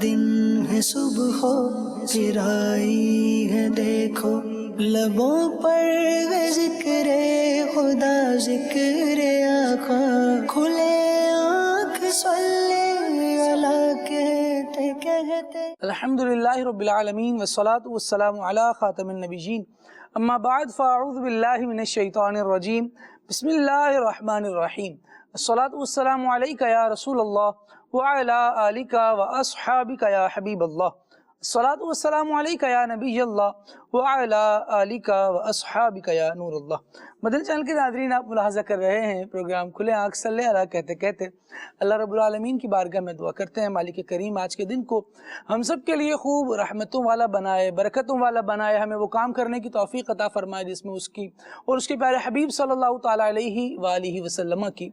دن ہے صبح پھر آئی ہے دیکھو، لبوں پر ہے ذکر خدا ذکر آقا، کھلے آنکھ صلی اللہ کہتے کہتے۔ الحمدللہ رب العالمین والصلاة والسلام علی خاتم النبیین، اما بعد فاعوذ باللہ من الشیطان الرجیم، بسم اللہ الرحمن الرحیم۔ الصلاة والسلام علیک یا رسول اللہ وعلی آلک واصحابک یا حبیب اللہ، الصلاة والسلام علیک یا نبی اللہ وعلی آلک واصحابک یا نور اللہ۔ مدنی چینل کے ناظرین، آپ ملاحظہ کر رہے ہیں پروگرام کھلے آنکھ صلی اللہ کہتے کہتے اللہ رب العالمین کی بارگاہ میں دعا کرتے ہیں مالک کریم آج کے دن کو ہم سب کے لیے خوب رحمتوں والا بنائے، برکتوں والا بنائے، ہمیں وہ کام کرنے کی توفیق عطا فرمائے جس میں اس کی اور اس کے پیارے حبیب صلی اللہ تعالیٰ علیہ وآلہ وسلم کی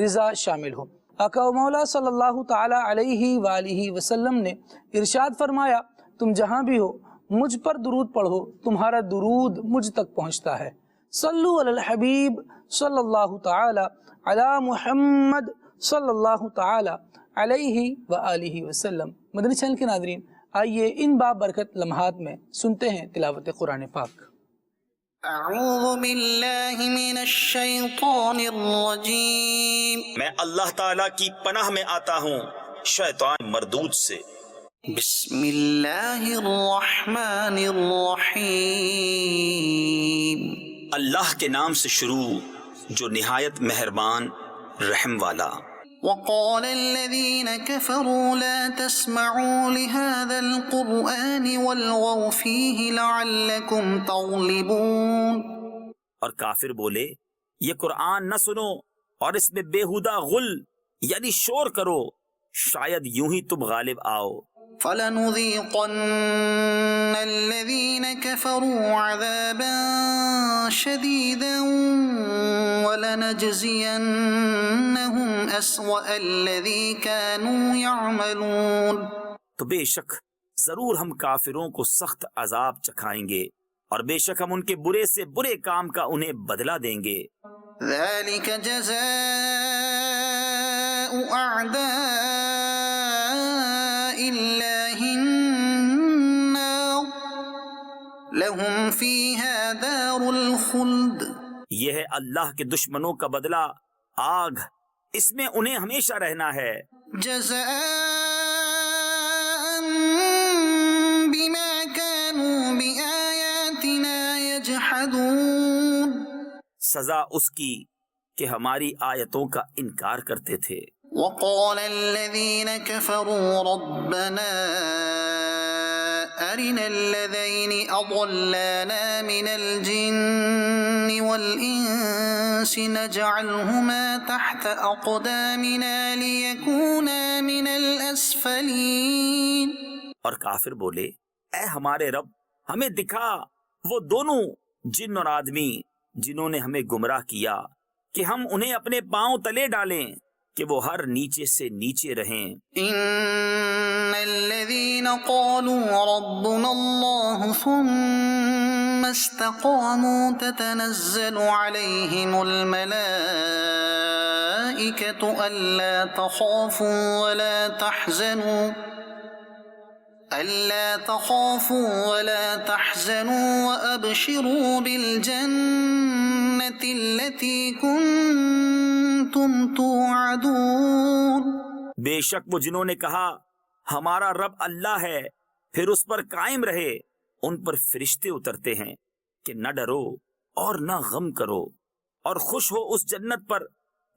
رضا شامل ہو۔ آقا و مولا صلی اللہ تعالیٰ علیہ وآلہ وسلم نے ارشاد فرمایا، تم جہاں بھی ہو مجھ پر درود پڑھو، تمہارا درود مجھ تک پہنچتا ہے۔ صلو علی الحبیب صلی اللہ تعالی علی محمد صلی اللہ تعالی علیہ وآلہ وسلم۔ مدنی چینل کے ناظرین، آئیے ان بابرکت لمحات میں سنتے ہیں تلاوت قرآن پاک۔ اعوذ باللہ من الشیطان الرجیم، میں اللہ تعالیٰ کی پناہ میں آتا ہوں شیطان مردود سے۔ بسم اللہ الرحمن الرحیم، اللہ کے نام سے شروع جو نہایت مہربان رحم والا۔ وقال الذين كفروا لا تسمعوا لهذا القرآن والغوا فيه لعلكم تغلبون۔ اور کافر بولے، یہ قرآن نہ سنو اور اس میں بےہودہ غل یعنی شور کرو، شاید یوں ہی تم غالب آؤ۔ فَلَنُذِيقَنَّ الَّذِينَ كَفَرُوا عَذَابًا شَدِيدًا وَلَنَجْزِيَنَّهُمْ أَسْوَأَ الَّذِي كَانُوا يَعْمَلُونَ۔ تو بے شک ضرور ہم کافروں کو سخت عذاب چکھائیں گے اور بے شک ہم ان کے برے سے برے کام کا انہیں بدلہ دیں گے۔ ذَلِكَ جَزَاءُ أَعْدَاءِ اللَّهِ النَّارُ لَهُمْ فِيهَا دَارُ الْخُلْدِ۔ یہ ہے اللہ کے دشمنوں کا بدلہ، آگ، اس میں انہیں ہمیشہ رہنا ہے۔ جزاء بما كانوا بآياتنا يجحدون۔ سزا اس کی کہ ہماری آیتوں کا انکار کرتے تھے۔ وقال الذين كفروا ربنا أرنا الذين أضلانا من الجن والإنس نجعلهما تحت أقدامنا ليكونا من الأسفلين۔ اور کافر بولے، اے ہمارے رب، ہمیں دکھا وہ دونوں جن اور آدمی جنہوں نے ہمیں گمراہ کیا کہ ہم انہیں اپنے پاؤں تلے ڈالیں کہ وہ ہر نیچے سے نیچے رہیں۔ ان الذين قالوا ربنا الله ثم استقاموا تتنزل عليهم الملائكة ألا تخافوا ولا تحزنوا وأبشروا بالجنة التي كنتم توعدون۔ بے شک وہ جنہوں نے کہا ہمارا رب اللہ ہے پھر اس پر قائم رہے، ان پر فرشتے اترتے ہیں کہ نہ ڈرو اور نہ غم کرو اور خوش ہو اس جنت پر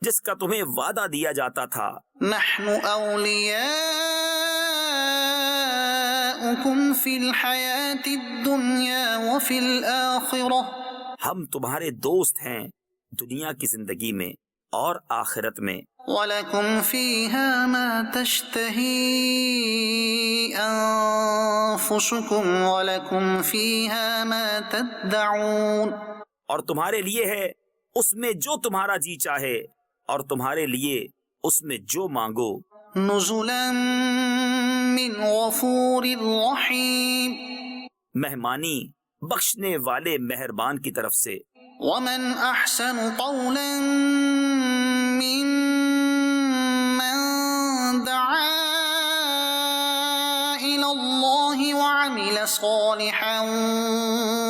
جس کا تمہیں وعدہ دیا جاتا تھا۔ نحن أولياؤكم في الحياة الدنيا وفي الآخرة۔ ہم تمہارے دوست ہیں دنیا کی زندگی میں اور آخرت میں۔ وَلَكُمْ فِيهَا مَا تَشْتَهِي أَنفُسُكُمْ وَلَكُمْ فِيهَا مَا تَدَّعُونَ۔ اور تمہارے لیے ہے اس میں جو تمہارا جی چاہے اور تمہارے لیے اس میں جو مانگو۔ نُزُلًا مِّنْ غَفُورٍ رَّحِيمٍ۔ مہمانی بخشنے والے مہربان کی طرف سے۔ وَمَنْ أَحْسَنُ قَوْلًا مِّمَّن دَعَا إلى الله وعمل صالحا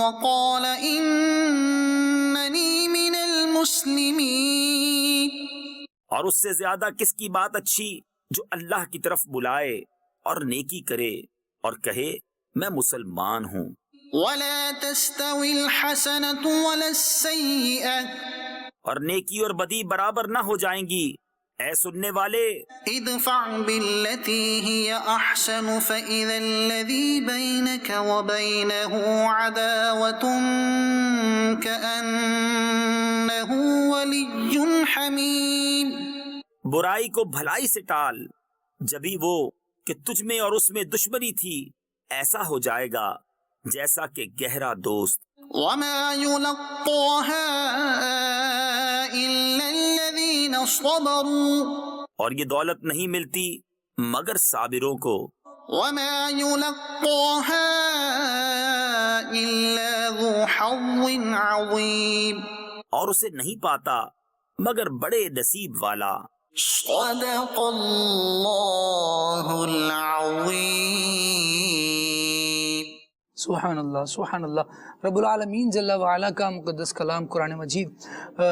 وقال إنني من المسلمين. اور اس سے زیادہ کس کی بات اچھی جو اللہ کی طرف بلائے اور نیکی کرے اور کہے میں مسلمان ہوں. ولا تستوي الحسنة ولا السيئة. اور نیکی اور بدی برابر نہ ہو جائیں گی. اے سننے والے، ادفع بالتي هي أحسن فإذا الذي بينك وبينه عداوة كأنه ولي حميم. برائی کو بھلائی سے ٹال، جبھی وہ کہ تجھ میں اور اس میں دشمنی تھی ایسا ہو جائے گا جیسا کہ گہرا دوست. وما يلقاها إلا الذين صبروا. اور یہ دولت نہیں ملتی مگر صابروں کو. وما يلقاها إلا ذو حظ عظيم. اور اسے نہیں پاتا مگر بڑے نصیب والا. صدق اللہ العظیم. سبحان اللہ سبحان اللہ. رب العالمین جل وعلا کا مقدس کلام قرآن مجید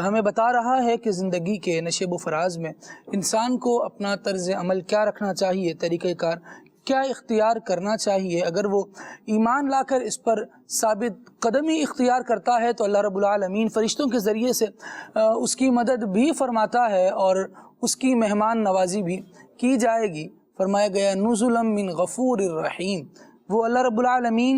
ہمیں بتا رہا ہے کہ زندگی کے نشیب و فراز میں انسان کو اپنا طرز عمل کیا رکھنا چاہیے، طریقہ کار کیا اختیار کرنا چاہیے. اگر وہ ایمان لا کر اس پر ثابت قدمی اختیار کرتا ہے تو اللہ رب العالمین فرشتوں کے ذریعے سے اس کی مدد بھی فرماتا ہے اور اس کی مہمان نوازی بھی کی جائے گی. فرمایا گیا نزلا من غفور الرحیم، وہ اللہ رب العالمین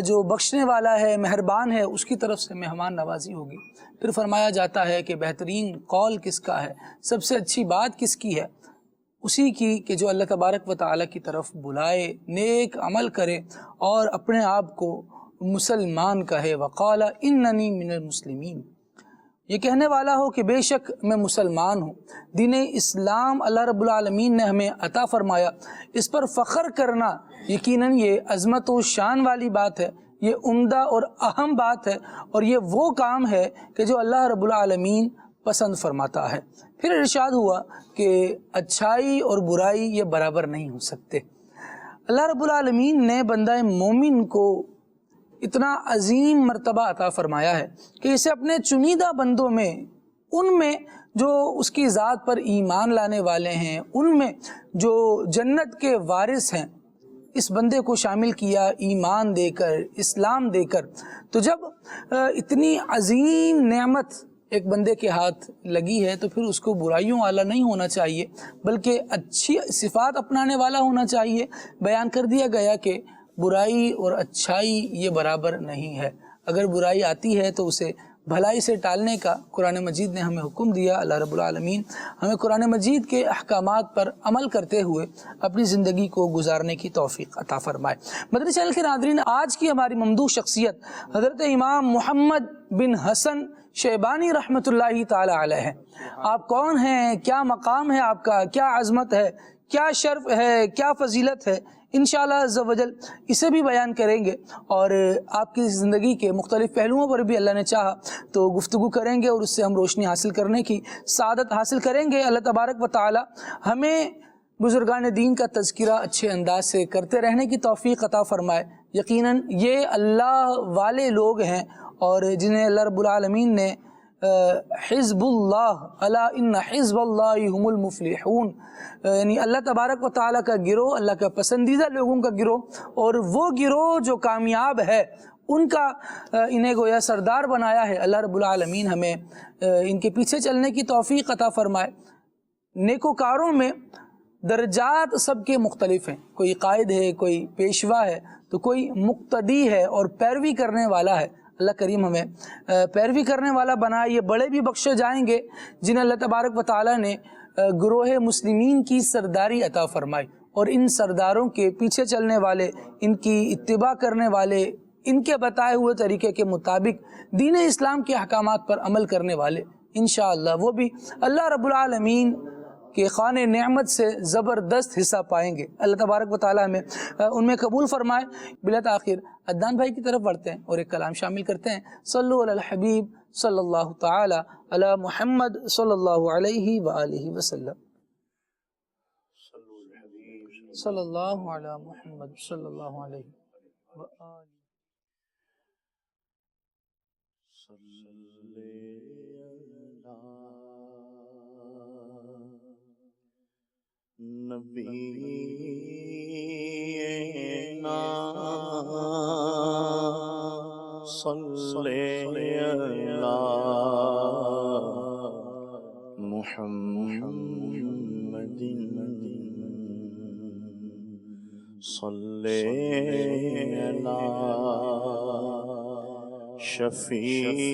جو بخشنے والا ہے، مہربان ہے، اس کی طرف سے مہمان نوازی ہوگی. پھر فرمایا جاتا ہے کہ بہترین قول کس کا ہے، سب سے اچھی بات کس کی ہے؟ اسی کی کہ جو اللہ تبارک و تعالیٰ کی طرف بلائے، نیک عمل کرے اور اپنے آپ کو مسلمان کہے. وقال اننی من المسلمین، یہ کہنے والا ہو کہ بے شک میں مسلمان ہوں. دین اسلام اللہ رب العالمین نے ہمیں عطا فرمایا، اس پر فخر کرنا یقیناً یہ عظمت و شان والی بات ہے، یہ عمدہ اور اہم بات ہے، اور یہ وہ کام ہے کہ جو اللہ رب العالمین پسند فرماتا ہے. پھر ارشاد ہوا کہ اچھائی اور برائی یہ برابر نہیں ہو سکتے. اللہ رب العالمین نے بندہ مومن کو اتنا عظیم مرتبہ عطا فرمایا ہے کہ اسے اپنے چنیدہ بندوں میں، ان میں جو اس کی ذات پر ایمان لانے والے ہیں، ان میں جو جنت کے وارث ہیں، اس بندے کو شامل کیا ایمان دے کر، اسلام دے کر. تو جب اتنی عظیم نعمت ایک بندے کے ہاتھ لگی ہے تو پھر اس کو برائیوں والا نہیں ہونا چاہیے بلکہ اچھی صفات اپنانے والا ہونا چاہیے. بیان کر دیا گیا کہ برائی اور اچھائی یہ برابر نہیں ہے. اگر برائی آتی ہے تو اسے بھلائی سے ٹالنے کا قرآن مجید نے ہمیں حکم دیا. اللہ رب العالمین ہمیں قرآن مجید کے احکامات پر عمل کرتے ہوئے اپنی زندگی کو گزارنے کی توفیق عطا فرمائے. مدنی چینل کے ناظرین، آج کی ہماری ممدوح شخصیت حضرت امام محمد بن حسن شیبانی رحمۃ اللہ تعالی علیہ ہیں. آپ کون ہیں؟ کیا مقام ہے آپ کا؟ کیا عظمت ہے؟ کیا شرف ہے؟ کیا فضیلت ہے؟ انشاءاللہ عز و جل اسے بھی بیان کریں گے اور آپ کی زندگی کے مختلف پہلوؤں پر بھی اللہ نے چاہا تو گفتگو کریں گے اور اس سے ہم روشنی حاصل کرنے کی سعادت حاصل کریں گے. اللہ تبارک و تعالی ہمیں بزرگان دین کا تذکرہ اچھے انداز سے کرتے رہنے کی توفیق عطا فرمائے. یقیناً یہ اللہ والے لوگ ہیں اور جنہیں اللہ رب العالمین نے حزب اللہ الا ان حزب اللہ هم المفلحون، یعنی اللہ تبارک و تعالیٰ کا گروہ، اللہ کا پسندیدہ لوگوں کا گروہ، اور وہ گروہ جو کامیاب ہے ان کا انہیں گویا سردار بنایا ہے. اللہ رب العالمین ہمیں ان کے پیچھے چلنے کی توفیق عطا فرمائے. نیکوکاروں میں درجات سب کے مختلف ہیں، کوئی قائد ہے، کوئی پیشوا ہے، تو کوئی مقتدی ہے اور پیروی کرنے والا ہے. اللہ کریم ہمیں پیروی کرنے والا بنائے. یہ بڑے بھی بخشے جائیں گے جنہیں اللہ تبارک و تعالیٰ نے گروہ مسلمین کی سرداری عطا فرمائی، اور ان سرداروں کے پیچھے چلنے والے، ان کی اتباع کرنے والے، ان کے بتائے ہوئے طریقے کے مطابق دین اسلام کے احکامات پر عمل کرنے والے انشاءاللہ وہ بھی اللہ رب العالمین کہ خوان نعمت سے زبردست حصہ پائیں گے. اللہ تبارک و تعالیٰ ہمیں ان میں قبول فرمائے. بلا تاخیر عدنان بھائی کی طرف بڑھتے ہیں اور ایک کلام شامل کرتے ہیں. صلو علی الحبیب صلی اللہ تعالی علی محمد صلی اللہ علیہ وآلہ وسلم. صلی اللہ علی محمد صلی اللہ علیہ وآلہ. نبینا صلی علی محمد صلی علی شفیعنا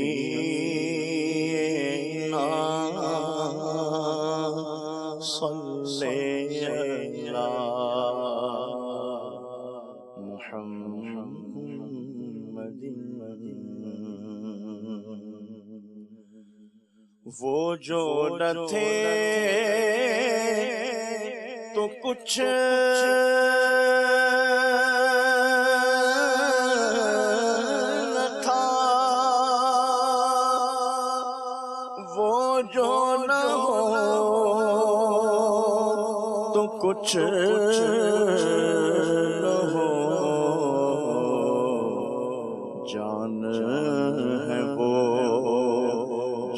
صلی علی محمد. وہ جو نہ تھے تو کچھ نہ تھا، وہ جو نہ ہو تو کچھ نہ ہو. جان ہے وہ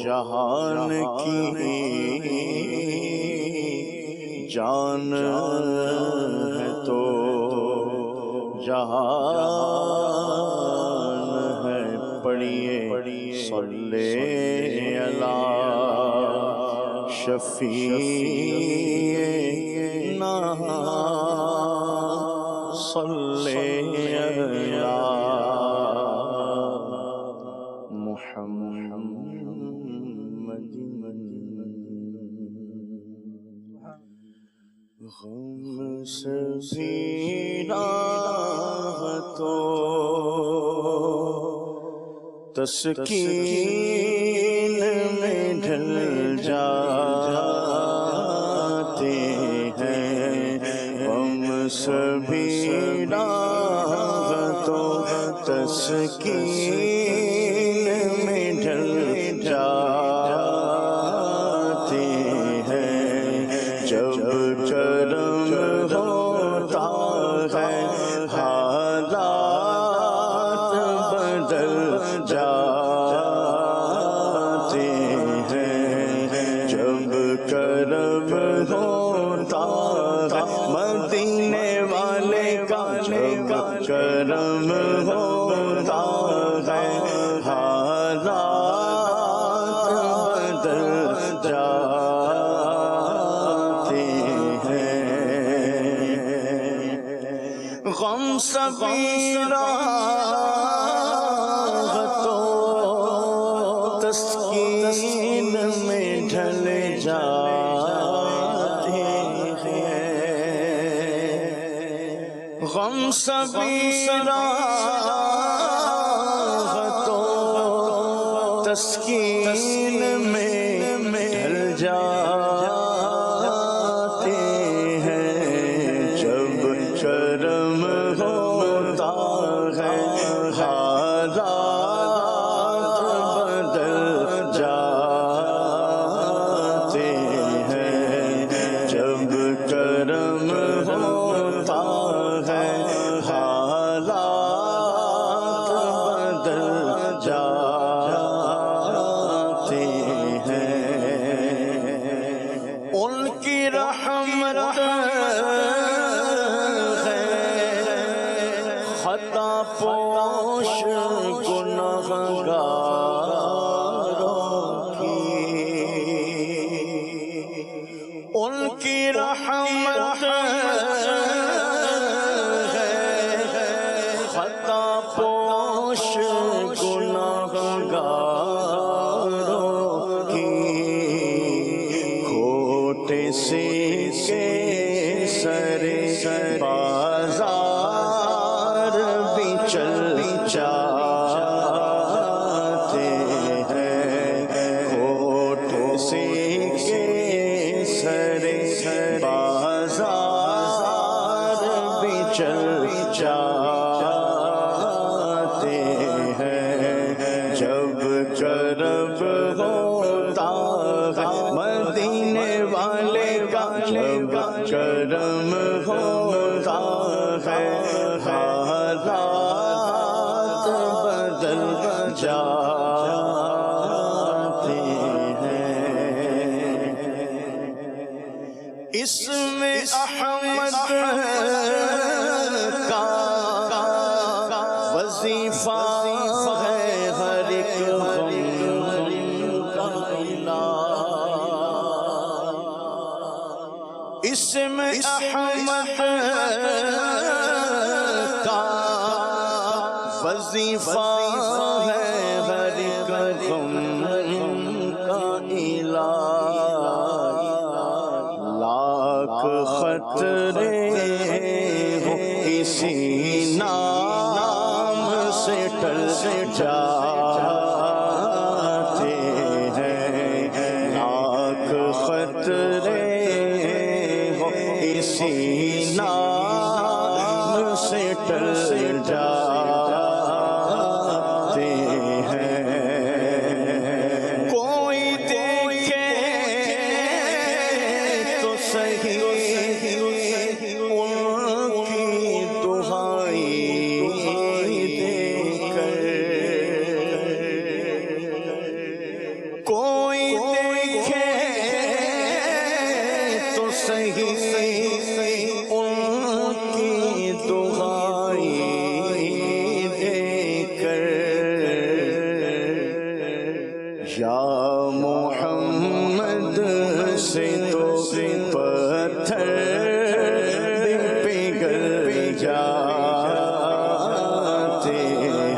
جہان کی، جان ہے تو جہان ہے. پڑھیے صلی علی شفیعنا صلی علی محمد. غم سے سینہ تو تسکین میں ڈھل جاتے ہیں. غم سے سینہ تو تسکین میں ڈھل جاتے ہیں. جب کرم ہوتا ہے حالات بدل جاتے ہیں. جب کرم ہوتا ہے مدینے والے کا، جب کرم ہوتا ہے حالات بدل جاتے ہیں. غم سبیرا تو تسکین میں ڈھل جاتے ہیں. غم سبیرا تو تسکین میں ڈھل جاتے ہیں. جب کرم ہوتا ہے حالات بدل جاتے ہیں. جب کرم ہوتا ہے حالات بدل جاتے ہیں. ان کی رحمت ہے خطا پوش گنہگاروں کی. ان کی رحمت ہے خطا پوش گنہگاروں کی. کھوٹے سے سر بازار بھی چل جاتے ہیں. کھوٹے سے سر بازار بھی چل جاتے ہیں. جب کرب ہوتا ہے مدینے والے کا، جب کرم ہو ہے حالات بدل جاتے ہیں اس میں احمد کا وظیفہ ہے ہر ایک غم کا علاج اس میں احمد کا وظیفہ ہے ہر ایک غم کا علاج لاکھ خطرے ہو اسی نام سے ٹل جاتے ہیں لاکھ خطرے ہو اسی نام سے ٹل جاتے ہیں کوئی دیکھے تو صحیح ان کی دہائی دے کر کوئی دیکھے تو صحیح ان کی دہائی دے کر یا محمد سے تو پتھر پگھل جاتے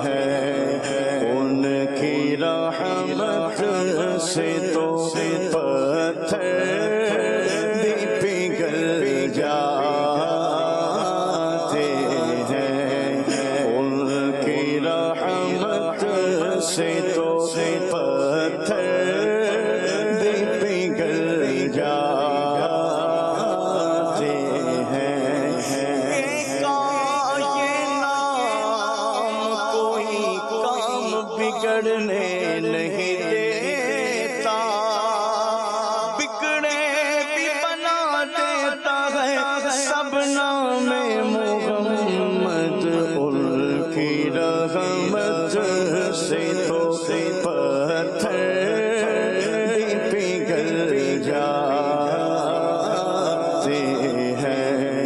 ہیں ان کی رحمت سے تو پتھر پگھل جاتے ہیں ان کی رحمت سے تو پتھر پگھل جاتے ہیں یہ نام کوئی کام بگڑنے نہیں دیتا بگڑے بھی بنا دیتا ہے سب نام محمد ان کی رحمت سے تو پتھر پگھل جاتے ہیں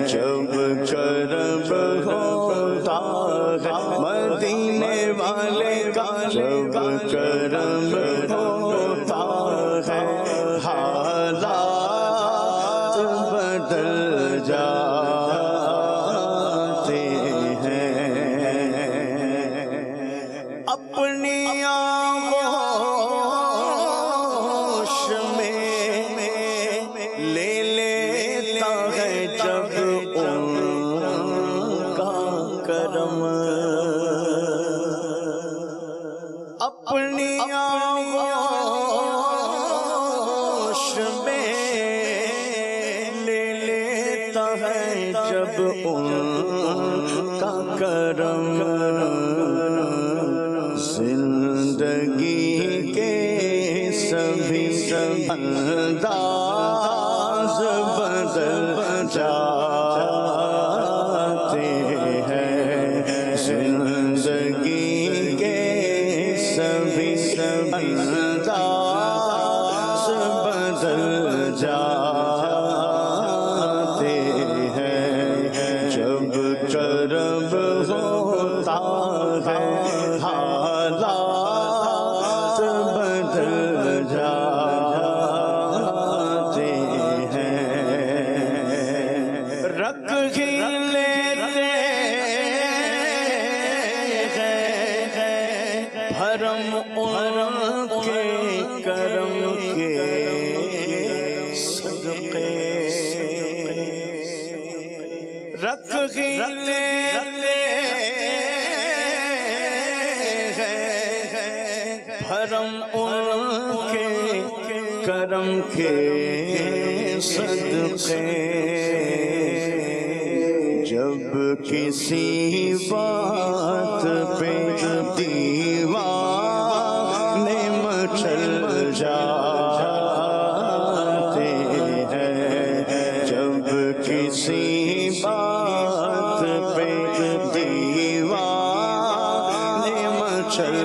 جب کرب ہوتا ہے مدینے والے کا جب کرب ہوتا ہے حالات بدل جاتے ہیں اپنی آغوش میں لے لیتا ہے جب ان کا کرم اپنی آغوش میں لے لیتا ہے جب ان کا کرم زندگی کے سبھی انداز بدل جاتے ہیں زندگی کے سبھی انداز بدل جاتے ہیں جب کرب ہوتا ہے حالات بدل جاتے ہیں رکھ ہی لیتے ہیں بھرم ان کے کرم کے صدقے رکھ ہی لیتے بھرم ان کے کرم کے صدقے جب کسی بات پہ دیوانے مچل جاتے ہیں جب کسی بات پہ دیوانے مچل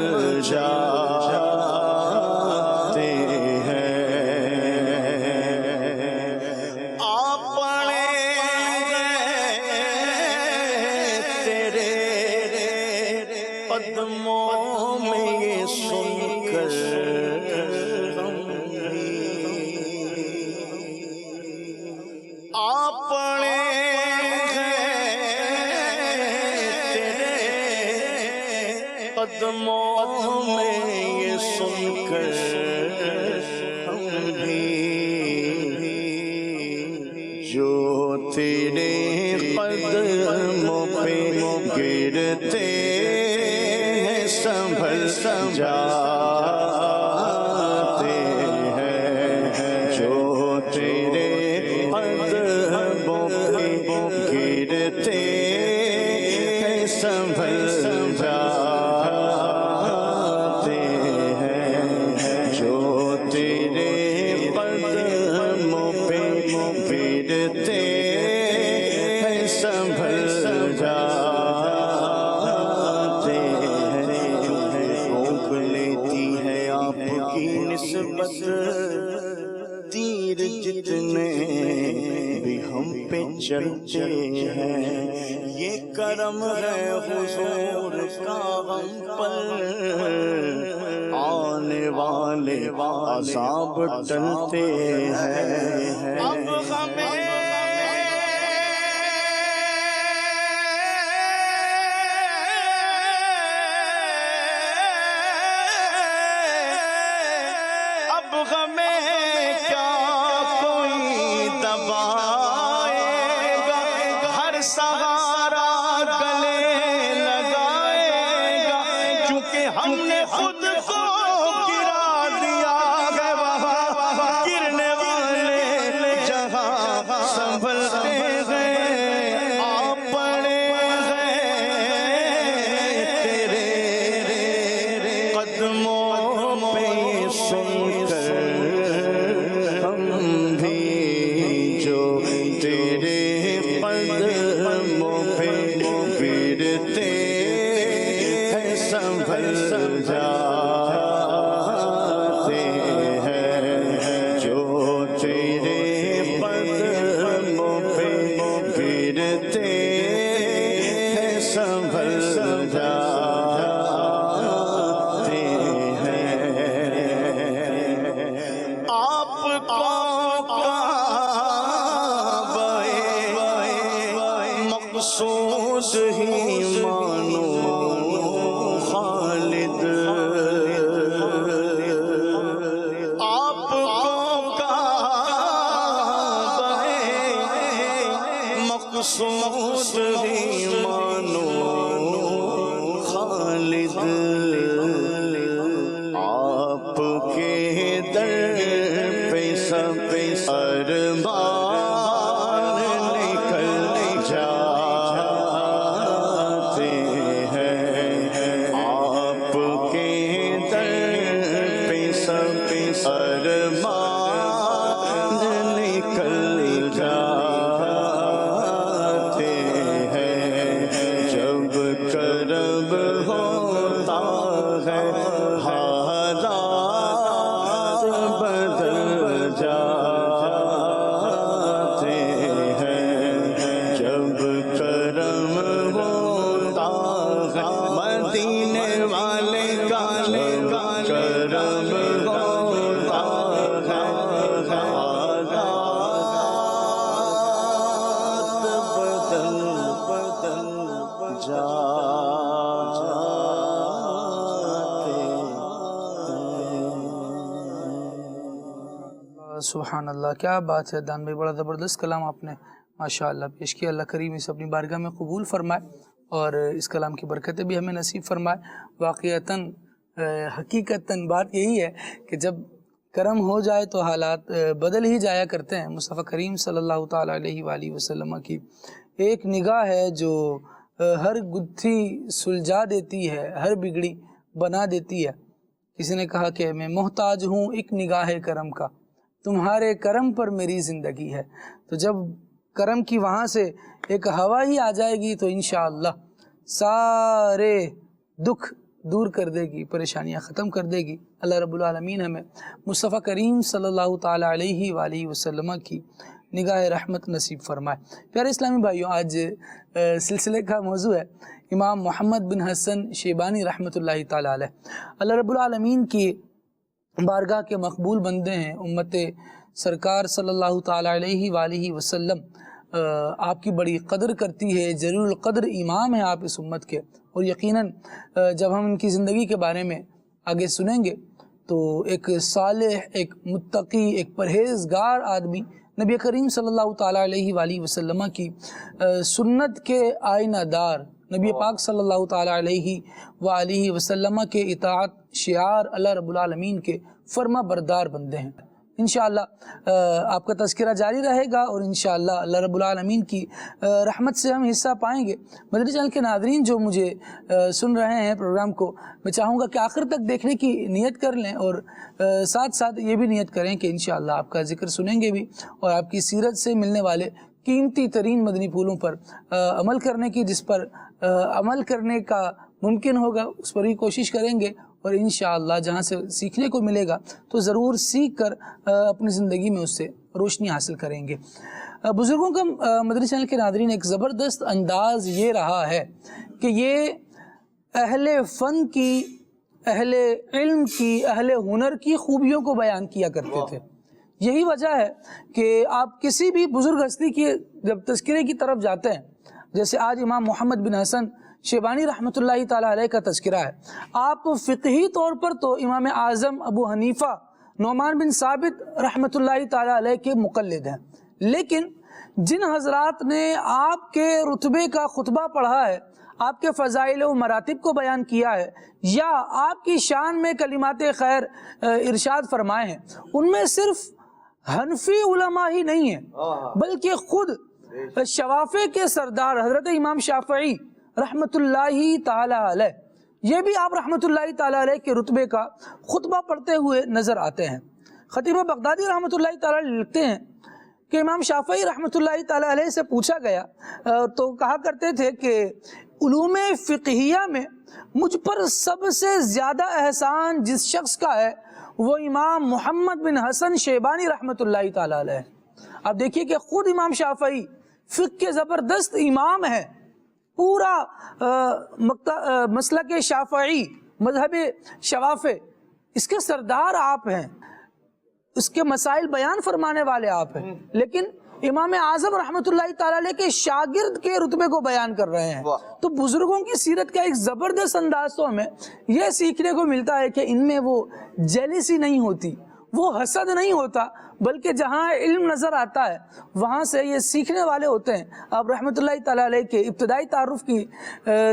جاتے ہیں اپنے تیرے قدموں میں یہ سن کر اپنے تیرے قدموں میں یہ سن کر ہم بھی جو تیرے قدموں پہ گرتے ہیں سنبھل جاتے ہیں جو تیرے قدموں پہ گرتے ہیں سنبھل جاتے ہیں جو تیرے قدموں پہ گرتے ہیں سنبھل جاتے ہیں روک لیتی ہے آپ کی نسبت تیر جتنے بھی ہم پہ چلتے ہیں یہ کرم ہے حضور کا ہم پر آنے والے عذاب ٹلتے ہیں اب ہمیں کیا کوئی دبائے گا ہر سہارا گلے لگائے گا کیونکہ ہم نے خود کو گرا دیا ہے وہاں گرنے والے جہاں سنبھلتے ہیں آپ پڑے ہیں تیرے قدموں پہ سن کر ہم بھی جو تیرے قدموں پہ گرتے ہیں سنبھل جاتے ہیں جو تیرے قدموں پہ گرتے ہیں سنبھل جاتے ہیں آپ کو مقصود ہی مانو خالد آپ کو مقصود ہی مانو خالد آپ کے در پہ سب ارمان نکل جاتے ہیں آپ کے در پہ سب ارمان نکل جاتے ہیں جب کرب ہوتا ہے حالات بدل جاتے ہیں جب کرم ہوتا ہے مدینے والے کالے کرم ہوتا ہے حالات بدل جاتے ہیں سبحان اللہ، کیا بات ہے دان بھائی، بڑا زبردست کلام آپ نے ماشاء اللہ پیش کیا۔ اللہ کریم اسے اپنی بارگاہ میں قبول فرمائے اور اس کلام کی برکتیں بھی ہمیں نصیب فرمائے۔ واقعتاً حقیقتاً بات یہی ہے کہ جب کرم ہو جائے تو حالات بدل ہی جایا کرتے ہیں۔ مصطفیٰ کریم صلی اللہ تعالیٰ علیہ وآلہ وسلم کی ایک نگاہ ہے جو ہر گتھی سلجھا دیتی ہے، ہر بگڑی بنا دیتی ہے۔ کسی نے کہا کہ میں محتاج ہوں ایک نگاہ کرم کا، تمہارے کرم پر میری زندگی ہے۔ تو جب کرم کی وہاں سے ایک ہوا ہی آ جائے گی تو انشاءاللہ سارے دکھ دور کر دے گی، پریشانیاں ختم کر دے گی۔ اللہ رب العالمین ہمیں مصطفیٰ کریم صلی اللہ تعالیٰ علیہ وآلہ وسلم کی نگاہ رحمت نصیب فرمائے۔ پیارے اسلامی بھائیوں، آج سلسلے کا موضوع ہے امام محمد بن حسن شیبانی رحمۃ اللہ تعالیٰ علیہ۔ اللہ رب العالمین کی بارگاہ کے مقبول بندے ہیں، امت سرکار صلی اللہ تعالیٰ علیہ وآلہ وسلم آپ کی بڑی قدر کرتی ہے، جلیل القدر امام ہیں آپ اس امت کے، اور یقیناً جب ہم ان کی زندگی کے بارے میں آگے سنیں گے تو ایک صالح، ایک متقی، ایک پرہیزگار آدمی، نبی کریم صلی اللہ تعالیٰ علیہ وآلہ وسلم کی سنت کے آئینہ دار، نبی پاک صلی اللہ تعالیٰ علیہ وآلہ وسلم کے اطاعت شعار اللہ رب العالمین کے فرما بردار بندے ہیں۔ انشاءاللہ آپ کا تذکرہ جاری رہے گا، اور انشاءاللہ اللہ رب العالمین کی رحمت سے ہم حصہ پائیں گے۔ مدنی چینل کے ناظرین جو مجھے سن رہے ہیں پروگرام کو، میں چاہوں گا کہ آخر تک دیکھنے کی نیت کر لیں، اور ساتھ ساتھ یہ بھی نیت کریں کہ انشاءاللہ آپ کا ذکر سنیں گے بھی، اور آپ کی سیرت سے ملنے والے قیمتی ترین مدنی پھولوں پر عمل کرنے کی، جس پر عمل کرنے کا ممکن ہوگا اس پر ہی کوشش کریں گے، اور انشاءاللہ جہاں سے سیکھنے کو ملے گا تو ضرور سیکھ کر اپنی زندگی میں اس سے روشنی حاصل کریں گے۔ بزرگوں کا مدنی چینل کے ناظرین ایک زبردست انداز یہ رہا ہے کہ یہ اہل فن کی، اہل علم کی، اہل ہنر کی خوبیوں کو بیان کیا کرتے تھے۔ یہی وجہ ہے کہ آپ کسی بھی بزرگ ہستی کی جب تذکرے کی طرف جاتے ہیں، جیسے آج امام محمد بن حسن شیبانی رحمۃ اللہ تعالیٰ علیہ کا تذکرہ ہے، آپ فقہی طور پر تو امام اعظم ابو حنیفہ نعمان بن ثابت رحمۃ اللہ تعالیٰ علیہ کے مقلد ہیں، لیکن جن حضرات نے آپ کے رتبے کا خطبہ پڑھا ہے، آپ کے فضائل و مراتب کو بیان کیا ہے، یا آپ کی شان میں کلمات خیر ارشاد فرمائے ہیں، ان میں صرف حنفی علماء ہی نہیں ہیں، بلکہ خود شوافع کے سردار حضرت امام شافعی رحمت اللہ تعالی علیہ، یہ بھی آپ رحمت اللہ تعالی علیہ کے رتبے کا خطبہ پڑھتے ہوئے نظر آتے ہیں۔ خطیب بغدادی رحمت اللہ تعالی علیہ لکھتے ہیں کہ امام شافعی رحمت اللہ تعالی علیہ سے پوچھا گیا تو کہا کرتے تھے کہ علوم فقہیہ میں مجھ پر سب سے زیادہ احسان جس شخص کا ہے وہ امام محمد بن حسن شیبانی رحمت اللہ تعالی علیہ۔ اب دیکھیے کہ خود امام شافعی فقہ کے زبردست امام ہیں، پورا مسلک شافعی، مذہب شوافع، اس کے سردار آپ ہیں، اس کے مسائل بیان فرمانے والے آپ ہیں، لیکن امام اعظم رحمت اللہ تعالیٰ علیہ کے شاگرد کے رتبے کو بیان کر رہے ہیں۔ تو بزرگوں کی سیرت کا ایک زبردست انداز تو ہمیں یہ سیکھنے کو ملتا ہے کہ ان میں وہ جیلسی نہیں ہوتی، وہ حسد نہیں ہوتا، بلکہ جہاں علم نظر آتا ہے وہاں سے یہ سیکھنے والے ہوتے ہیں۔ آپ رحمت اللہ تعالیٰ علیہ کے ابتدائی تعارف کی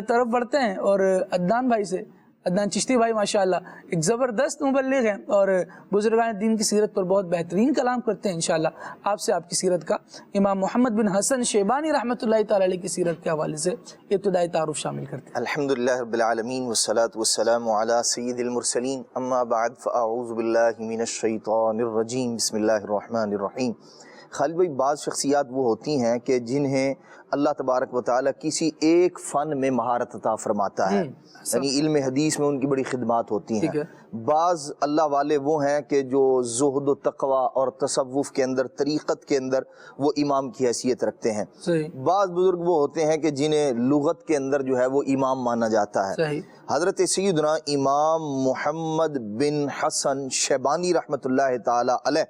طرف بڑھتے ہیں، اور عدنان بھائی سے، عدنان چشتی بھائی ماشاءاللہ ایک زبردست مبلغ ہیں، اور بزرگان دین کی سیرت پر بہت بہترین کلام کرتے ہیں۔ انشاءاللہ آپ سے آپ کی سیرت کا، امام محمد بن حسن شیبانی رحمت اللہ تعالیٰ علیہ کی سیرت کے حوالے سے ابتدائی تعارف شامل کرتے ہیں۔ الحمدللہ رب العالمین والصلاة والسلام علی سید المرسلین، اما بعد فاعوذ باللہ من الشیطان الرجیم، بسم اللہ الرحمن الرحیم۔ خالد بھائی، بعض شخصیات وہ ہوتی ہیں کہ جنہیں اللہ تبارک و تعالیٰ کسی ایک فن میں مہارت عطا فرماتا ہے، یعنی علم حدیث میں ان کی بڑی خدمات ہوتی ہیں۔ بعض اللہ والے وہ ہیں کہ جو زہد و تقوی اور تصوف کے اندر، طریقت کے اندر وہ امام کی حیثیت رکھتے ہیں۔ بعض بزرگ وہ ہوتے ہیں کہ جنہیں لغت کے اندر جو ہے وہ امام مانا جاتا ہے۔ حضرت سیدنا امام محمد بن حسن شیبانی رحمت اللہ تعالی علیہ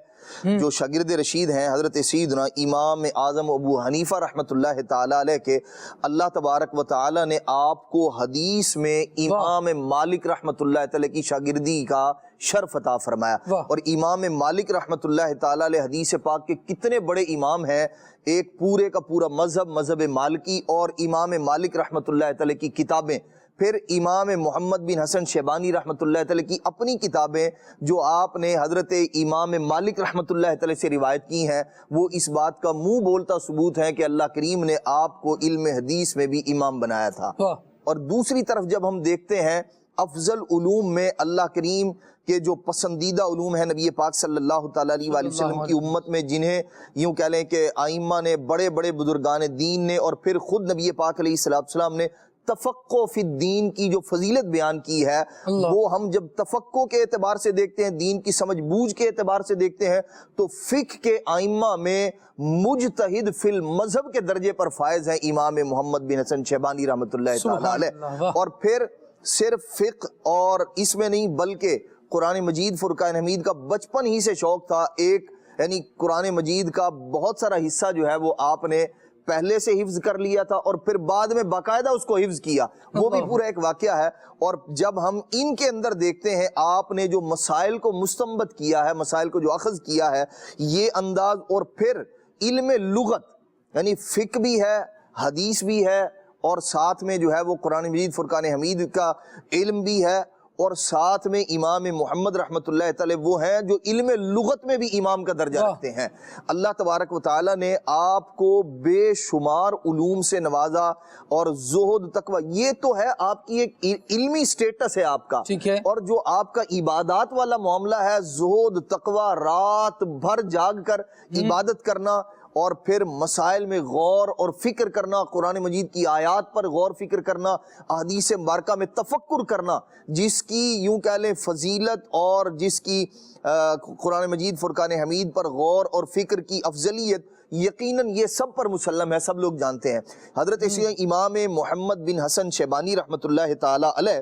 جو شاگرد رشید ہیں حضرت سیدنا امام اعظم ابو حنیفہ رحمت اللہ تعالی علیہ کے، اللہ تبارک و تعالی نے آپ کو حدیث میں امام مالک رحمت اللہ تعالی کی شاگردی کا شرف عطا فرمایا۔ اور امام مالک رحمت اللہ تعالی علیہ حدیث پاک کے کتنے بڑے امام ہیں، ایک پورے کا پورا مذہب مالکی، اور امام مالک رحمت اللہ تعالی کی کتابیں، پھر امام محمد بن حسن شیبانی رحمت اللہ تعالی کی اپنی کتابیں جو آپ نے حضرت امام مالک رحمت اللہ تعالی سے روایت کی ہیں، وہ اس بات کا منہ بولتا ثبوت ہے کہ اللہ کریم نے آپ کو علم حدیث میں بھی امام بنایا تھا۔ اور دوسری طرف جب ہم دیکھتے ہیں افضل علوم میں اللہ کریم کے جو پسندیدہ علوم ہیں نبی پاک صلی اللہ تعالیٰ علیہ وآلہ وسلم کی امت میں، جنہیں یوں کہہ لیں کہ آئمہ نے، بڑے بڑے بزرگان دین نے، اور پھر خود نبی پاک علیہ السلام نے تفقہ فی الدین کی جو فضیلت بیان کی ہے، وہ ہم جب تفقہ کے اعتبار سے دیکھتے ہیں، دین کی سمجھ بوجھ کے اعتبار سے دیکھتے ہیں، تو فقہ کے آئمہ میں مجتہد فی المذہب کے درجے پر فائز ہیں امام محمد بن حسن شیبانی رحمۃ اللہ تعالیٰ علیہ۔ اور پھر صرف فقہ اور اس میں نہیں، بلکہ قرآن مجید فرقان حمید کا بچپن ہی سے شوق تھا، یعنی قرآن مجید کا بہت سارا حصہ جو ہے وہ آپ نے پہلے سے حفظ کر لیا تھا اور پھر بعد میں باقاعدہ اس کو حفظ کیا، وہ بھی پورا ایک واقعہ ہے۔ اور جب ہم ان کے اندر دیکھتے ہیں آپ نے جو مسائل کو مستنبط کیا ہے، مسائل کو جو اخذ کیا ہے، یہ انداز، اور پھر علم لغت یعنی فقہ بھی ہے، حدیث بھی ہے، اور ساتھ میں جو ہے وہ قرآن مجید فرقان حمید کا علم بھی ہے، اور ساتھ میں امام محمد رحمۃ اللہ تعالی وہ ہیں جو علم لغت میں بھی امام کا درجہ رکھتے ہیں۔ اللہ تبارک و تعالی نے آپ کو بے شمار علوم سے نوازا، اور زہد تقوی یہ تو ہے آپ کی ایک علمی سٹیٹس ہے آپ کا، اور جو آپ کا عبادات والا معاملہ ہے، زہد تقوی، رات بھر جاگ کر عبادت کرنا، اور پھر مسائل میں غور اور فکر کرنا، قرآن مجید کی آیات پر غور فکر کرنا، احادیث مبارکہ میں تفکر کرنا، جس کی یوں کہہ لیں فضیلت اور جس کی قرآن مجید فرقان حمید پر غور اور فکر کی افضلیت یقیناً یہ سب پر مسلم ہے، سب لوگ جانتے ہیں۔ حضرت امام محمد بن حسن شیبانی رحمۃ اللہ تعالی علیہ،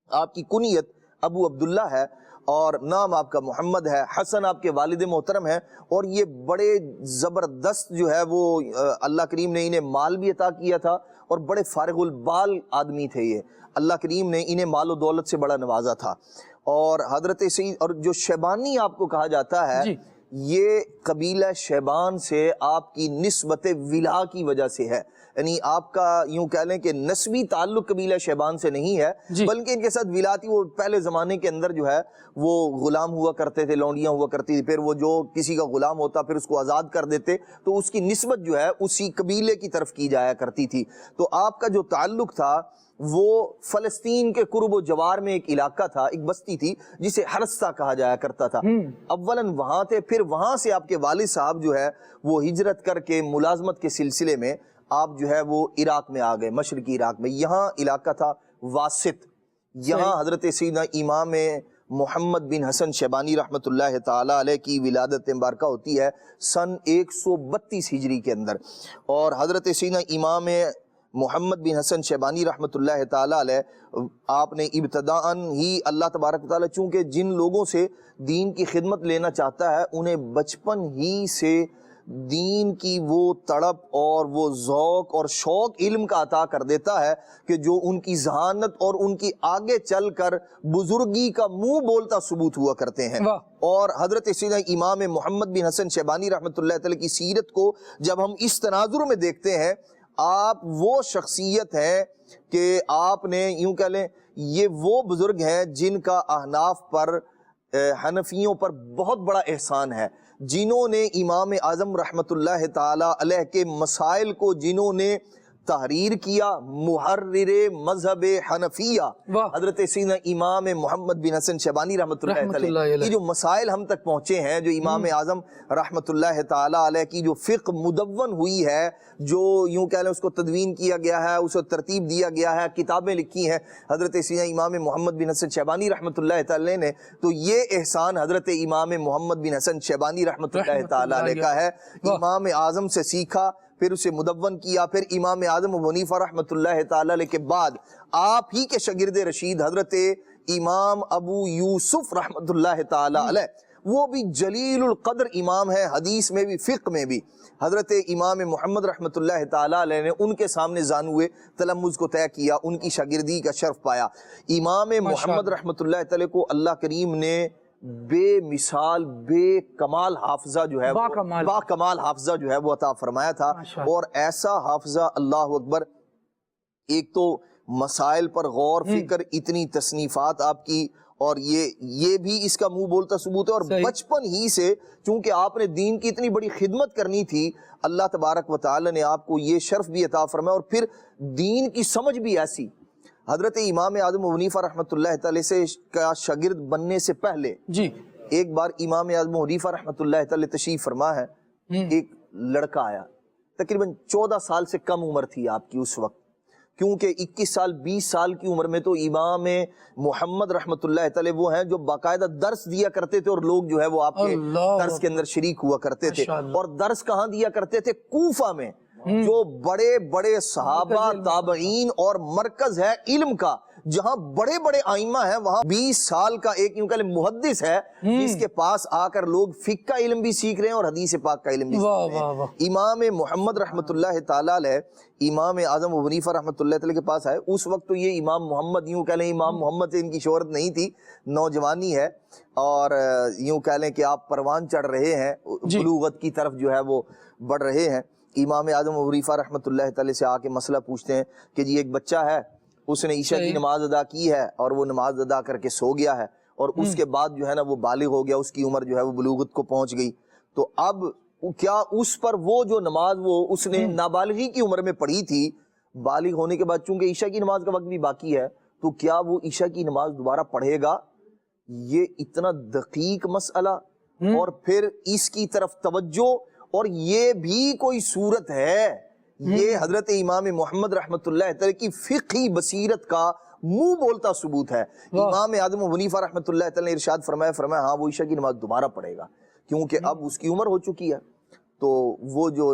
آپ کی کنیت ابو عبداللہ ہے اور نام آپ کا محمد ہے، حسن آپ کے والد محترم ہیں، اور یہ بڑے زبردست جو ہے وہ اللہ کریم نے انہیں مال بھی عطا کیا تھا، اور بڑے فارغ البال آدمی تھے یہ، اللہ کریم نے انہیں مال و دولت سے بڑا نوازا تھا۔ اور حضرت سید، اور جو شیبانی آپ کو کہا جاتا ہے، یہ قبیلہ شیبان سے آپ کی نسبت ولا کی وجہ سے ہے، یعنی آپ کا یوں کہہ لیں کہ نسبی تعلق قبیلہ شیبان سے نہیں ہے، بلکہ ان کے ساتھ ولاتی، وہ پہلے زمانے کے اندر جو ہے وہ غلام ہوا کرتے تھے، لونڈیاں ہوا کرتی تھی، پھر وہ جو کسی کا غلام ہوتا پھر اس کو آزاد کر دیتے، تو اس کی نسبت جو ہے اسی قبیلے کی طرف کی جایا کرتی تھی۔ تو آپ کا جو تعلق تھا وہ فلسطین کے قرب و جوار میں ایک علاقہ تھا، ایک بستی تھی جسے حرستہ کہا جایا کرتا تھا، اولاً وہاں تھے، پھر وہاں سے آپ کے والد صاحب جو ہے وہ ہجرت کر کے ملازمت کے سلسلے میں آپ جو ہے وہ عراق میں آ گئے، مشرقی عراق میں، یہاں علاقہ تھا واسط، یہاں حضرت سیدنا امام محمد بن حسن شیبانی رحمۃ اللہ تعالی علیہ کی ولادت مبارکہ ہوتی ہے سن 132 ہجری کے اندر، اور حضرت سیدنا امام محمد بن حسن شیبانی رحمۃ اللہ تعالی علیہ آپ نے ابتداءً ہی اللہ تبارک تعالی چونکہ جن لوگوں سے دین کی خدمت لینا چاہتا ہے انہیں بچپن ہی سے دین کی وہ تڑپ اور وہ ذوق اور شوق علم کا عطا کر دیتا ہے کہ جو ان کی ذہانت اور ان کی آگے چل کر بزرگی کا منہ بولتا ثبوت ہوا کرتے ہیں۔ اور حضرت سیدنا امام محمد بن حسن شیبانی رحمۃ اللہ تعالی کی سیرت کو جب ہم اس تناظر میں دیکھتے ہیں، آپ وہ شخصیت ہیں کہ آپ نے یوں کہہ لیں یہ وہ بزرگ ہیں جن کا احناف پر، حنفیوں پر بہت بڑا احسان ہے، جنہوں نے امام اعظم رحمت اللہ تعالی علیہ کے مسائل کو جنہوں نے تحریر کیا، محرر مذہب حنفیہ حضرت سیدنا امام محمد بن حسن شیبانی رحمۃ اللہ علیہ، یہ جو مسائل ہم تک پہنچے ہیں، جو امام اعظم رحمت اللہ تعالی علیہ کی جو فقہ مدون ہوئی ہے، جو یوں کہہ لیں اس کو تدوین کیا گیا ہے، اسے ترتیب دیا گیا ہے، کتابیں لکھی ہیں حضرت سیدنا امام محمد بن حسن شیبانی رحمت اللہ تعالی نے، تو یہ احسان حضرت امام محمد بن حسن شیبانی رحمت اللہ تعالی علیہ کا ہے۔ امام اعظم سے سیکھا، پھر اسے مدون کیا، پھر امام اعظم ابو حنیفہ رحمت اللہ تعالی علیہ کے بعد آپ ہی کے شاگرد رشید حضرت امام ابو یوسف رحمت اللہ تعالی علیہ، وہ بھی جلیل القدر امام ہے، حدیث میں بھی فقہ میں بھی، حضرت امام محمد رحمت اللہ تعالی علیہ نے ان کے سامنے زانوے تلمذ کو طے کیا، ان کی شاگردی کا شرف پایا۔ امام محمد رحمت اللہ تعالی کو اللہ کریم نے بے مثال بے کمال حافظہ جو ہے با کمال حافظہ جو ہے وہ عطا فرمایا تھا، اور ایسا حافظہ، اللہ اکبر، ایک تو مسائل پر غور فکر، اتنی تصنیفات آپ کی، اور یہ بھی اس کا منہ بولتا ثبوت ہے، اور بچپن ہی سے چونکہ آپ نے دین کی اتنی بڑی خدمت کرنی تھی، اللہ تبارک و تعالی نے آپ کو یہ شرف بھی عطا فرمایا، اور پھر دین کی سمجھ بھی ایسی۔ حضرت امام اعظم ابو حنیفہ رحمۃ اللہ تعالی سے کا شاگرد بننے سے پہلے جی ایک بار امام اعظم ابو حنیفہ رحمۃ اللہ تعالی تشریف فرما ہے، ایک لڑکا آیا، تقریباً 14 سال سے کم عمر تھی آپ کی اس وقت، کیونکہ 21 سال 20 سال کی عمر میں تو امام محمد رحمۃ اللہ تعالی وہ ہیں جو باقاعدہ درس دیا کرتے تھے، اور لوگ جو ہے وہ آپ کے درس کے اندر شریک ہوا کرتے تھے، اور درس کہاں دیا کرتے تھے؟ کوفہ میں، جو بڑے بڑے صحابہ تابعین اور مرکز ہے علم کا، جہاں بڑے بڑے ائمہ ہیں، وہاں 20 سال کا ایک یوں کہ محدث ہے جس کے پاس آ کر لوگ فقہ کا علم بھی سیکھ رہے ہیں اور حدیث پاک کا علم بھی سیکھ رہے ہیں۔ امام محمد رحمۃ اللہ تعالیٰ علیہ امام اعظم ابو حنیفہ رحمۃ اللہ تعالیٰ کے پاس آئے، اس وقت تو یہ امام محمد یوں کہہ لیں امام محمد سے ان کی شہرت نہیں تھی، نوجوانی ہے، اور یوں کہہ لیں کہ آپ پروان چڑھ رہے ہیں، بلوغت کی طرف جو ہے وہ بڑھ رہے ہیں۔ امام اعظم ابو حنیفہ رحمۃ اللہ تعالی سے آ کے مسئلہ پوچھتے ہیں کہ جی ایک بچہ ہے، اس نے عشاء کی نماز ادا کی ہے اور وہ نماز ادا کر کے سو گیا ہے، اور اس کے بعد جو ہے نا وہ بالغ ہو گیا، اس کی عمر جو ہے وہ بلوغت کو پہنچ گئی، تو اب کیا اس پر وہ جو نماز وہ اس نے نابالغی کی عمر میں پڑھی تھی، بالغ ہونے کے بعد چونکہ عشاء کی نماز کا وقت بھی باقی ہے، تو کیا وہ عشاء کی نماز دوبارہ پڑھے گا؟ یہ اتنا دقیق مسئلہ، اور پھر اس کی طرف توجہ، اور یہ بھی کوئی صورت ہے؟ یہ حضرت امام محمد رحمت اللہ تعالی کی فقہی بصیرت کا منہ بولتا ثبوت ہے۔ امام اعظم ابو حنیفہ رحمت اللہ تعالی نے ارشاد فرمایا ہاں وہ عشاء کی نماز دوبارہ پڑھے گا، کیونکہ اب اس کی عمر ہو چکی ہے۔ تو وہ جو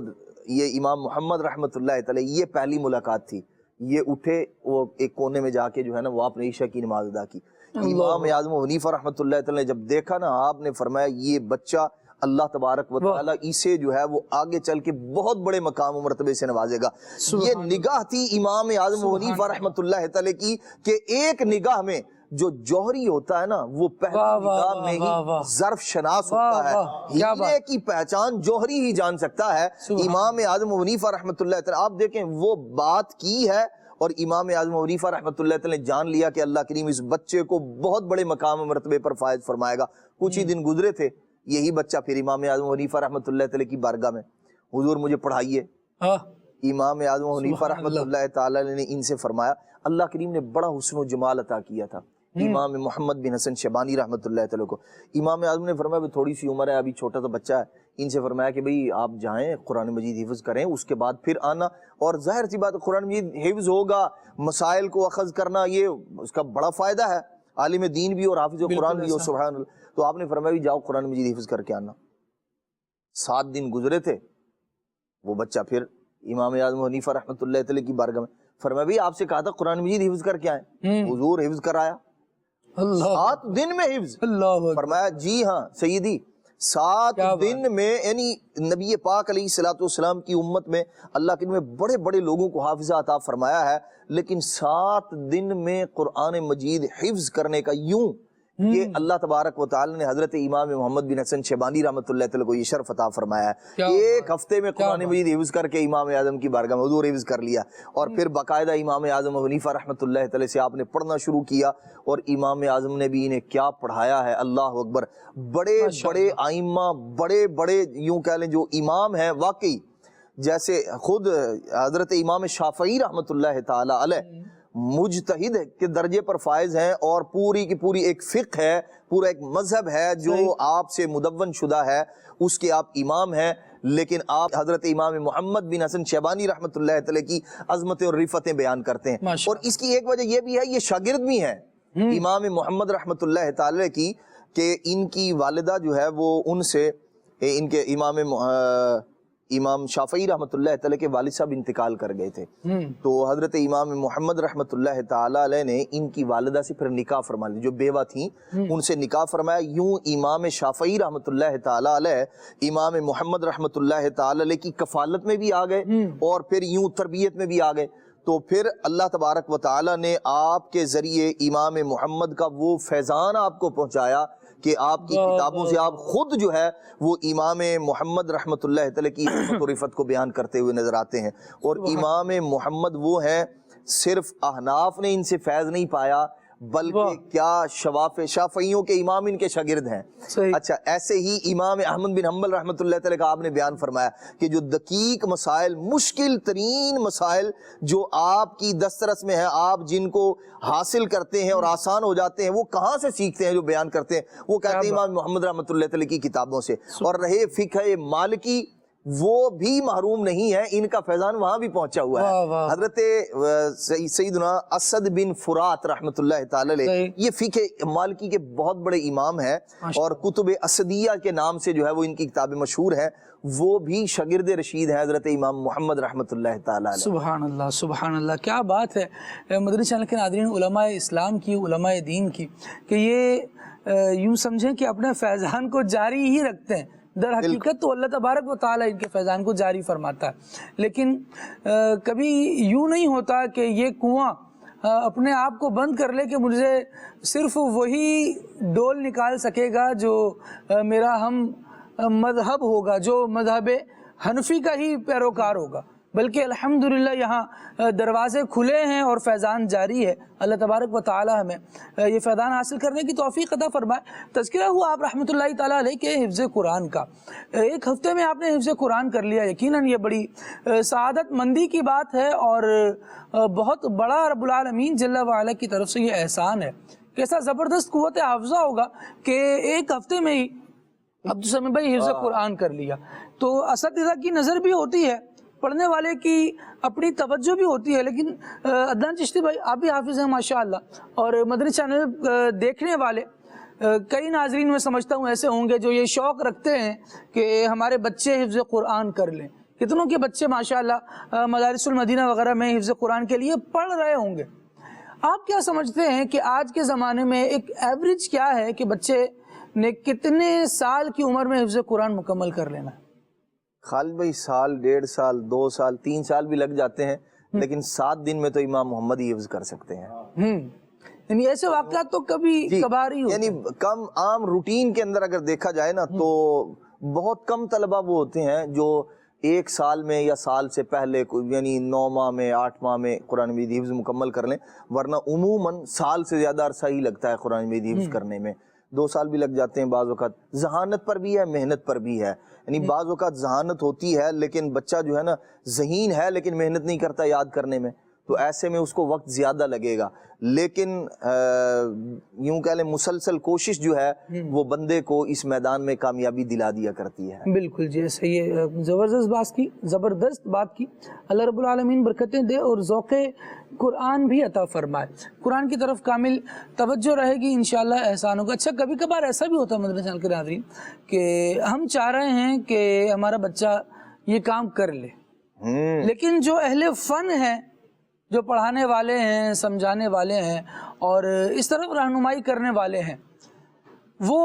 یہ امام محمد رحمت اللہ تعالی، یہ پہلی ملاقات تھی، یہ اٹھے، وہ ایک کونے میں جا کے جو ہے نا وہ آپ نے عشاء کی نماز ادا کی۔ امام اعظم ابو حنیفہ رحمت اللہ تعالی نے جب دیکھا نا، آپ نے فرمایا یہ بچہ اللہ تبارک و تعالی اسے جو ہے وہ آگے چل کے بہت بڑے مقام و مرتبے سے نوازے گا۔ یہ نگاہ تھی امام اعظم ابو حنیفہ رحمت اللہ تعالی کی کہ ایک نگاہ میں جو جوہری ہوتا ہے نا وہ پہلی نگاہ میں ہی ظرف شناس ہوتا ہے، ہیرے کی پہچان جوہری ہی جان سکتا ہے۔ امام اعظم ابو حنیفہ رحمت اللہ تعالی، آپ دیکھیں وہ بات کی ہے، اور امام اعظم ابو حنیفہ رحمت اللہ تعالی نے جان لیا کہ اللہ کریم اس بچے کو بہت بڑے مقام و مرتبے پر فائز فرمائے گا۔ کچھ ہی دن گزرے تھے، یہی بچہ پھر امام اعظم ابو حنیفہ رحمت اللہ تعالی کی بارگاہ میں، حضور مجھے پڑھائیے۔ امام اعظم ابو حنیفہ رحمت اللہ تعالی نے ان سے فرمایا، اللہ کریم نے بڑا حسن و جمال عطا کیا تھا امام محمد بن حسن شیبانی رحمت اللہ تعالی کو۔ امام اعظم نے فرمایا تھوڑی سی عمر ہے، ابھی چھوٹا سا بچہ ہے، ان سے فرمایا کہ بھئی آپ جائیں قرآن مجید حفظ کریں، اس کے بعد پھر آنا، اور ظاہر سی بات قرآن مجید حفظ ہوگا، مسائل کو اخذ کرنا، یہ اس کا بڑا فائدہ ہے، عالم دین بھی اور حافظ قرآن بھی ہو، سبحان اللہ۔ تو آپ نے فرمایا جاؤ قرآن مجید حفظ کر کے آنا۔ 7 دن گزرے تھے، وہ بچہ پھر امام اعظم حنیفہ رحمت اللہ تعالی کی بارگاہ میں فرمایا بھی آپ سے کہا تھا قرآن مجید حفظ کر کے آئیں، حضور حفظ کرایا 7 دن میں حفظ۔ فرمایا جی ہاں سیدی، 7 دن میں، یعنی نبی پاک علیہ الصلوۃ والسلام کی امت میں اللہ کے نے بڑے بڑے لوگوں کو حافظہ عطا فرمایا ہے، لیکن 7 دن میں قرآن مجید حفظ کرنے کا یوں یہ اللہ تبارک و تعالی نے حضرت امام محمد بن حسن شیبانی رحمۃ اللہ تعالی کو یہ شرف عطا فرمایا ہے۔ ایک ہفتے میں قرآن مجید حفظ کر کے امام اعظم کی بارگاہ میں حضور حفظ کر لیا، اور پھر باقاعدہ امام اعظم ابو حنیفہ رحمۃ اللہ تعالی سے آپ نے پڑھنا شروع کیا، اور امام اعظم نے بھی انہیں کیا پڑھایا ہے، اللہ اکبر۔ بڑے بڑے ائمہ، بڑے بڑے یوں کہہ لیں جو امام ہیں واقعی، جیسے خود حضرت امام شافعی رحمۃ اللہ تعالی علیہ مجتہد کے درجے پر فائز ہیں، اور پوری کی پوری ایک فقہ ہے، پورا ایک مذہب ہے جو آپ سے مدون شدہ ہے، اس کے آپ امام ہیں، لیکن آپ حضرت امام محمد بن حسن شیبانی رحمت اللہ تعالی کی عظمتیں اور رفتیں بیان کرتے ہیں۔ اور اس کی ایک وجہ یہ بھی ہے، یہ شاگرد بھی ہیں امام محمد رحمت اللہ تعالی کی، کہ ان کی والدہ جو ہے وہ ان سے، ان کے امام شافعی رحمت اللہ تعالی کے والد صاحب انتقال کر گئے تھے، تو حضرت امام محمد رحمت اللہ تعالی علیہ نے ان کی والدہ سے پھر نکاح فرما لیا، جو بیوہ تھیں ان سے نکاح فرمایا۔ یوں امام شافعی رحمت اللہ تعالی علیہ امام محمد رحمت اللہ تعالی علیہ کی کفالت میں بھی آ گئے، اور پھر یوں تربیت میں بھی آ گئے۔ تو پھر اللہ تبارک و تعالی نے آپ کے ذریعے امام محمد کا وہ فیضان آپ کو پہنچایا کہ آپ کی کتابوں سے آپ خود جو ہے وہ امام محمد رحمت اللہ تعالی کی عظمت و رفت کو بیان کرتے ہوئے نظر آتے ہیں۔ اور امام محمد وہ ہیں، صرف احناف نے ان سے فیض نہیں پایا بلکہ کیا شافعیوں کے امام ان کے شاگرد ہیں. اچھا ایسے ہی امام احمد بن حنبل رحمۃ اللہ تعالی کا آپ نے بیان فرمایا کہ جو دقیق مسائل، مشکل ترین مسائل جو آپ کی دسترس میں ہیں، آپ جن کو حاصل کرتے ہیں اور آسان ہو جاتے ہیں، وہ کہاں سے سیکھتے ہیں جو بیان کرتے ہیں؟ وہ کہتے ہیں امام محمد رحمۃ اللہ تعالی کی کتابوں سے. اور رہے فقہ مالکی، وہ بھی محروم نہیں ہے، ان کا فیضان وہاں بھی پہنچا ہوا ہے. حضرت سیدنا اسد بن فرات رحمۃ اللہ تعالی علیہ یہ فقہ مالکی کے بہت بڑے امام ہیں، اور کتب اسدیہ کے نام سے جو ہے وہ ان کی کتابیں مشہور ہیں. وہ بھی شاگرد رشید ہیں حضرت امام محمد رحمۃ اللہ تعالی علیہ. سبحان اللہ سبحان اللہ، کیا بات ہے مدنی چینل کے ناظرین، علماء اسلام کی، علماء دین کی، کہ یہ یوں سمجھیں کہ اپنے فیضان کو جاری ہی رکھتے ہیں. در حقیقت تو اللہ تبارک و تعالیٰ ان کے فیضان کو جاری فرماتا ہے، لیکن کبھی یوں نہیں ہوتا کہ یہ کنواں اپنے آپ کو بند کر لے کہ مجھے صرف وہی ڈول نکال سکے گا جو میرا ہم مذہب ہوگا، جو مذہب حنفی کا ہی پیروکار ہوگا، بلکہ الحمدللہ یہاں دروازے کھلے ہیں اور فیضان جاری ہے. اللہ تبارک و تعالی ہمیں یہ فیضان حاصل کرنے کی توفیق عطا فرمائے. تذکرہ ہوا آپ رحمۃ اللہ تعالی علیہ کے حفظ قرآن کا. ایک ہفتے میں آپ نے حفظ قرآن کر لیا، یقیناً یہ بڑی سعادت مندی کی بات ہے، اور بہت بڑا رب العالمین جل وعلا کی طرف سے یہ احسان ہے. کیسا زبردست قوت حافظہ ہوگا کہ ایک ہفتے میں ہی عبدالسمد بھائی حفظ قرآن کر لیا. تو اساتذہ کی نظر بھی ہوتی ہے، پڑھنے والے کی اپنی توجہ بھی ہوتی ہے، لیکن عدنان چشتی بھائی آپ بھی حافظ ہیں ماشاءاللہ، اور مدنی چینل دیکھنے والے کئی ناظرین میں سمجھتا ہوں ایسے ہوں گے جو یہ شوق رکھتے ہیں کہ ہمارے بچے حفظ قرآن کر لیں. کتنوں کے بچے ماشاءاللہ مدارس المدینہ وغیرہ میں حفظ قرآن کے لیے پڑھ رہے ہوں گے. آپ کیا سمجھتے ہیں کہ آج کے زمانے میں ایک ایوریج کیا ہے کہ بچے نے کتنے سال کی عمر میں حفظ قرآن مکمل کر لینا ہے؟ خالد بھائی سال، 1.5 سال، 2 سال، 3 سال بھی لگ جاتے ہیں، لیکن 7 دن میں تو امام محمد ہی حفظ کر سکتے ہیں. یعنی ایسے واقعات تو کبھی کبھار ہی ہوتے ہیں. یعنی کم عام روٹین کے اندر اگر دیکھا جائے نا تو بہت کم طلبہ وہ ہوتے ہیں جو 1 سال میں یا سال سے پہلے یعنی 9 ماہ میں 8 ماہ میں قرآن مجید حفظ مکمل کر لیں، ورنہ عموماً سال سے زیادہ عرصہ ہی لگتا ہے قرآن مجید حفظ کرنے میں. 2 سال بھی لگ جاتے ہیں بعض اوقات. ذہانت پر بھی ہے، محنت پر بھی ہے. یعنی بعض اوقات ذہانت ہوتی ہے لیکن بچہ جو ہے نا ذہین ہے لیکن محنت نہیں کرتا یاد کرنے میں، تو ایسے میں اس کو وقت زیادہ لگے گا. لیکن یوں کہہ لیں مسلسل کوشش جو ہے وہ بندے کو اس میدان میں کامیابی دلا دیا کرتی ہے. بالکل جی، صحیح ہے. زبردست بات کی. اللہ رب العالمین برکتیں دے اور ذوق قرآن بھی عطا فرمائے. قرآن کی طرف کامل توجہ رہے گی انشاءاللہ احسان ہوگا. اچھا کبھی کبھار ایسا بھی ہوتا ہے مدنی چینل کے ناظرین کہ ہم چاہ رہے ہیں کہ ہمارا بچہ یہ کام کر لے، لیکن جو اہل فن ہیں، جو پڑھانے والے ہیں، سمجھانے والے ہیں اور اس طرف رہنمائی کرنے والے ہیں، وہ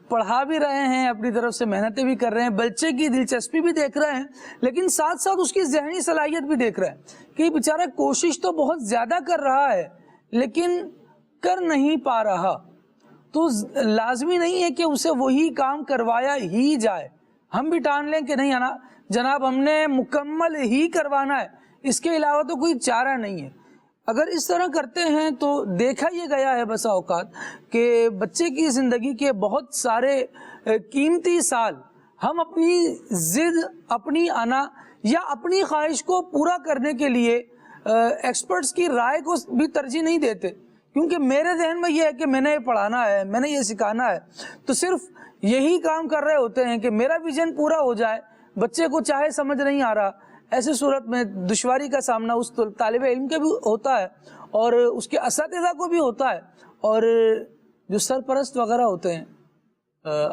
پڑھا بھی رہے ہیں، اپنی طرف سے محنتیں بھی کر رہے ہیں، بچے کی دلچسپی بھی دیکھ رہے ہیں، لیکن ساتھ ساتھ اس کی ذہنی صلاحیت بھی دیکھ رہے ہیں کہ بیچارہ کوشش تو بہت زیادہ کر رہا ہے لیکن کر نہیں پا رہا. تو لازمی نہیں ہے کہ اسے وہی کام کروایا ہی جائے. ہم بھی ٹان لیں کہ نہیں جناب ہم نے مکمل ہی کروانا ہے، اس کے علاوہ تو کوئی چارہ نہیں ہے. اگر اس طرح کرتے ہیں تو دیکھا یہ گیا ہے بسا اوقات کہ بچے کی زندگی کے بہت سارے قیمتی سال ہم اپنی ضد، اپنی انا یا اپنی خواہش کو پورا کرنے کے لیے ایکسپرٹس کی رائے کو بھی ترجیح نہیں دیتے، کیونکہ میرے ذہن میں یہ ہے کہ میں نے یہ پڑھانا ہے، میں نے یہ سکھانا ہے، تو صرف یہی کام کر رہے ہوتے ہیں کہ میرا ویژن پورا ہو جائے. بچے کو چاہے سمجھ نہیں آ رہا، ایسی صورت میں دشواری کا سامنا اس طالب علم کا بھی ہوتا ہے اور اس کے اساتذہ کو بھی ہوتا ہے، اور جو سرپرست وغیرہ ہوتے ہیں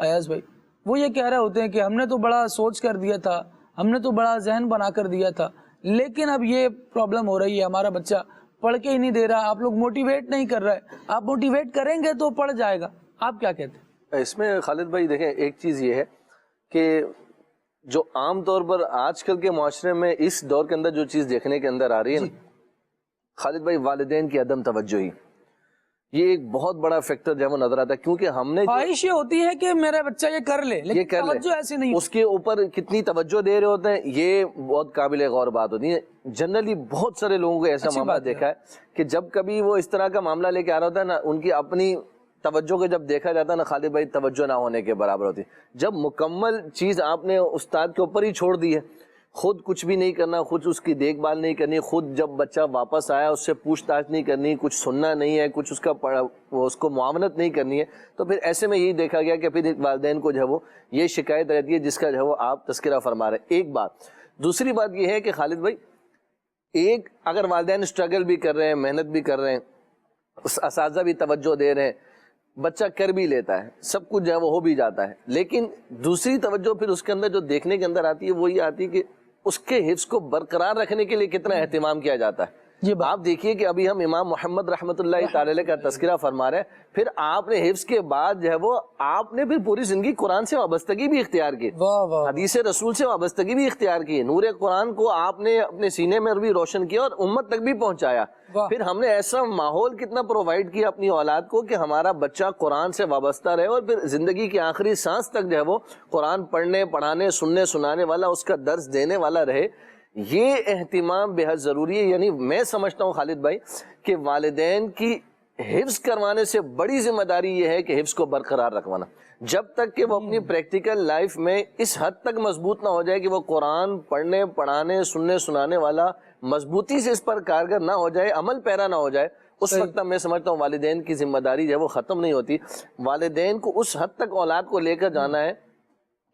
ایاز بھائی وہ یہ کہہ رہے ہوتے ہیں کہ ہم نے تو بڑا سوچ کر دیا تھا، ہم نے تو بڑا ذہن بنا کر دیا تھا، لیکن اب یہ پرابلم ہو رہی ہے، ہمارا بچہ پڑھ کے ہی نہیں دے رہا، آپ لوگ موٹیویٹ نہیں کر رہے. آپ موٹیویٹ کریں گے تو پڑھ جائے گا. آپ کیا کہتے ہیں اس میں؟ خالد بھائی دیکھیں، ایک چیز یہ ہے کہ جو عام طور پر آج کل کے معاشرے میں اس دور کے اندر جو چیز دیکھنے کے اندر آ رہی ہے نا خالد بھائی، والدین کی عدم توجہی. یہ ایک بہت بڑا فیکٹر جو ہے وہ نظر آتا ہے، کیونکہ ہم نے خواہش یہ ہوتی ہے کہ میرا بچہ یہ کر لے، لیکن توجہ ایسی نہیں، اس کے اوپر کتنی توجہ دے رہے ہوتے ہیں، یہ بہت قابل غور بات ہوتی ہے۔ جنرلی بہت سارے لوگوں کو ایسا معاملہ دیکھا ہے کہ جب کبھی وہ اس طرح کا معاملہ لے کے آ رہا ہوتا ہے نا، ان کی اپنی توجہ کو جب دیکھا جاتا ہے نا خالد بھائی، توجہ نہ ہونے کے برابر ہوتی ہے۔ جب مکمل چیز آپ نے استاد کے اوپر ہی چھوڑ دی ہے، خود کچھ بھی نہیں کرنا، خود اس کی دیکھ بھال نہیں کرنی، خود جب بچہ واپس آیا اس سے پوچھ تاچھ نہیں کرنی، کچھ سننا نہیں ہے، کچھ اس کو معاونت نہیں کرنی ہے، تو پھر ایسے میں یہی دیکھا گیا کہ پھر والدین کو جو ہے وہ یہ شکایت رہتی ہے جس کا جو ہے وہ آپ تذکرہ فرما رہے ہیں۔ ایک بات، دوسری بات یہ ہے کہ خالد بھائی، ایک اگر والدین اسٹرگل بھی کر رہے ہیں، محنت بھی کر رہے ہیں، اساتذہ بھی توجہ دے رہے ہیں، بچہ کر بھی لیتا ہے، سب کچھ جو ہے وہ ہو بھی جاتا ہے، لیکن دوسری توجہ پھر اس کے اندر جو دیکھنے کے اندر آتی ہے وہ یہ آتی ہے کہ اس کے حفظ کو برقرار رکھنے کے لیے کتنا اہتمام کیا جاتا ہے۔ آپ دیکھیے کہ ابھی ہم امام محمد رحمۃ اللہ تعالی علیہ کا تذکرہ فرما رہے ہیں، پھر آپ نے حفظ کے بعد جو ہے وہ آپ نے پھر پوری زندگی قرآن سے وابستگی بھی اختیار کی، حدیث رسول سے وابستگی بھی اختیار کی، نور قرآن کو آپ نے اپنے سینے میں بھی روشن کیا اور امت تک بھی پہنچایا۔ پھر ہم نے ایسا ماحول کتنا پرووائڈ کیا اپنی اولاد کو کہ ہمارا بچہ قرآن سے وابستہ رہے اور پھر زندگی کی آخری سانس تک جو ہے وہ قرآن پڑھنے، پڑھانے، سننے، سنانے والا، اس کا درس دینے والا رہے۔ یہ اہتمام بے حد ضروری ہے۔ یعنی میں سمجھتا ہوں خالد بھائی کہ والدین کی حفظ کروانے سے بڑی ذمہ داری یہ ہے کہ حفظ کو برقرار رکھوانا، جب تک کہ وہ اپنی پریکٹیکل لائف میں اس حد تک مضبوط نہ ہو جائے کہ وہ قرآن پڑھنے، پڑھانے، سننے، سنانے والا مضبوطی سے اس پر کارگر نہ ہو جائے، عمل پیرا نہ ہو جائے، اس وقت تک میں سمجھتا ہوں والدین کی ذمہ داری جو ہے وہ ختم نہیں ہوتی۔ والدین کو اس حد تک اولاد کو لے کر جانا ہے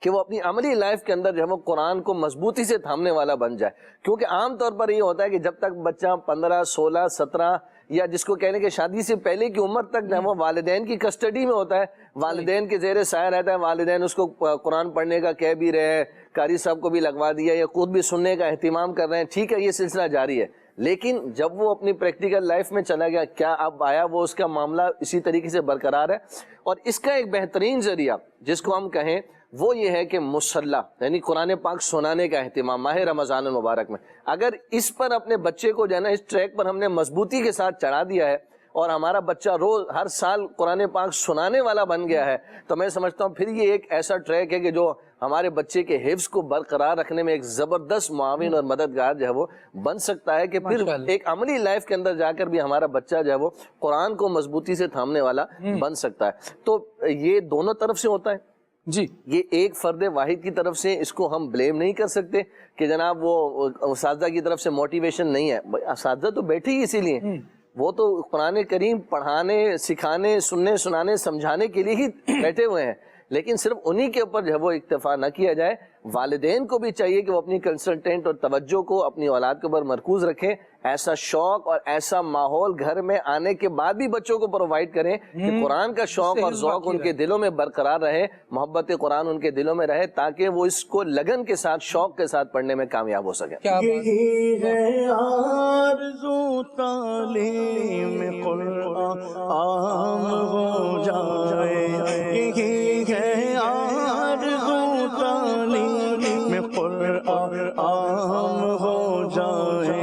کہ وہ اپنی عملی لائف کے اندر جو ہے وہ قرآن کو مضبوطی سے تھامنے والا بن جائے، کیونکہ عام طور پر یہ ہوتا ہے کہ جب تک بچہ 15، 16، 17 یا جس کو کہنے کہ شادی سے پہلے کی عمر تک جو ہے وہ والدین کی کسٹڈی میں ہوتا ہے، والدین کے زیر سایہ رہتا ہے، والدین اس کو قرآن پڑھنے کا کہہ بھی رہے ہیں، قاری صاحب کو بھی لگوا دیا یا خود بھی سننے کا اہتمام کر رہے ہیں، ٹھیک ہے، یہ سلسلہ جاری ہے، لیکن جب وہ اپنی پریکٹیکل لائف میں چلا گیا، کیا اب آیا وہ اس کا معاملہ اسی طریقے سے برقرار ہے؟ اور اس کا ایک بہترین ذریعہ جس کو ہم کہیں وہ یہ ہے کہ مصلی، یعنی قرآن پاک سنانے کا اہتمام ماہ رمضان المبارک میں۔ اگر اس پر اپنے بچے کو جو ہے نا اس ٹریک پر ہم نے مضبوطی کے ساتھ چڑھا دیا ہے اور ہمارا بچہ روز ہر سال قرآن پاک سنانے والا بن گیا ہے، تو میں سمجھتا ہوں پھر یہ ایک ایسا ٹریک ہے کہ جو ہمارے بچے کے حفظ کو برقرار رکھنے میں ایک زبردست معاون اور مددگار جو ہے وہ بن سکتا ہے، کہ پھر ایک عملی لائف کے اندر جا کر بھی ہمارا بچہ جو ہے وہ قرآن کو مضبوطی سے تھامنے والا بن سکتا ہے۔ تو یہ دونوں طرف سے ہوتا ہے جی، یہ ایک فرد واحد کی طرف سے اس کو ہم بلیم نہیں کر سکتے کہ جناب وہ اساتذہ کی طرف سے موٹیویشن نہیں ہے۔ اساتذہ تو بیٹھے ہی اسی لیے، وہ تو قرآن کریم پڑھانے، سکھانے، سننے، سنانے، سمجھانے کے لیے ہی بیٹھے ہوئے ہیں، لیکن صرف انہی کے اوپر جو ہے وہ اکتفا نہ کیا جائے، والدین کو بھی چاہیے کہ وہ اپنی کنسلٹنٹ اور توجہ کو اپنی اولاد کے اوپر مرکوز رکھیں، ایسا شوق اور ایسا ماحول گھر میں آنے کے بعد بھی بچوں کو پرووائڈ کریں کہ قرآن کا شوق اور ذوق ان کے دلوں میں برقرار رہے، محبت قرآن ان کے دلوں میں رہے، تاکہ وہ اس کو لگن کے ساتھ، شوق کے ساتھ پڑھنے میں کامیاب ہو سکیں۔ یہی ہے آرزو تعلیم قرآن عام ہو جائے، یہی ہے آرزو تعلیم قرآن عام ہو جائے،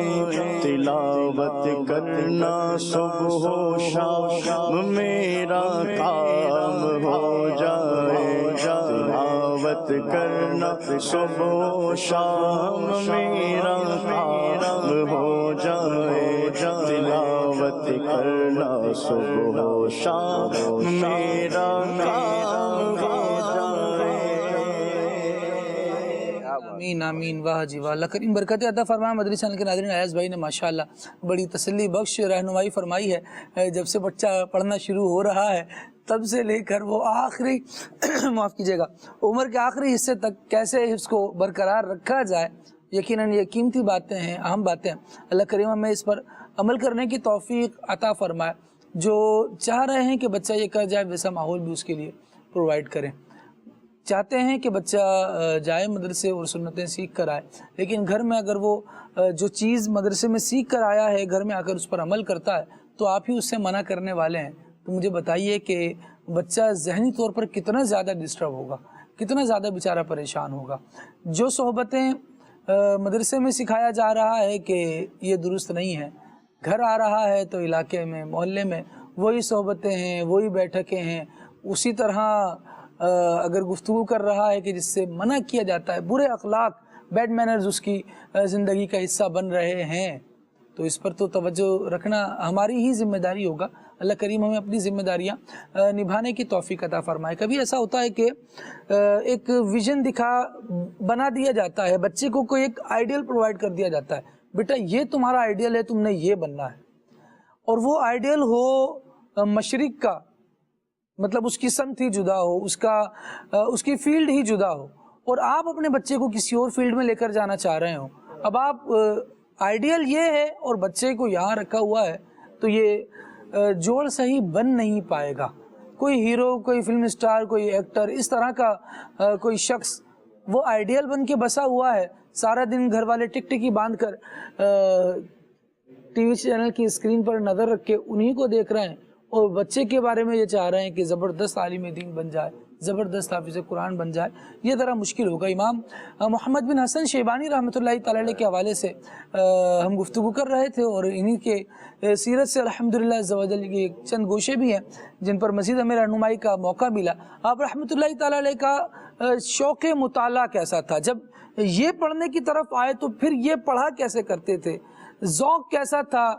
تلاوت کرنا صبح و شام میرا کام ہو جائے، تلاوت کرنا صبح و شام میرا کام ہو جائے، تلاوت کرنا صبح و شام میرا کام ہو جائے۔ آمین آمین، واہ جی واہ، اللہ کریم برکت عطا فرمائے۔ مدری چینل کے ناظرین، ایاز بھائی نے ماشاءاللہ بڑی تسلی بخش رہنمائی فرمائی ہے۔ جب سے بچہ پڑھنا شروع ہو رہا ہے تب سے لے کر وہ آخری معاف کیجیے گا عمر کے آخری حصے تک کیسے حفظ کو برقرار رکھا جائے، یقیناً یہ قیمتی باتیں ہیں، اہم باتیں ہیں۔ اللہ کریم ہمیں اس پر عمل کرنے کی توفیق عطا فرمائے۔ جو چاہ رہے ہیں کہ بچہ یہ کر جائے، ویسا ماحول بھی اس کے لیے پرووائڈ کریں۔ چاہتے ہیں کہ بچہ جائے مدرسے اور سنتیں سیکھ کر آئے، لیکن گھر میں اگر وہ جو چیز مدرسے میں سیکھ کر آیا ہے گھر میں آ کر اس پر عمل کرتا ہے تو آپ ہی اس سے منع کرنے والے ہیں۔ تو مجھے بتائیے کہ بچہ ذہنی طور پر کتنا زیادہ ڈسٹرب ہوگا، کتنا زیادہ بیچارہ پریشان ہوگا۔ جو صحبتیں مدرسے میں سکھایا جا رہا ہے کہ یہ درست نہیں ہے، گھر آ رہا ہے تو علاقے میں، محلے میں وہی صحبتیں ہیں، وہی بیٹھکیں ہیں، اسی طرح اگر گفتگو کر رہا ہے کہ جس سے منع کیا جاتا ہے، برے اخلاق، بیڈ مینرز اس کی زندگی کا حصہ بن رہے ہیں، تو اس پر تو توجہ رکھنا ہماری ہی ذمہ داری ہوگا۔ اللہ کریم ہمیں اپنی ذمہ داریاں نبھانے کی توفیق عطا فرمائے۔ کبھی ایسا ہوتا ہے کہ ایک ویژن بنا دیا جاتا ہے، بچے کو کوئی ایک آئیڈیل پرووائڈ کر دیا جاتا ہے، بیٹا یہ تمہارا آئیڈیل ہے، تم نے یہ بننا ہے، اور وہ آئیڈیل ہو مشرق کا، مطلب اس کی سمت ہی جدا ہو، اس کی فیلڈ ہی جدا ہو، اور آپ اپنے بچے کو کسی اور فیلڈ میں لے کر جانا چاہ رہے ہو۔ اب آپ آئیڈیل یہ ہے اور بچے کو یہاں رکھا ہوا ہے، تو یہ جوڑ صحیح بن نہیں پائے گا۔ کوئی ہیرو، کوئی فلم اسٹار، کوئی ایکٹر، اس طرح کا کوئی شخص وہ آئیڈیل بن کے بسا ہوا ہے، سارا دن گھر والے ٹک ٹکی باندھ کر ٹی وی چینل کی اسکرین پر نظر رکھ کے انہی کو دیکھ رہے ہیں، اور بچے کے بارے میں یہ چاہ رہے ہیں کہ زبردست عالم دین بن جائے، زبردست حافظ قرآن بن جائے، یہ ذرا مشکل ہوگا۔ امام محمد بن حسن شیبانی رحمۃ اللہ تعالی علیہ کے حوالے سے ہم گفتگو کر رہے تھے، اور انہی کے سیرت سے الحمدللہ عز و جل کی چند گوشے بھی ہیں جن پر مزید ہمیں رہنمائی کا موقع ملا۔ آپ رحمۃ اللہ تعالی علیہ کا شوق مطالعہ کیسا تھا؟ جب یہ پڑھنے کی طرف آئے تو پھر یہ پڑھا کیسے کرتے تھے؟ ذوق کیسا تھا؟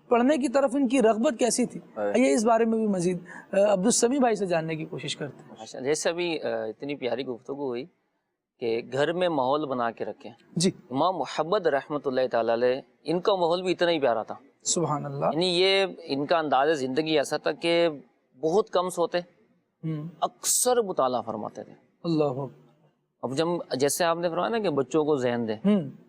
پڑھنے کی طرف ان کی رغبت کیسی تھی؟ یہ اس بارے میں بھی مزید عبدالسمیع بھائی سے جاننے کی کوشش کرتے ہیں۔ جیسے ابھی اتنی پیاری گفتگو ہوئی کہ گھر میں ماحول بنا کے رکھیں، جی، امام محمد رحمۃ اللہ تعالی علیہ ان کا ماحول بھی اتنا ہی پیارا تھا، سبحان اللہ۔ یعنی یہ ان کا انداز زندگی ایسا تھا کہ بہت کم سوتے، اکثر مطالعہ فرماتے تھے۔ اللہ، اب جب جیسے آپ نے فرمایا نا کہ بچوں کو ذہن دیں،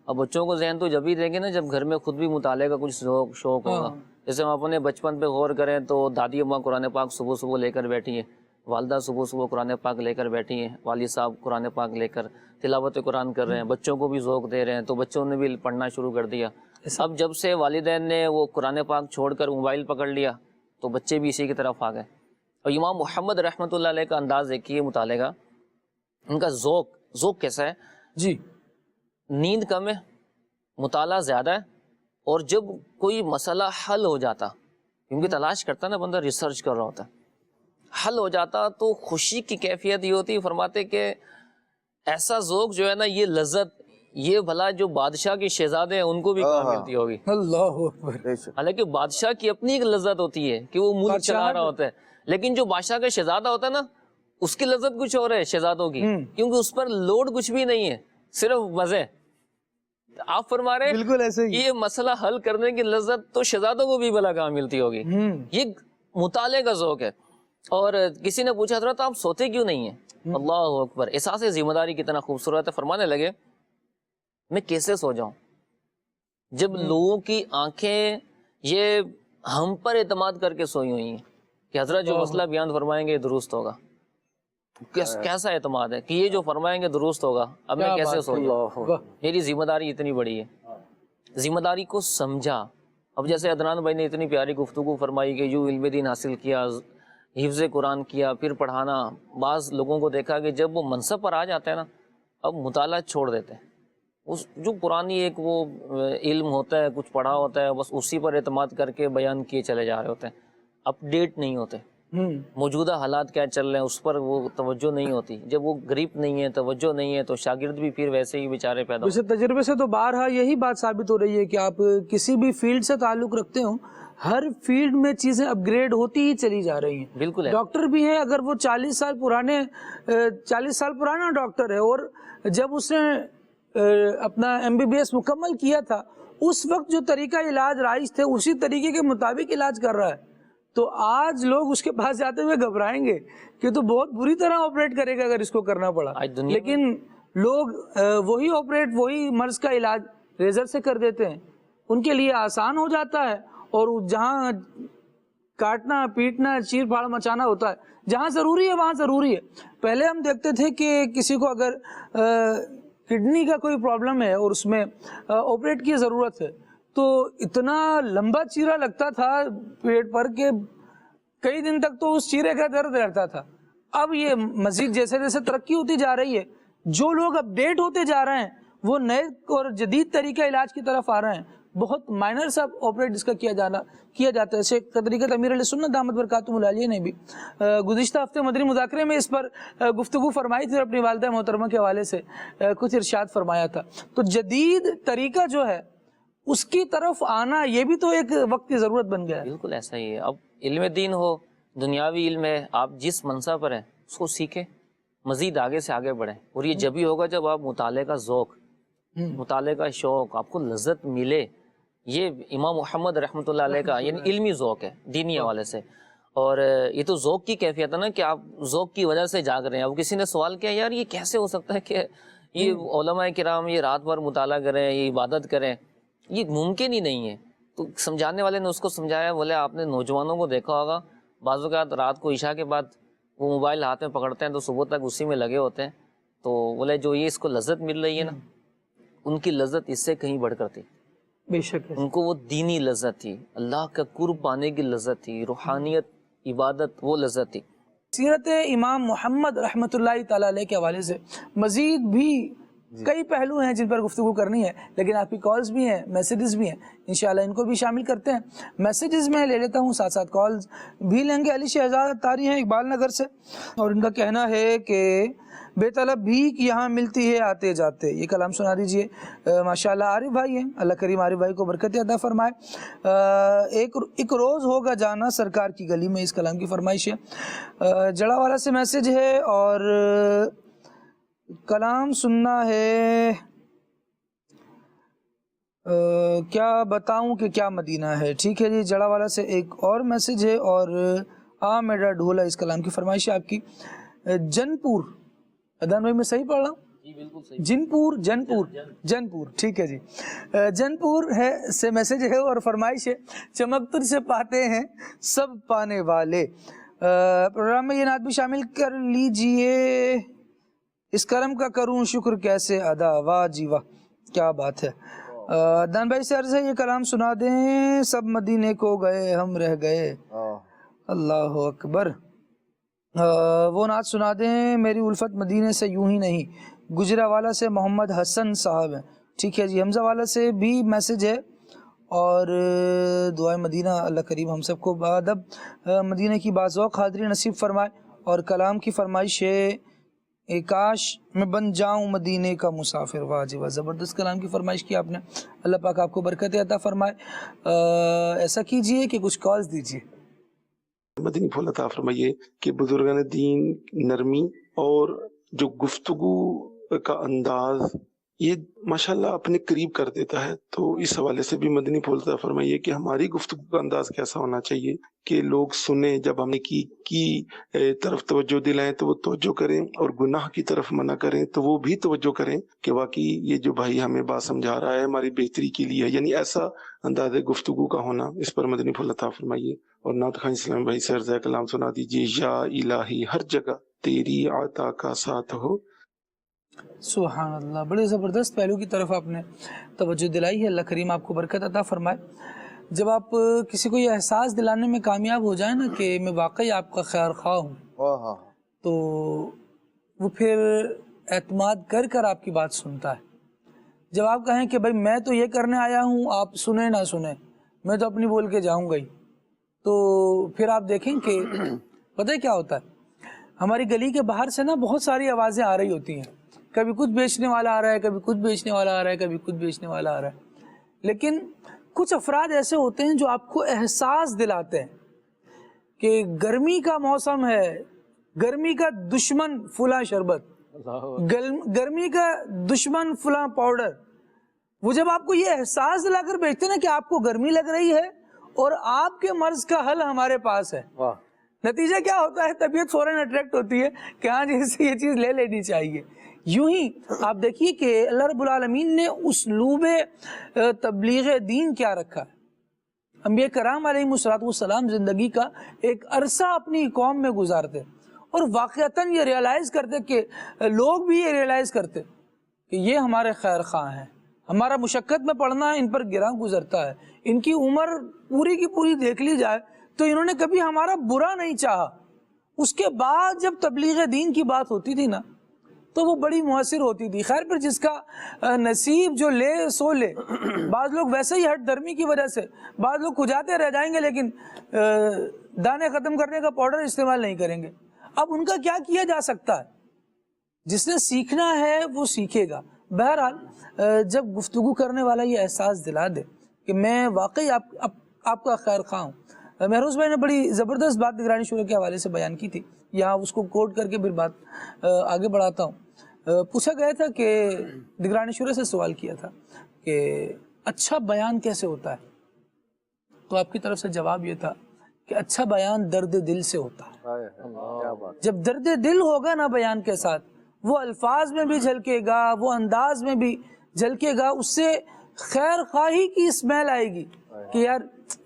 اب بچوں کو ذہن تو جب ہی دیں گے نا جب گھر میں خود بھی مطالعے کا کچھ شوق ہوگا۔ جیسے ہم اپنے بچپن پہ غور کریں تو دادی اماں قرآن پاک صبح صبح لے کر بیٹھی ہیں، والدہ صبح صبح قرآن پاک لے کر بیٹھی ہیں، والد صاحب قرآن پاک لے کر تلاوت قرآن کر رہے ہیں، بچوں کو بھی ذوق دے رہے ہیں، تو بچوں نے بھی پڑھنا شروع کر دیا۔ اب جب سے والدین نے وہ قرآن پاک چھوڑ کر موبائل پکڑ لیا تو بچے بھی اسی کی طرف آ گئے۔ اور امام محمد رحمۃ اللہ علیہ کا انداز دیکھیے مطالعے کا، ان کا ذوق کیسا ہے؟ جی، نیند کم ہے، مطالعہ زیادہ ہے، اور جب کوئی مسئلہ حل ہو جاتا، کیونکہ تلاش کرتا نا بندہ، ریسرچ کر رہا ہوتا، حل ہو جاتا تو خوشی کی کیفیت یہ ہوتی، فرماتے کہ ایسا ذوق جو ہے نا، یہ لذت، یہ بھلا جو بادشاہ کے شہزادے ہیں ان کو بھی کہاں ملتی ہوگی؟ اللہ اکبر۔ حالانکہ بادشاہ کی اپنی ایک لذت ہوتی ہے کہ وہ ملک چلا رہا ہوتا ہے، لیکن جو بادشاہ کا شہزادہ ہوتا ہے نا، اس کی لذت کچھ اور ہے شہزادوں کی، کیونکہ اس پر لوڈ کچھ بھی نہیں ہے، صرف مزے۔ آپ فرما رہے ہیں بالکل ایسے ہی، یہ مسئلہ حل کرنے کی لذت تو شہزادوں کو بھی بھلا کہاں ملتی ہوگی۔ یہ مطالعے کا ذوق ہے۔ اور کسی نے پوچھا حضرت آپ سوتے کیوں نہیں ہیں؟ اللہ اکبر، احساس ذمہ داری کتنا خوبصورت ہے۔ فرمانے لگے میں کیسے سو جاؤں جب لوگوں کی آنکھیں یہ ہم پر اعتماد کر کے سوئی ہوئی ہیں کہ حضرت جو مسئلہ بیان فرمائیں گے درست ہوگا۔ کیسا اعتماد ہے کہ یہ جو فرمائیں گے درست ہوگا، اب میں کیسے سو جاؤں؟ میری ذمہ داری اتنی بڑی ہے، ذمہ داری کو سمجھا۔ اب جیسے عدنان بھائی نے اتنی پیاری گفتگو فرمائی کہ جو علم دین حاصل کیا، حفظ قرآن کیا، پھر پڑھانا، بعض لوگوں کو دیکھا کہ جب وہ منصب پر آ جاتے ہیں نا، اب مطالعہ چھوڑ دیتے ہیں۔ اس جو پرانی ایک وہ علم ہوتا ہے، کچھ پڑھا ہوتا ہے، بس اسی پر اعتماد کر کے بیان کیے چلے جا رہے ہوتے ہیں، اپ ڈیٹ نہیں ہوتے، موجودہ حالات کیا چل رہے ہیں اس پر وہ توجہ نہیں ہوتی۔ جب وہ گریپ نہیں ہے، توجہ نہیں ہے، تو شاگرد بھی پھر ویسے ہی بیچارے پیدا ہوتے ہیں۔ ویسے تجربے سے تو بارہا یہی بات ثابت ہو رہی ہے کہ آپ کسی بھی فیلڈ سے تعلق رکھتے ہوں، ہر فیلڈ میں چیزیں اپ گریڈ ہوتی ہی چلی جا رہی ہیں۔ بالکل ہے۔ ڈاکٹر بھی ہے، اگر وہ 40 سال پرانا ڈاکٹر ہے، اور جب اس نے اپنا MBBS مکمل کیا تھا، اس وقت جو طریقہ علاج رائج تھے اسی طریقے کے مطابق علاج کر رہا ہے، تو آج لوگ اس کے پاس جاتے ہوئے گھبرائیں گے کہ تو بہت بری طرح آپریٹ کرے گا اگر اس کو کرنا پڑا، لیکن لوگ وہی آپریٹ، وہی مرض کا علاج ریزر سے کر دیتے ہیں، ان کے لیے آسان ہو جاتا ہے، اور جہاں کاٹنا، پیٹنا، چیر پھاڑ مچانا ہوتا ہے، جہاں ضروری ہے وہاں ضروری ہے۔ پہلے ہم دیکھتے تھے کہ کسی کو اگر کڈنی کا کوئی پرابلم ہے اور اس میں آپریٹ کی ضرورت ہے، تو اتنا لمبا چیرا لگتا تھا پیٹ پر کہ کئی دن تک تو اس چیرے کا درد رہتا تھا۔ اب یہ مزید جیسے جیسے ترقی ہوتی جا رہی ہے، جو لوگ اپ ڈیٹ ہوتے جا رہے ہیں وہ نئے اور جدید طریقہ علاج کی طرف آ رہے ہیں، بہت مائنر سا آپریٹ اس کا کیا جاتا ہے. شیخ طریقت امیر علیہ سنت دامت برکاتہم العالیہ نے بھی گزشتہ ہفتے مدنی مذاکرے میں اس پر گفتگو فرمائی تھی اور اپنی والدہ محترمہ کے حوالے سے کچھ ارشاد فرمایا تھا. تو جدید طریقہ جو ہے اس کی طرف آنا یہ بھی تو ایک وقت کی ضرورت بن گیا ہے. بالکل ایسا ہی ہے. اب علم دین ہو، دنیاوی علم ہے، آپ جس منصب پر ہیں اس کو سیکھیں، مزید آگے سے آگے بڑھیں. اور یہ جبھی ہوگا جب آپ مطالعے کا ذوق، مطالعے کا شوق، آپ کو لذت ملے. یہ امام محمد رحمۃ اللہ علیہ کا یعنی علمی ذوق ہے دینی حوالے سے. اور یہ تو ذوق کی کیفیت ہے نا کہ آپ ذوق کی وجہ سے جاگ رہے ہیں. اب کسی نے سوال کیا یار یہ کیسے ہو سکتا ہے کہ یہ علماء کرام یہ رات بھر مطالعہ کریں، یہ عبادت کریں، یہ ممکن ہی نہیں ہے. تو سمجھانے والے نے اس کو سمجھایا، بولے آپ نے نوجوانوں کو دیکھا ہوگا بعض اوقات رات کو عشاء کے بعد وہ موبائل ہاتھ میں پکڑتے ہیں تو صبح تک اسی میں لگے ہوتے ہیں. تو بولے جو یہ اس کو لذت مل رہی ہے نا، ان کی لذت اس سے کہیں بڑھ کر تھی. بے شک ان کو وہ دینی لذت تھی، اللہ کا قرب پانے کی لذت تھی، روحانیت، عبادت، وہ لذت تھی. سیرت امام محمد رحمۃ اللہ تعالیٰ علیہ کے حوالے سے مزید بھی کئی پہلو ہیں جن پر گفتگو کرنی ہے، لیکن آپ کی کالز بھی ہیں، میسیجز بھی ہیں، انشاءاللہ ان کو بھی شامل کرتے ہیں. میسیجز میں لے لیتا ہوں، ساتھ ساتھ کالز بھی لیں گے. علی شہزاد تاری ہیں اقبال نگر سے، اور ان کا کہنا ہے کہ بے طلب بھیک یہاں ملتی ہے آتے جاتے. یہ کلام سنا دیجئے. ماشاءاللہ عارف بھائی ہیں، اللہ کریم عارف بھائی کو برکت عطا فرمائے. ایک روز ہوگا جانا سرکار کی گلی میں، اس کلام کی فرمائش ہے. جڑا والا سے میسیج ہے اور کلام سننا ہے. کیا بتاؤں کہ کیا مدینہ ہے. ٹھیک ہے جی. جڑا والا سے ایک اور میسیج ہے اور میرا ڈھولا، اس کلام کی فرمائش ہے آپ کی. جنپور، ادان بھائی میں صحیح پڑھ رہا ہوں؟ جی بالکل صحیح. جنپور ٹھیک ہے جی. جنپور ہے سے میسیج ہے اور فرمائش ہے، چمکتر سے پاتے ہیں سب پانے والے. پروگرام میں یہ نعت بھی شامل کر لیجئے. اس کرم کا کروں شکر کیسے ادا، واہ جی واہ کیا بات ہے. دان بھائی سے عرض ہے یہ کلام سنا دیں، سب مدینے کو گئے ہم رہ گئے. اللہ اکبر. وہ نعت سنا دیں، میری الفت مدینے سے یوں ہی نہیں. گجرا والا سے محمد حسن صاحب ہیں. ٹھیک ہے جی. حمزہ والا سے بھی میسیج ہے اور دعائے مدینہ اللہ کریم ہم سب کو بادب مدینہ کی باذوق حاضری نصیب فرمائے. اور کلام کی فرمائش ہے، کاش میں بن جاؤں مدینے کا مسافر. واہ جی واہ، زبردست کلام کی فرمائش کی آپ نے. اللہ پاک آپ کو برکت عطا فرمائے. ایسا کیجئے کہ کچھ کالز دیجئے. مدنی پھول عطا فرمائیے کہ بزرگان دین نرمی اور جو گفتگو کا انداز یہ ماشاءاللہ اپنے قریب کر دیتا ہے. تو اس حوالے سے بھی مدنی پھول عطا فرمائیے کہ ہماری گفتگو کا انداز کیسا ہونا چاہیے کہ لوگ سنیں، جب ہم نے کی طرف توجہ دلائیں تو وہ توجہ کریں، اور گناہ کی طرف منع کریں تو وہ بھی توجہ کریں کہ واقعی یہ جو بھائی ہمیں بات سمجھا رہا ہے ہماری بہتری کے لیے ہے. یعنی ایسا انداز گفتگو کا ہونا، اس پر مدنی پھول عطا فرمائیے. اور نعت خواں اسلام بھائی سے عرض ہے کلام سنا دیجیے. یا الہی ہر جگہ تیری عطا کا ساتھ ہو. سبحان اللہ. بڑے زبردست پہلو کی طرف آپ نے توجہ دلائی ہے. اللہ کریم آپ کو برکت عطا فرمائے. جب آپ کسی کو یہ احساس دلانے میں کامیاب ہو جائیں نا کہ میں واقعی آپ کا خیر خواہ ہوں، تو وہ پھر اعتماد کر کر آپ کی بات سنتا ہے. جب آپ کہیں کہ بھائی میں تو یہ کرنے آیا ہوں، آپ سنیں نہ سنیں، میں تو اپنی بول کے جاؤں گا ہی، تو پھر آپ دیکھیں کہ پتہ ہے کیا ہوتا ہے. ہماری گلی کے باہر سے نا بہت ساری آوازیں آ رہی ہوتی ہیں. کبھی کچھ بیچنے والا آ رہا ہے، کبھی کچھ بیچنے والا آ رہا ہے، کبھی کچھ بیچنے والا آ رہا ہے. لیکن کچھ افراد ایسے ہوتے ہیں جو آپ کو احساس دلاتے ہیں کہ گرمی کا موسم ہے، گرمی کا دشمن فلاں شربت، گرمی کا دشمن فلاں پاؤڈر. وہ جب آپ کو یہ احساس دلا کر بیچتے ہیں نا کہ آپ کو گرمی لگ رہی ہے اور آپ کے مرض کا حل ہمارے پاس ہے، نتیجہ کیا ہوتا ہے؟ طبیعت فوراً اٹریکٹ ہوتی ہے کہ ہاں جی اسے یہ چیز لے لینی چاہیے. یوں ہی آپ دیکھیے کہ اللہ رب العالمین نے اسلوب تبلیغ دین کیا رکھا ہے. انبیاء کرام علیہ السلام زندگی کا ایک عرصہ اپنی قوم میں گزارتے اور واقعتاً یہ ریئلائز کرتے کہ لوگ بھی یہ ریئلائز کرتے کہ یہ ہمارے خیر خواہ ہیں، ہمارا مشقت میں پڑنا ان پر گراں گزرتا ہے، ان کی عمر پوری کی پوری دیکھ لی جائے تو انہوں نے کبھی ہمارا برا نہیں چاہا. اس کے بعد جب تبلیغ دین کی بات ہوتی تھی نا تو وہ بڑی مؤثر ہوتی تھی. خیر پھر جس کا نصیب جو لے سو لے. بعض لوگ ویسے ہی ہٹ درمی کی وجہ سے بعض لوگ کھجاتے رہ جائیں گے لیکن دانے ختم کرنے کا پاؤڈر استعمال نہیں کریں گے. اب ان کا کیا کیا جا سکتا ہے؟ جس نے سیکھنا ہے وہ سیکھے گا. بہرحال جب گفتگو کرنے والا یہ احساس دلا دے کہ میں واقعی آپ کا خیر خواہ ہوں. مہروز بھائی نے بڑی زبردست بات نگرانی شورا کے حوالے سے بیان کی تھی, یہاں اس کو کوٹ کر کے پھر بات آگے بڑھاتا ہوں. پوچھا گیا تھا کہ نگرانی شورا سے سوال کیا تھا کہ اچھا بیان کیسے ہوتا ہے, تو آپ کی طرف سے جواب یہ تھا کہ اچھا بیان درد دل سے ہوتا ہے. جب درد دل ہوگا نا بیان کے ساتھ, وہ الفاظ میں بھی جھلکے گا, وہ انداز میں بھی جھلکے گا, اس سے خیر خواہی کی اسمیل آئے گی کہ یار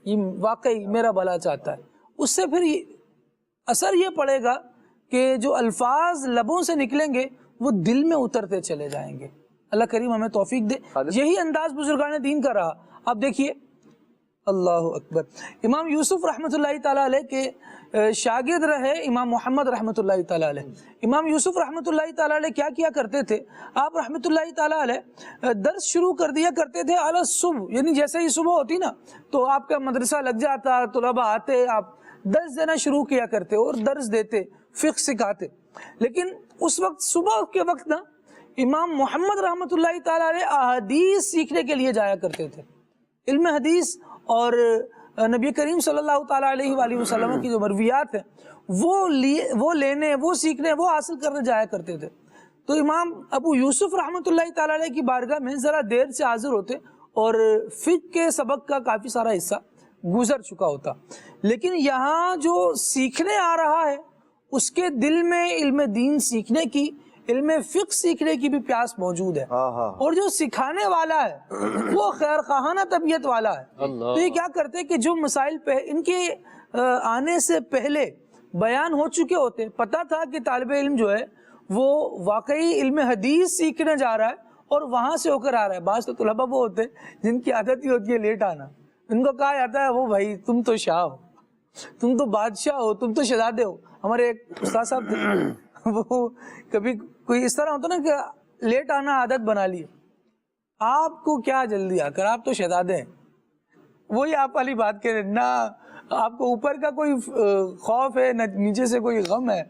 یہ واقعی میرا بھلا چاہتا ہے. اس سے پھر اثر یہ پڑے گا کہ جو الفاظ لبوں سے نکلیں گے وہ دل میں اترتے چلے جائیں گے. اللہ کریم ہمیں توفیق دے. یہی انداز بزرگان دین کا رہا. آپ دیکھیے, اللہ اکبر, امام یوسف رحمۃ اللہ تعالیٰ علیہ کے شاگرد رہے امام محمد رحمۃ اللہ تعالیٰ علیہ. امام یوسف رحمۃ اللہ تعالیٰ علیہ کیا کرتے تھے؟ آپ رحمۃ اللہ تعالیٰ علیہ درس شروع کر دیا کرتے تھے علی صبح, یعنی جیسے ہی صبح ہوتی نا تو آپ کا مدرسہ لگ جاتا, طلباء آتے, آپ درس دینا شروع کیا کرتے اور درس دیتے, فقہ سکھاتے. لیکن اس وقت صبح کے وقت نا امام محمد رحمۃ اللہ تعالیٰ علیہ احادیث سیکھنے کے لیے جایا کرتے تھے. علم حدیث اور نبی کریم صلی اللہ تعالیٰ علیہ وآلہ وسلم کی جو مرویات ہیں وہ لینے, وہ سیکھنے, وہ حاصل کرنے جایا کرتے تھے. تو امام ابو یوسف رحمۃ اللہ تعالیٰ علیہ کی بارگاہ میں ذرا دیر سے حاضر ہوتے اور فقہ کے سبق کا کافی سارا حصہ گزر چکا ہوتا. لیکن یہاں جو سیکھنے آ رہا ہے اس کے دل میں علم دین سیکھنے کی, علم فقہ سیکھنے کی بھی پیاس موجود ہے, اور جو سکھانے والا ہے وہ خیر خواہانہ طبیعت والا ہے. تو یہ کیا کرتے کہ جو مسائل ان کے آنے سے پہلے بیان ہو چکے ہوتے, پتہ تھا کہ طالب علم جو ہے وہ واقعی علم حدیث سیکھنے جا رہا ہے اور وہاں سے ہو کر آ رہا ہے. بعض تو طلبہ وہ ہوتے جن کی عادت ہی ہوتی ہے لیٹ آنا. ان کو کہا جاتا ہے وہ بھائی تم تو شاہ ہو, تم تو بادشاہ ہو, تم تو شہزادے ہو. ہمارے ایک استاد صاحب تھے, وہ کبھی کوئی اس طرح ہوتا نا کہ لیٹ آنا عادت بنا لی, آپ کو کیا جلدی آ کر, آپ تو شہزادے ہیں. وہی آپ والی بات کہہ رہے, نہ آپ کو اوپر کا کوئی خوف ہے نہ نیچے سے کوئی غم ہے,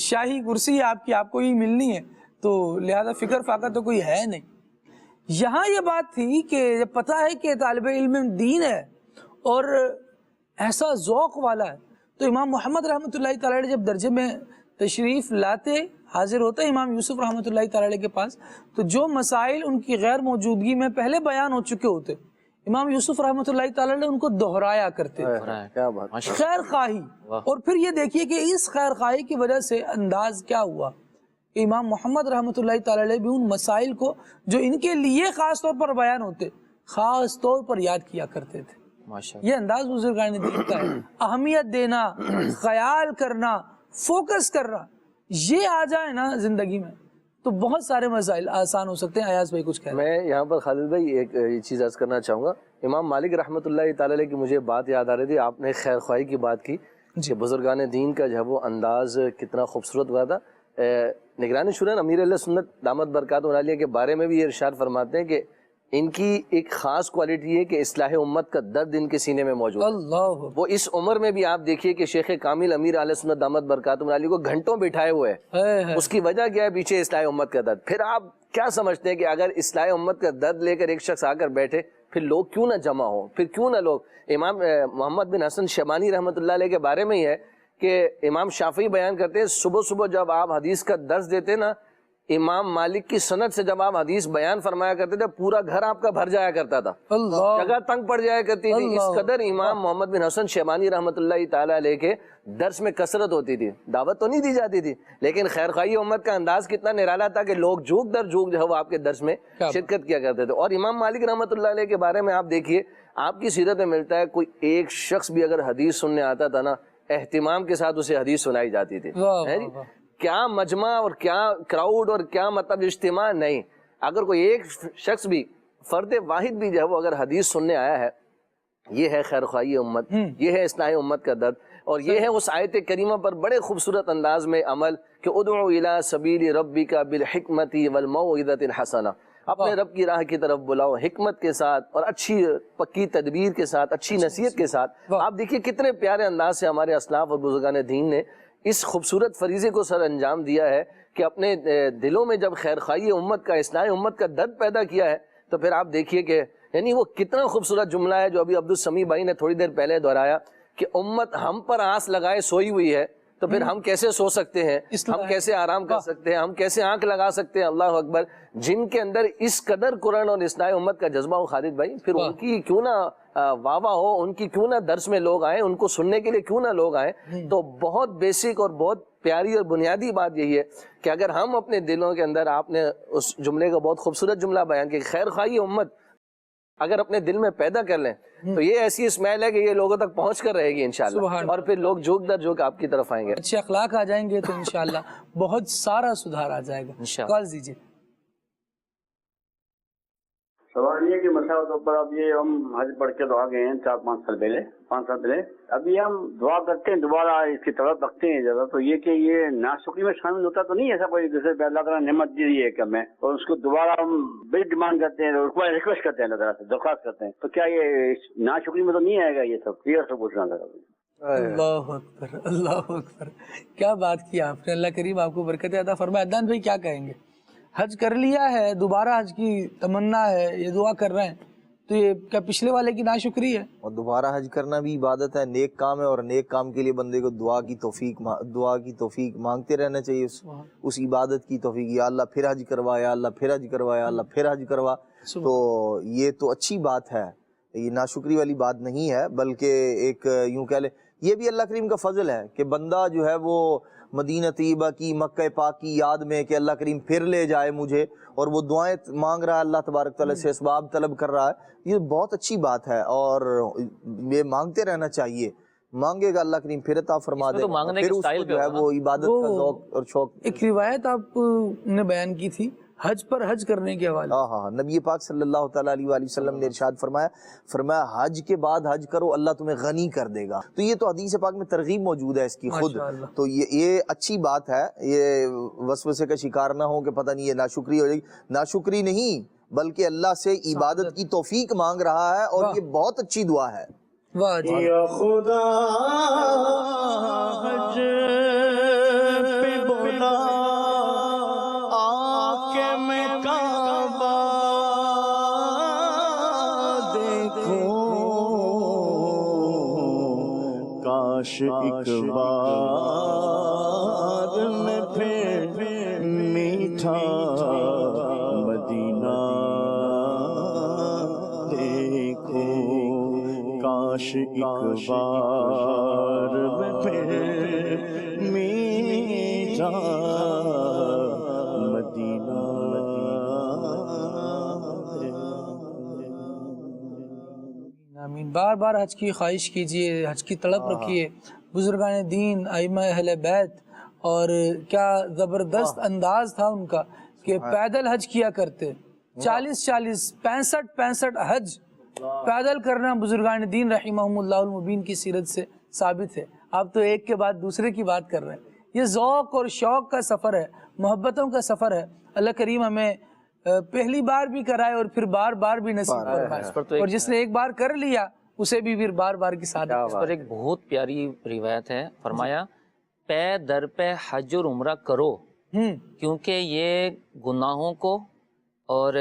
شاہی کرسی ہے آپ کی, آپ کو ہی ملنی ہے, تو لہذا فکر فاقہ تو کوئی ہے نہیں. یہاں یہ بات تھی کہ جب پتہ ہے کہ طالب علم دین ہے اور ایسا ذوق والا ہے, تو امام محمد رحمۃ اللہ تعالیٰ علیہ جب درجے میں تشریف لاتے, حاضر ہوتا ہے امام یوسف رحمۃ اللہ تعالیٰ علیہ کے پاس, تو جو مسائل ان کی غیر موجودگی میں پہلے بیان ہو چکے ہوتے, امام یوسف رحمۃ اللہ تعالیٰ علیہ ان کو دہرایا کرتے. خیر خواہی. اور پھر یہ دیکھیے کہ اس خیر خواہی کی وجہ سے انداز کیا ہوا, امام محمد رحمۃ اللہ تعالیٰ علیہ بھی ان مسائل کو جو ان کے لیے خاص طور پر بیان ہوتے, خاص طور پر یاد کیا کرتے تھے. یہ انداز بزرگان دین کا ہے. اہمیت دینا, خیال کرنا, فوکس کرنا, یہ آ جائے نا زندگی میں تو بہت سارے مسائل آسان ہو سکتے ہیں. ایاز بھائی کچھ کہہ رہے ہیں. میں یہاں پر خالد بھائی ایک چیز عرض کرنا چاہوں گا. امام مالک رحمۃ اللہ تعالیٰ علیہ کی مجھے بات یاد آ رہی تھی. آپ نے خیر خواہی کی بات کی کہ بزرگان دین کا جو ہے وہ انداز کتنا خوبصورت ہوا تھا. نگرانی شورا امیر علیہ سنت دامت برکاتہ عالیہ کے بارے میں بھی یہ ارشاد فرماتے ہیں کہ ان کی ایک خاص کوالٹی ہے کہ اصلاح امت کا درد ان کے سینے میں موجود ہے. اللہ, وہ اس عمر میں بھی آپ دیکھیے کہ شیخ کامل امیر علیہ سنت دامت برکاتہ علیہ کو گھنٹوں بٹھائے ہوئے ہیں. اس کی وجہ کیا ہے؟ پیچھے اصلاح امت کا درد. پھر آپ کیا سمجھتے ہیں کہ اگر اصلاح امت کا درد لے کر ایک شخص آ کر بیٹھے, پھر لوگ کیوں نہ جمع ہوں, پھر کیوں نہ لوگ. امام محمد بن حسن شیبانی رحمۃ اللہ علیہ کے بارے میں ہی ہے کہ امام شافعی بیان کرتے ہیں صبح صبح جب آپ حدیث کا درس دیتے نا, امام مالک کی سند سے جب آپ حدیث بیان فرمایا کرتے تھے پورا گھر آپ کا بھر جایا کرتا تھا, جگہ تنگ پڑ جایا کرتی تھی. اس قدر امام محمد بن حسن شیبانی رحمۃ اللہ تعالیٰ علیہ کے درس میں کثرت ہوتی تھی. دعوت تو نہیں دی جاتی تھی لیکن خیر خواہی امت کا انداز کتنا نرالا تھا کہ لوگ جھوک در جھوک جو ہے وہ آپ کے درس میں شرکت کیا کرتے تھے. اور امام مالک رحمۃ اللہ علیہ کے بارے میں آپ دیکھیے, آپ کی سیرت میں ملتا ہے کوئی ایک شخص بھی اگر حدیث سننے آتا تھا نا, اہتمام کے ساتھ اسے حدیث سنائی جاتی تھی. کیا مجمع اور کیا کراؤڈ اور کیا مطلب اجتماع نہیں. اگر کوئی ایک شخص بھی, فرد واحد بھی جو ہے وہ اگر حدیث سننے آیا ہے یہ ہے خیر خواہی امت، یہ ہے اصلاح امت کا درد، اور یہ ہے اس آیت کریمہ پر بڑے خوبصورت انداز میں عمل کہ ادعو الی سبیل ربک بالحکمت والموعظۃ الحسنہ، اپنے رب کی راہ کی طرف بلاؤ حکمت کے ساتھ اور اچھی پکی تدبیر کے ساتھ، اچھی نصیحت کے ساتھ۔ آپ دیکھیے کتنے پیارے انداز سے ہمارے اسلاف اور بزرگان دین نے اس خوبصورت فریضے کو سر انجام دیا ہے کہ اپنے دلوں میں جب خیر خواہی امت کا، اصلاح امت کا درد پیدا کیا ہے، تو پھر آپ دیکھیے کہ یعنی وہ کتنا خوبصورت جملہ ہے جو ابھی عبدالسمیع بھائی نے تھوڑی دیر پہلے دہرایا کہ امت ہم پر آس لگائے سوئی ہوئی ہے، تو پھر ہم کیسے سو سکتے ہیں، ہم کیسے آرام کر سکتے ہیں، ہم کیسے آنکھ لگا سکتے ہیں۔ اللہ اکبر، جن کے اندر اس قدر قرآن اور اصلاح امت کا جذبہ ہو خالد بھائی، پھر ان کی کیوں نہ واہ واہ ہو، ان کی کیوں نہ درس میں لوگ آئیں، ان کو سننے کے لیے کیوں نہ لوگ آئیں۔ تو بہت بیسک اور بہت پیاری اور بنیادی بات یہی ہے کہ اگر ہم اپنے دلوں کے اندر، آپ نے اس جملے کا بہت خوبصورت جملہ بیان کیا، خیر خواہی امت اگر اپنے دل میں پیدا کر لیں تو یہ ایسی اسمیل ہے کہ یہ لوگوں تک پہنچ کر رہے گی انشاءاللہ، اور پھر لوگ جھوک در جھوک آپ کی طرف آئیں گے، اچھے اخلاق آ جائیں گے تو انشاءاللہ بہت سارا سدھار آ جائے گا۔ کال دیجیے۔ سوال یہ کہ مسئلہ طور پر اب یہ ہم حج پڑھ کے تو آ گئے ہیں 4-5 سال پہلے، 5 سال پہلے، ابھی ہم دعا کرتے ہیں دوبارہ اس کی طرف رکھتے ہیں زیادہ، تو یہ کہ یہ ناشکری میں شامل ہوتا تو نہیں ایسا کوئی، جیسے اللہ تعالیٰ نعمت دی ہے کہ ہمیں، اور اس کو دوبارہ ہم بڑی ڈیمانڈ کرتے ہیں، ریکویسٹ کرتے ہیں اللہ تعالیٰ سے، درخواست کرتے ہیں، تو کیا یہ ناشکری میں تو نہیں آئے گا یہ سب؟ یہ سب پوچھنا تھا۔ اللہ اکبر، اللہ اکبر، کیا بات کی آپ نے، اللہ کریم آپ کو برکت عطا فرمائے۔ عدنان بھائی کیا کہیں گے؟ حج کر لیا ہے، دوبارہ حج کی تمنا ہے، یہ دعا کر رہے ہیں، تو یہ کیا پچھلے والے کی ناشکری ہے؟ اور دوبارہ حج کرنا بھی عبادت ہے، نیک کام ہے، اور نیک کام کے لیے بندے کو دعا کی توفیق مانگتے رہنا چاہیے، اس عبادت کی توفیق، یا اللہ پھر حج کروا، یا اللہ پھر حج کروا، یا اللہ پھر حج کروا۔ تو یہ تو اچھی بات ہے، یہ ناشکری والی بات نہیں ہے، بلکہ ایک یوں کہہ لیں یہ بھی اللہ کریم کا فضل ہے کہ بندہ جو ہے وہ مدینہ طیبہ کی، مکہ پاک کی یاد میں کہ اللہ کریم پھر لے جائے مجھے، اور وہ دعائیں مانگ رہا ہے اللہ تبارک تعالیٰ سے، اسباب طلب کر رہا ہے، یہ بہت اچھی بات ہے، اور یہ مانگتے رہنا چاہیے، مانگے گا اللہ کریم پھر عطا فرما دے گا، پھر اس کو جو ہے وہ عبادت کا ذوق اور شوق۔ ایک روایت آپ نے بیان کی تھی حج پر حج کرنے کے حوالے، ہاں، نبی پاک صلی اللہ تعالیٰ علیہ وآلہ وسلم نے ارشاد فرمایا حج کے بعد حج کرو اللہ تمہیں غنی کر دے گا، تو یہ تو حدیث پاک میں ترغیب موجود ہے اس کی خود، تو یہ اچھی بات ہے، یہ وسوسے کا شکار نہ ہو کہ پتہ نہیں یہ ناشکری ہو جائے گی، ناشکری نہیں بلکہ اللہ سے عبادت کی توفیق مانگ رہا ہے، اور یہ بہت اچھی دعا ہے۔ یا خدا حج پہ بولا کاش ایک بار میں پھر میٹھا مدینہ دیکھوں، کاش ایک بار میں پھر میٹھا مدینہ۔ آمین۔ بار بار حج کی خواہش کیجئے، حج کی تڑپ رکھیے، بزرگان دین، ائمہ اہل بیت، اور کیا زبردست انداز تھا ان کا کہ پیدل حج کیا کرتے، 40 65 حج پیدل کرنا بزرگان دین رحمہم اللہ المبین کی سیرت سے ثابت ہے۔ آپ تو ایک کے بعد دوسرے کی بات کر رہے ہیں، یہ ذوق اور شوق کا سفر ہے، محبتوں کا سفر ہے۔ اللہ کریم ہمیں پہلی بار بھی کرائے اور پھر بار بار بھی نصیب فرمائے، اور جس نے ایک بار کر لیا اسے بھی پھر بار بار کی سعادت۔ اس پر ایک بہت پیاری روایت ہے، فرمایا پے در پہ حج اور عمرہ کرو، کیونکہ یہ گناہوں کو اور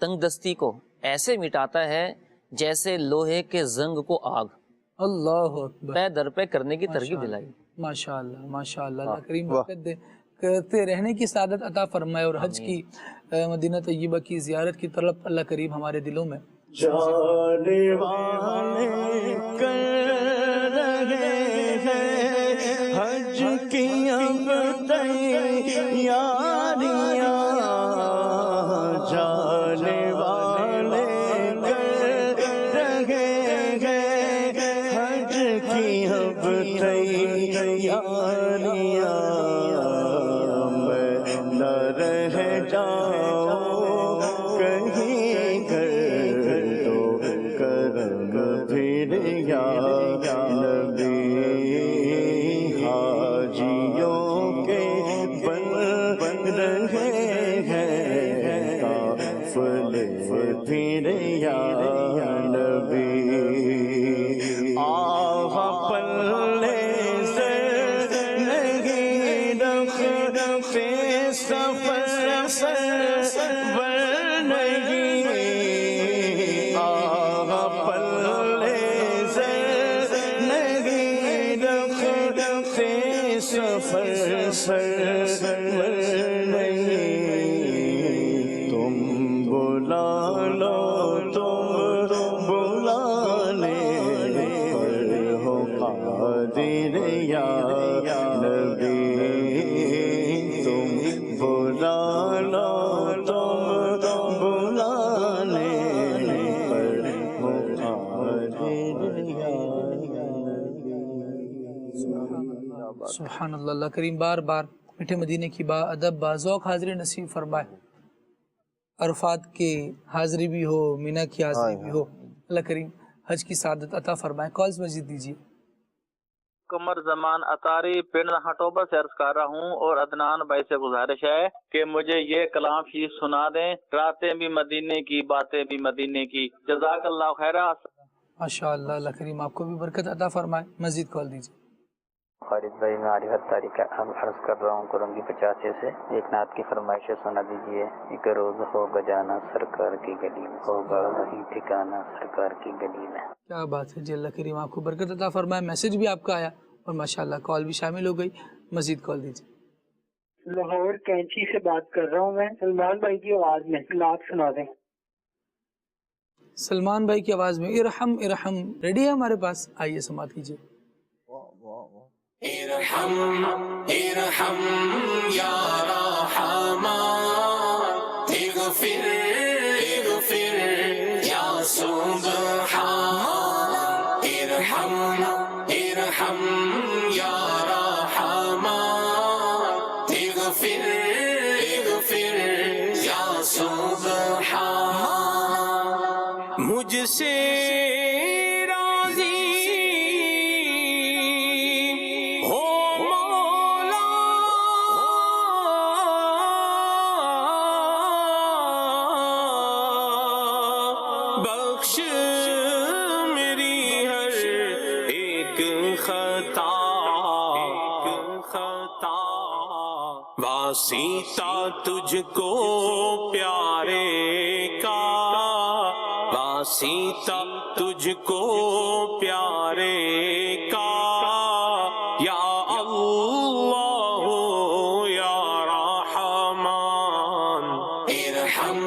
تنگ دستی کو ایسے مٹاتا ہے جیسے لوہے کے زنگ کو آگ۔ اللہ اکبر، پے در پہ کرنے کی ترغیب دلائی۔ ماشاءاللہ ماشاءاللہ، اللہ کریم برکت دے، کرتے رہنے کی سعادت عطا فرمائے، اور حج کی مدینہ طیبہ کی زیارت کی طلب اللہ کریم ہمارے دلوں میں۔ جانے والے کر رہے ہیں حج کی اب تیاریاں، جانے والے کر رہے ہیں حج کی اب تیاریاں، میں نہ رہ جاؤں کہیں گھر تو کرم پھر نبی حاجیوں کے بن رہے ہیں قافلے پھر یا نبی آغا پلے سے نہیں رکھتے سفر نہیں آغا پلے سے نہیں رکھتے سفر نہیں تم بلا لو تم بلانے پر ہو قادر یا نبی تم بلا لو تم بلانے پر ہو قادر یا سبحان اللہ. اللہ کریم بار بار میٹھے مدینے کی با ادب با ذوق حاضری نصیب فرمائے. عرفات کی حاضری بھی ہو, مینا کی حاضری بھی ہو. اللہ کریم حج کی سعادت عطا فرمائے. کالز مزید دیجیے. قمر زمان اطاری پنڈ ہٹوبہ سے عرض کر رہا ہوں, اور عدنان بھائی سے گزارش ہے کہ مجھے یہ کلام شریف سنا دیں, راتیں بھی مدینے کی باتیں بھی مدینے کی. جزاک اللہ خیرہ. ماشاء اللہ. اللہ کریم آپ کو بھی برکت عطا فرمائے. مزید کال دیجیے. خالد بھائی میں عارف تاریخ عرض کر رہا ہوں کرنگی 85 سے. ایک نعت کی فرمائش سنا دیجیے. ایک روز ہوگا جانا سرکار کی گلی میں, ہوگا وہی ٹھکانا سرکار کی گلی میں. کیا بات ہے جی. اللہ کریم آپ کو برکت عطا فرمائے. میسج بھی آپ کا آیا اور ماشاءاللہ کال بھی شامل ہو گئی. مزید کال دیجیے. لاہور کینچی سے بات کر رہا ہوں میں. سلمان بھائی کی آواز میں نعت سنا دیں. سلمان بھائی کی آواز میں ارحم ارحم ریڈی ہے ہمارے پاس. آئیے سماعت کیجیے. ارحم ارحم یا رحمان اغفر اغفر یا سبحان ارحم ارحم یا رحمان اغفر اغفر یا سبحان مجھ سے واسطہ تجھ کو پیارے کا, واسطہ تجھ کو پیارے کا, یا اللہ یا رحمان ارحم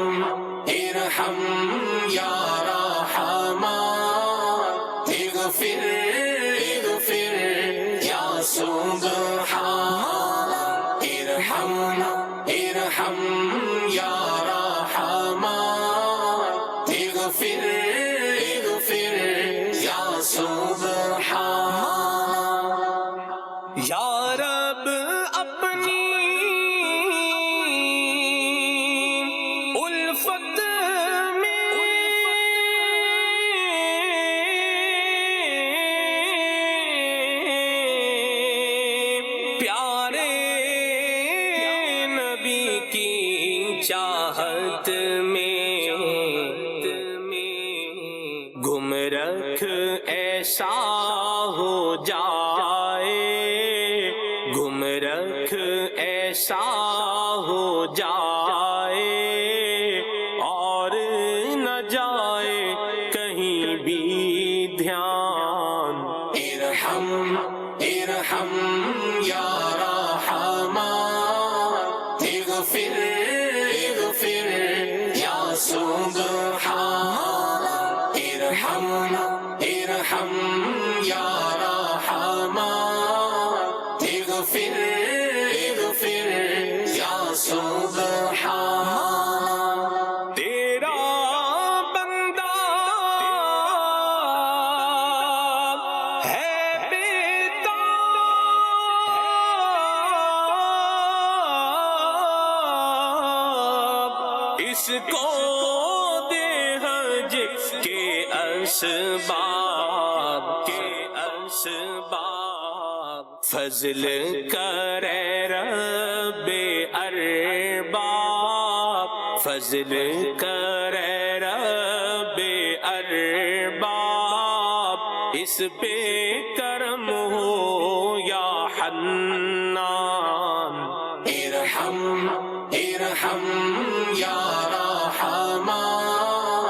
ارحم یا رحمان اغفر اغفر یا سبحان ارحم ارحم یا رحمان اغفر اغفر یا سبحان. یا رب اپنی الفت میں پیارے چاہت میں گم رکھ ایسا ہو جائے, گم رکھ ایسا ہو جائے, اور نہ جائے کہیں بھی دھیان. ارحم ارحم یا رحمان اغفر اغفر یا سبحان ارحم ارحم یا رحمان اغفر اغفر یا سبحان. تیرا بندہ ہے بیتاب, اس کو دے حج کے اسباب کے اسباب فضل کرے رب ارباب فضل کرے رب ارباب اس پہ کرم ہو یا حنان ارحم ارحم یا رحمان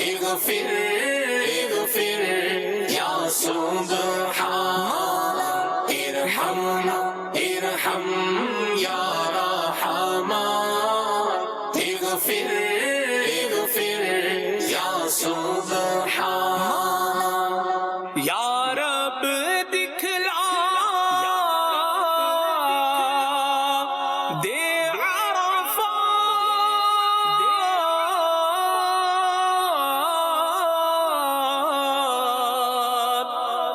اغفر اغفر یا سبحان ارحم ارحم یا رحمان اغفر اغفر یا سبحان یا رب دکھلا دے عرفات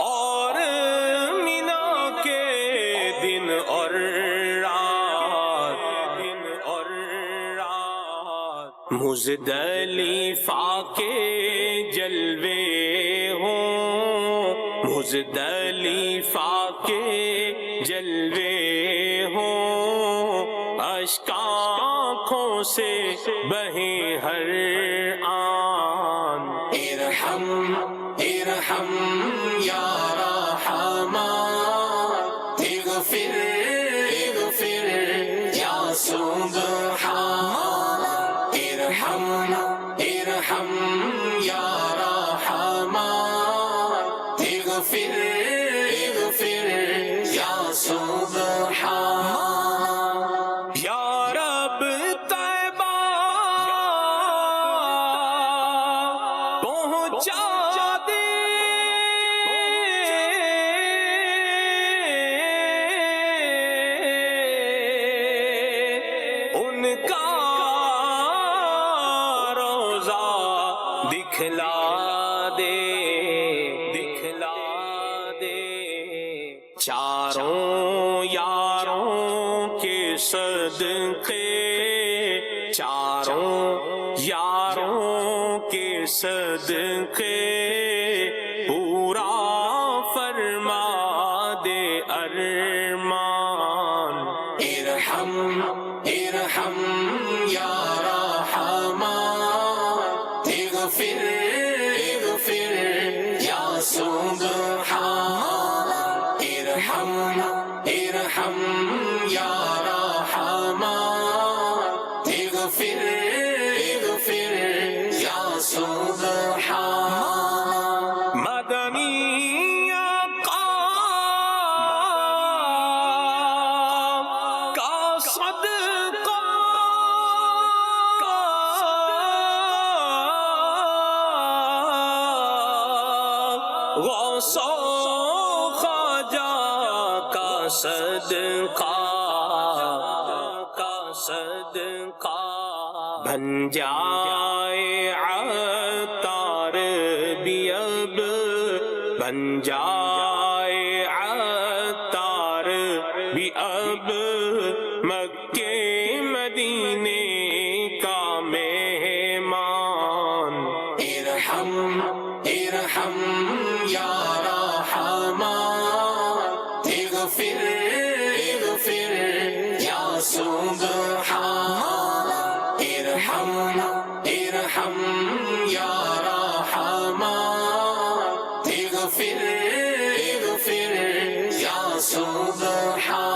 اور مینا کے دن اور رات مزدلفہ کے جلوے ہوں مزدلفہ کے جلوے ہوں اشک آنکھوں سے بہیں ہر آن ارحم ارحم یا رحمان اغفر اغفر یا سبحان ارحم ارحم یا رحمان اغفر اغفر یا سبحان یا رب طیبہ پہنچا دے ان کا روضہ دکھلا دے چاروں یاروں کے صدقے چاروں یاروں کے صدقے پورا فرما دے ارمان ارحم ارحم یا رحمان اغفر اغفر یا سبحان ارحم ارحم یا رحمان اغفر اغفر یا سبحان مدنی آقا کا صدقہ غوث و خواجہ کا صدقہ بن جائے عطار بھی اب بن جائے عطار بھی اب مکے مدینے کا مہمان ارحم ارحم یا رحمان اغفر اغفر یا سبحان ارحم ارحم یا رحمان اغفر اغفر یا سبحان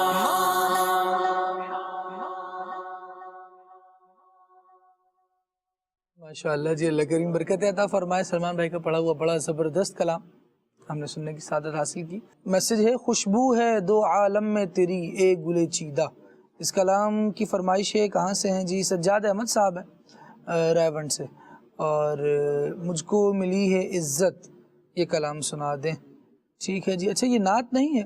ماشاء اللہ جی، اللہ کریم برکت عطا فرمائے۔ سلمان بھائی کا پڑھا ہوا بڑا زبردست کلام ہم نے سننے کی سعادت حاصل کی۔ میسج ہے خوشبو ہے دو عالم میں تیری ایک گلے چیدہ۔ اس کلام کی فرمائش ہے، کہاں سے ہیں جی؟ سجاد احمد صاحب ہیں رائے سے، اور مجھ کو ملی ہے عزت، یہ کلام سنا دیں۔ ٹھیک ہے جی۔ اچھا، یہ نعت نہیں ہے،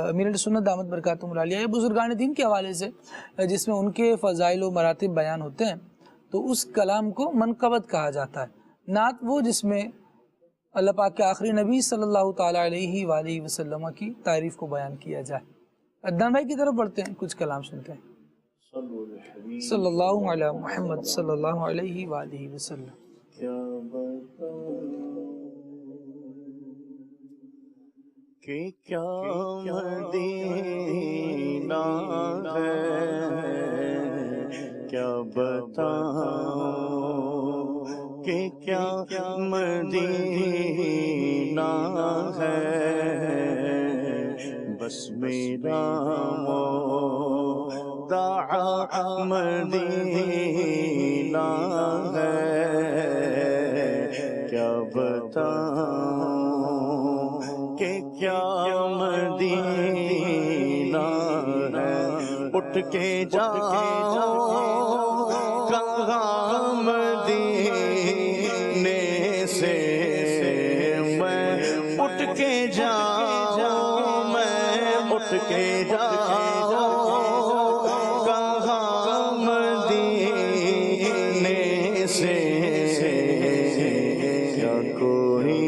امیر سنت دامت برکاتہم العالیہ، یہ بزرگان دین کے حوالے سے جس میں ان کے فضائل و مراتب بیان ہوتے ہیں، تو اس کلام کو منقبت کہا جاتا ہے۔ نعت وہ جس میں اللہ پاک کے آخری نبی صلی اللہ تعالیٰ علیہ وآلہ وسلم کی تعریف کو بیان کیا جائے۔ عدنان بھائی کی طرف پڑھتے ہیں، کچھ کلام سنتے ہیں۔ صلی اللہ علیہ محمد صلی اللہ علیہ وآلہ وسلم۔ کہ کیا مدینہ ہے کیا بتاؤں کہ کیا مدینہ ہے بس میرا مدعا مدینہ ہے کیا بتاؤں کہ کیا مدینہ ہے اٹھ کے جاؤ کہاں مدینے سے میں اٹھ کے جاؤں میں اٹھ کے جاؤں کہاں مدینے سے کیا کوئی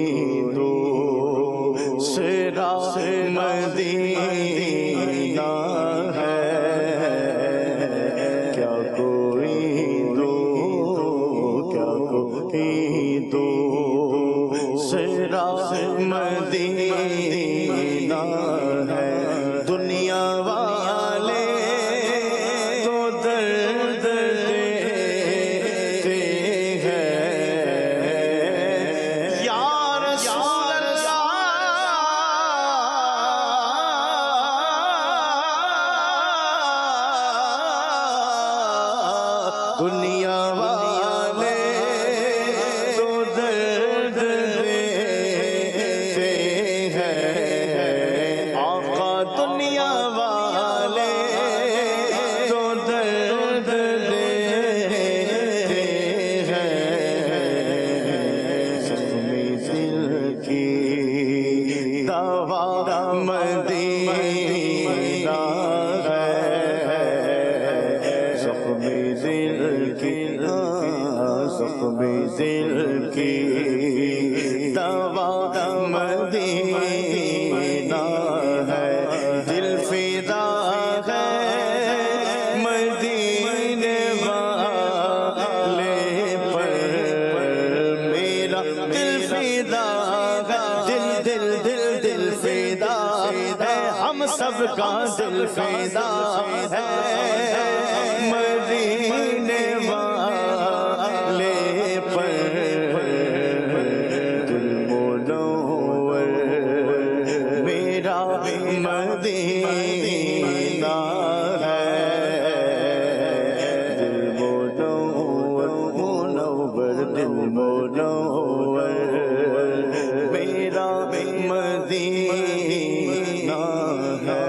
دوسرا مدینہ ہے کیا کوئی دوسرا مدینہ ہے دنیا والے تو درد دیتے ہیں یا رسول اللہ دنیا والے تو درد دیتے ہیں آقا دنیا والے تو درد دیتے ہیں زخمی دل کی دوا مدینہ ہے زخمی دل کی دوا مدینہ ہے دل فدا ہے مدینے والے پر میرا دل فدا ہے دل فدا ہے ہم سب کا دل فدا ہے مدینے والے پر دل منور میرا مدینہ ہے دل منور دل منور میرا مدینہ ہے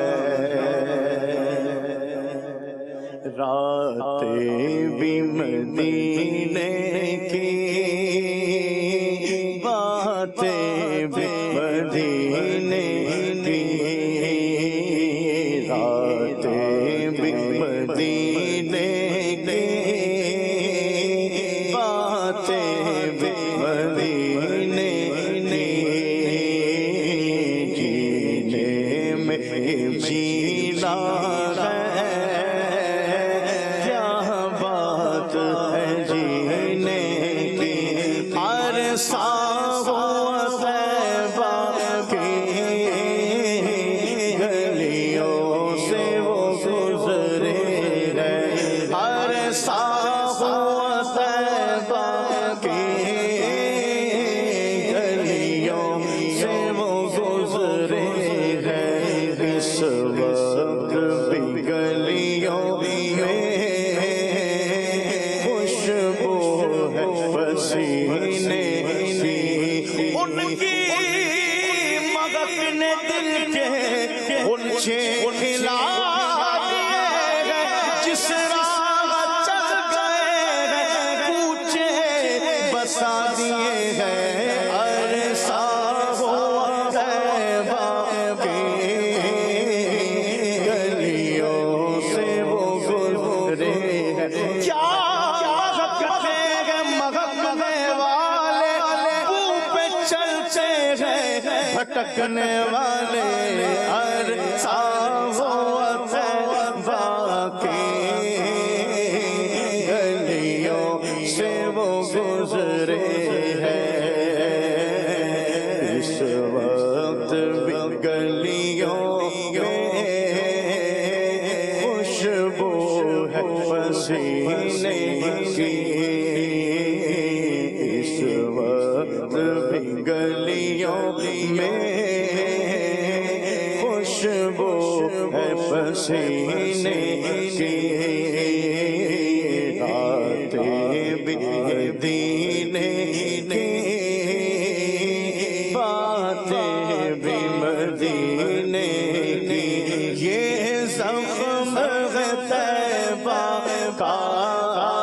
راتیں بھی مدینے کی باتیں بھی مدینے کی راتیں بھی مدینے کی باتیں بھی مدینے کی جینے میں جینا بھٹکنے والے عرصہ و طیبہ کی گلیوں سے وہ گزرے ہیں اس وقت بھی پسینے کی اس وقت بھی گلیوں میں خوشبو ہے پسینے کی راتیں بھی مدینے کی باتیں بھی مدینے کی یہ زخم ہے طیبہ کا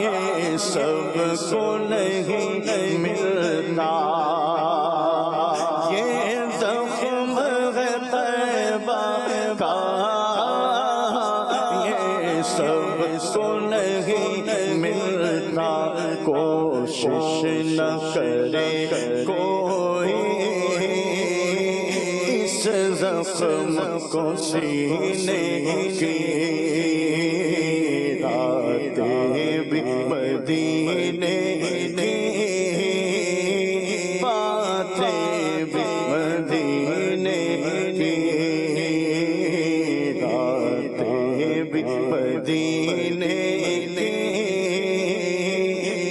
یہ سب کو نہیں ملتا یہ زخم ہے طیبہ کا یہ سب کو نہیں ملتا کوشش نہ کرے کوئی اس زخم کو سینے کی راتیں بھی مدینے کی باتیں بھی مدینے کی راتیں بھی مدینے کی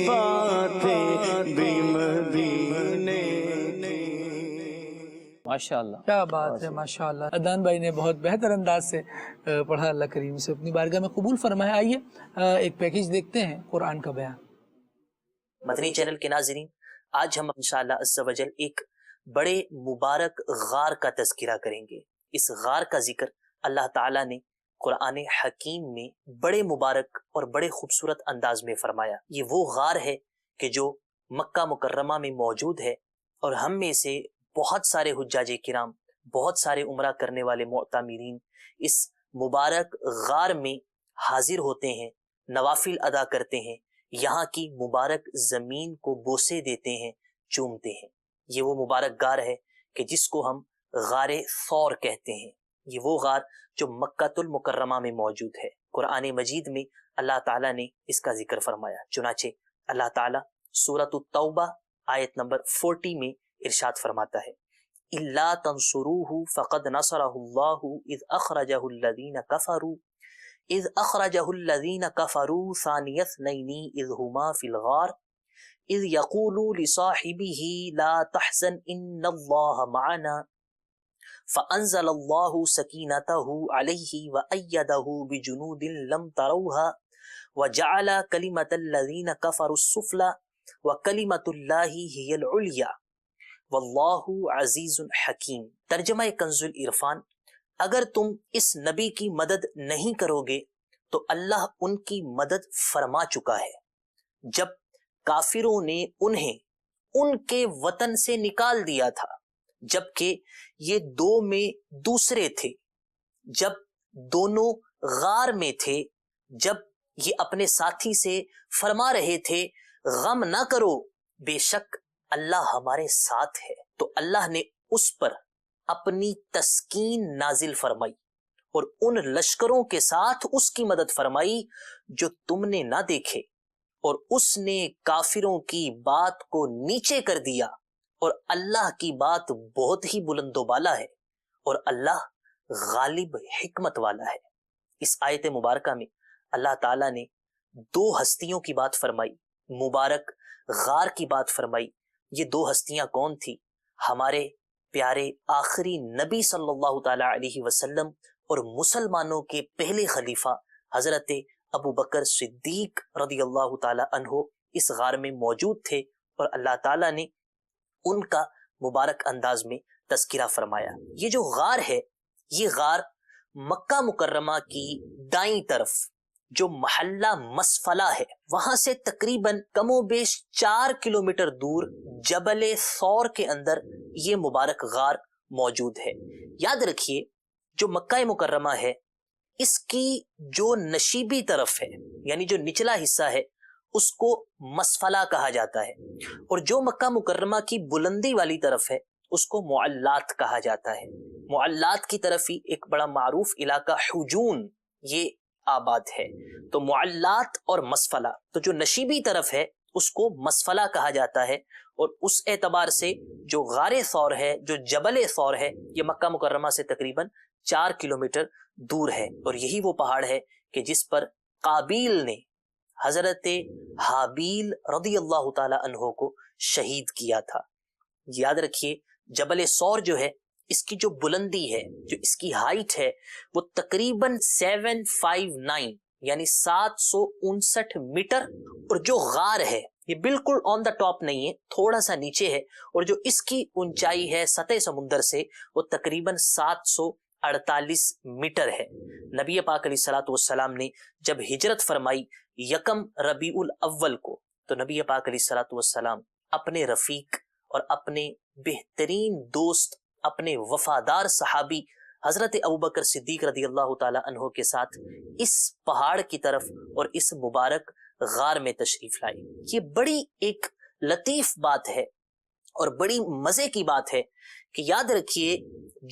باتیں بھی مدینے کی. ماشاءاللہ کیا بات ہے، ماشاءاللہ. عدنان بھائی نے بہت بہتر انداز سے پڑھا، اللہ کریم سے اپنی بارگاہ میں قبول فرمایا. آئیے ایک پیکیج دیکھتے ہیں قرآن کا بیان. مدنی چینل کے ناظرین، آج ہم انشاءاللہ عز و جل ایک بڑے مبارک غار کا تذکرہ کریں گے. اس غار کا ذکر اللہ تعالیٰ نے قرآن حکیم میں بڑے مبارک اور بڑے خوبصورت انداز میں فرمایا. یہ وہ غار ہے کہ جو مکہ مکرمہ میں موجود ہے، اور ہم میں سے بہت سارے حجاج کرام، بہت سارے عمرہ کرنے والے معتمرین اس مبارک غار میں حاضر ہوتے ہیں، نوافل ادا کرتے ہیں، یہاں کی مبارک زمین کو بوسے دیتے ہیں، چومتے ہیں. یہ وہ مبارک غار ہے کہ جس کو ہم غار ثور کہتے ہیں. یہ وہ غار جو مکہ المکرمہ میں موجود ہے. قرآن مجید میں اللہ تعالیٰ نے اس کا ذکر فرمایا. چنانچہ اللہ تعالیٰ سورۃ التوبہ آیت نمبر 40 میں ارشاد فرماتا ہے اِلَّا تَنْصُرُوهُ فَقَدْ نَصَرَهُ اللَّهُ إِذْ أَخْرَجَهُ الَّذِينَ كَفَرُوا ثَانِيَ اثْنَيْنِ إِذْ هُمَا فِي الْغَارِ إِذْ يَقُولُ لِصَاحِبِهِ لَا تَحْزَنْ إِنَّ اللَّهَ مَعَنَا فَأَنزَلَ اللَّهُ سَكِينَتَهُ عَلَيْهِ وَأَيَّدَهُ بِجُنُودٍ لَمْ تَرَوْهَا وَجَعَلَ كَلِمَةَ الَّذِينَ كَفَرُوا السُّفْلَى وَكَلِمَةُ اللَّهِ هِيَ الْعُلْيَا واللہ عزیز حکیم. ترجمہ کنز العرفان. اگر تم اس نبی کی مدد نہیں کرو گے تو اللہ ان کی مدد فرما چکا ہے جب کافروں نے انہیں ان کے وطن سے نکال دیا تھا، جبکہ یہ دو میں دوسرے تھے، جب دونوں غار میں تھے، جب یہ اپنے ساتھی سے فرما رہے تھے غم نہ کرو، بے شک اللہ ہمارے ساتھ ہے. تو اللہ نے اس پر اپنی تسکین نازل فرمائی اور ان لشکروں کے ساتھ اس کی مدد فرمائی جو تم نے نہ دیکھے، اور اس نے کافروں کی بات کو نیچے کر دیا، اور اللہ کی بات بہت ہی بلند و بالا ہے، اور اللہ غالب حکمت والا ہے. اس آیت مبارکہ میں اللہ تعالیٰ نے دو ہستیوں کی بات فرمائی، مبارک غار کی بات فرمائی. یہ دو ہستیاں کون تھی؟ ہمارے پیارے آخری نبی صلی اللہ تعالی علیہ وسلم اور مسلمانوں کے پہلے خلیفہ حضرت ابو بکر صدیق رضی اللہ تعالی عنہ اس غار میں موجود تھے، اور اللہ تعالیٰ نے ان کا مبارک انداز میں تذکرہ فرمایا. یہ جو غار ہے، یہ غار مکہ مکرمہ کی دائیں طرف جو محلہ مسفلہ ہے، وہاں سے تقریباً کم و بیش 4 کلومیٹر دور جبل ثور کے اندر یہ مبارک غار موجود ہے. یاد رکھیے، جو مکہ مکرمہ ہے اس کی جو نشیبی طرف ہے، یعنی جو نچلا حصہ ہے، اس کو مسفلہ کہا جاتا ہے، اور جو مکہ مکرمہ کی بلندی والی طرف ہے اس کو معلات کہا جاتا ہے. معلات کی طرف ہی ایک بڑا معروف علاقہ حجون یہ آباد ہے. تو معلات اور مسفلہ، تو جو نشیبی طرف ہے اس کو مسفلہ کہا جاتا ہے، اور اس اعتبار سے جو غار ثور ہے، جو جبل ثور ہے، یہ مکہ مکرمہ سے تقریباً 4 کلومیٹر دور ہے. اور یہی وہ پہاڑ ہے کہ جس پر قابیل نے حضرت حابیل رضی اللہ تعالی عنہ کو شہید کیا تھا. یاد رکھیے جبل سور جو ہے اس کی جو بلندی ہے, جو اس کی ہائٹ ہے, وہ تقریباً 759 یعنی 759 میٹر, اور جو غار ہے یہ بالکل آن دا ٹاپ نہیں ہے, تھوڑا سا نیچے ہے, اور جو اس کی اونچائی ہے سطح سمندر سے وہ تقریباً 748 میٹر ہے. نبی پاک علیہ الصلوۃ والسلام نے جب ہجرت فرمائی یکم ربیع الاول کو, تو نبی پاک علیہ الصلوۃ والسلام اپنے رفیق اور اپنے بہترین دوست, اپنے وفادار صحابی حضرت ابوبکر صدیق رضی اللہ تعالی عنہ کے ساتھ اس پہاڑ کی طرف اور اس مبارک غار میں تشریف لائے. یہ بڑی ایک لطیف بات ہے اور بڑی مزے کی بات ہے کہ یاد رکھیے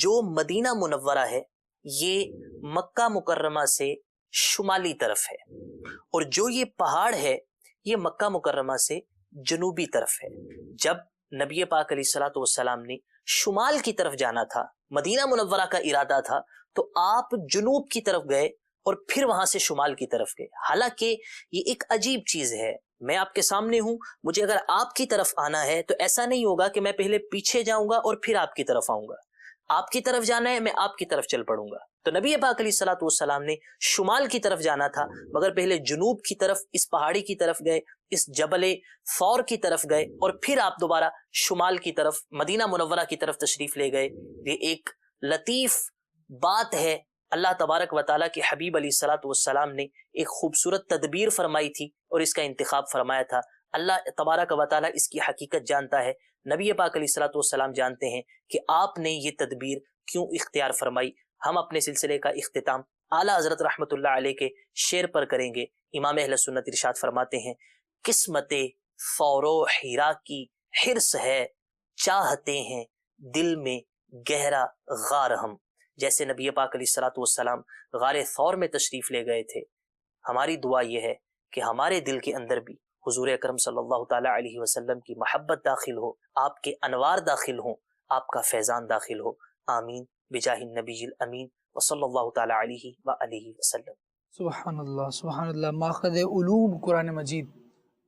جو مدینہ منورہ ہے یہ مکہ مکرمہ سے شمالی طرف ہے, اور جو یہ پہاڑ ہے یہ مکہ مکرمہ سے جنوبی طرف ہے. جب نبی پاک علیہ الصلوۃ والسلام نے شمال کی طرف جانا تھا, مدینہ منورہ کا ارادہ تھا, تو آپ جنوب کی طرف گئے اور پھر وہاں سے شمال کی طرف گئے. حالانکہ یہ ایک عجیب چیز ہے, میں آپ کے سامنے ہوں, مجھے اگر آپ کی طرف آنا ہے تو ایسا نہیں ہوگا کہ میں پہلے پیچھے جاؤں گا اور پھر آپ کی طرف آؤں گا. آپ کی طرف جانا ہے, میں آپ کی طرف چل پڑوں گا. تو نبی پاک علیہ الصلوۃ والسلام نے شمال کی طرف جانا تھا, مگر پہلے جنوب کی طرف اس پہاڑی کی طرف گئے, اس جبل ثور کی طرف گئے, اور پھر آپ دوبارہ شمال کی طرف مدینہ منورہ کی طرف تشریف لے گئے. یہ ایک لطیف بات ہے. اللہ تبارک و تعالیٰ کے حبیب علیہ الصلوۃ والسلام نے ایک خوبصورت تدبیر فرمائی تھی اور اس کا انتخاب فرمایا تھا. اللہ تبارک و تعالیٰ اس کی حقیقت جانتا ہے, نبی پاک علیہ الصلوۃ والسلام جانتے ہیں کہ آپ نے یہ تدبیر کیوں اختیار فرمائی. ہم اپنے سلسلے کا اختتام اعلیٰ حضرت رحمۃ اللہ علیہ کے شعر پر کریں گے. امام اہل سنت ارشاد فرماتے ہیں, قسمت ثور و حرا کی حرص ہے, چاہتے ہیں دل میں گہرا غار ہم. جیسے نبی پاک علیہ الصلوۃ والسلام غار ثور میں تشریف لے گئے تھے, ہماری دعا یہ ہے کہ ہمارے دل کے اندر بھی حضور اکرم صلی اللہ تعالی علیہ وسلم کی محبت داخل ہو, آپ کے انوار داخل ہوں, آپ کا فیضان داخل ہو. آمین بجاہ النبی الامین وصلی اللہ تعالی علیہ وآلہ وسلم. سبحان اللہ سبحان اللہ. ماخذ علوم قرآن مجید,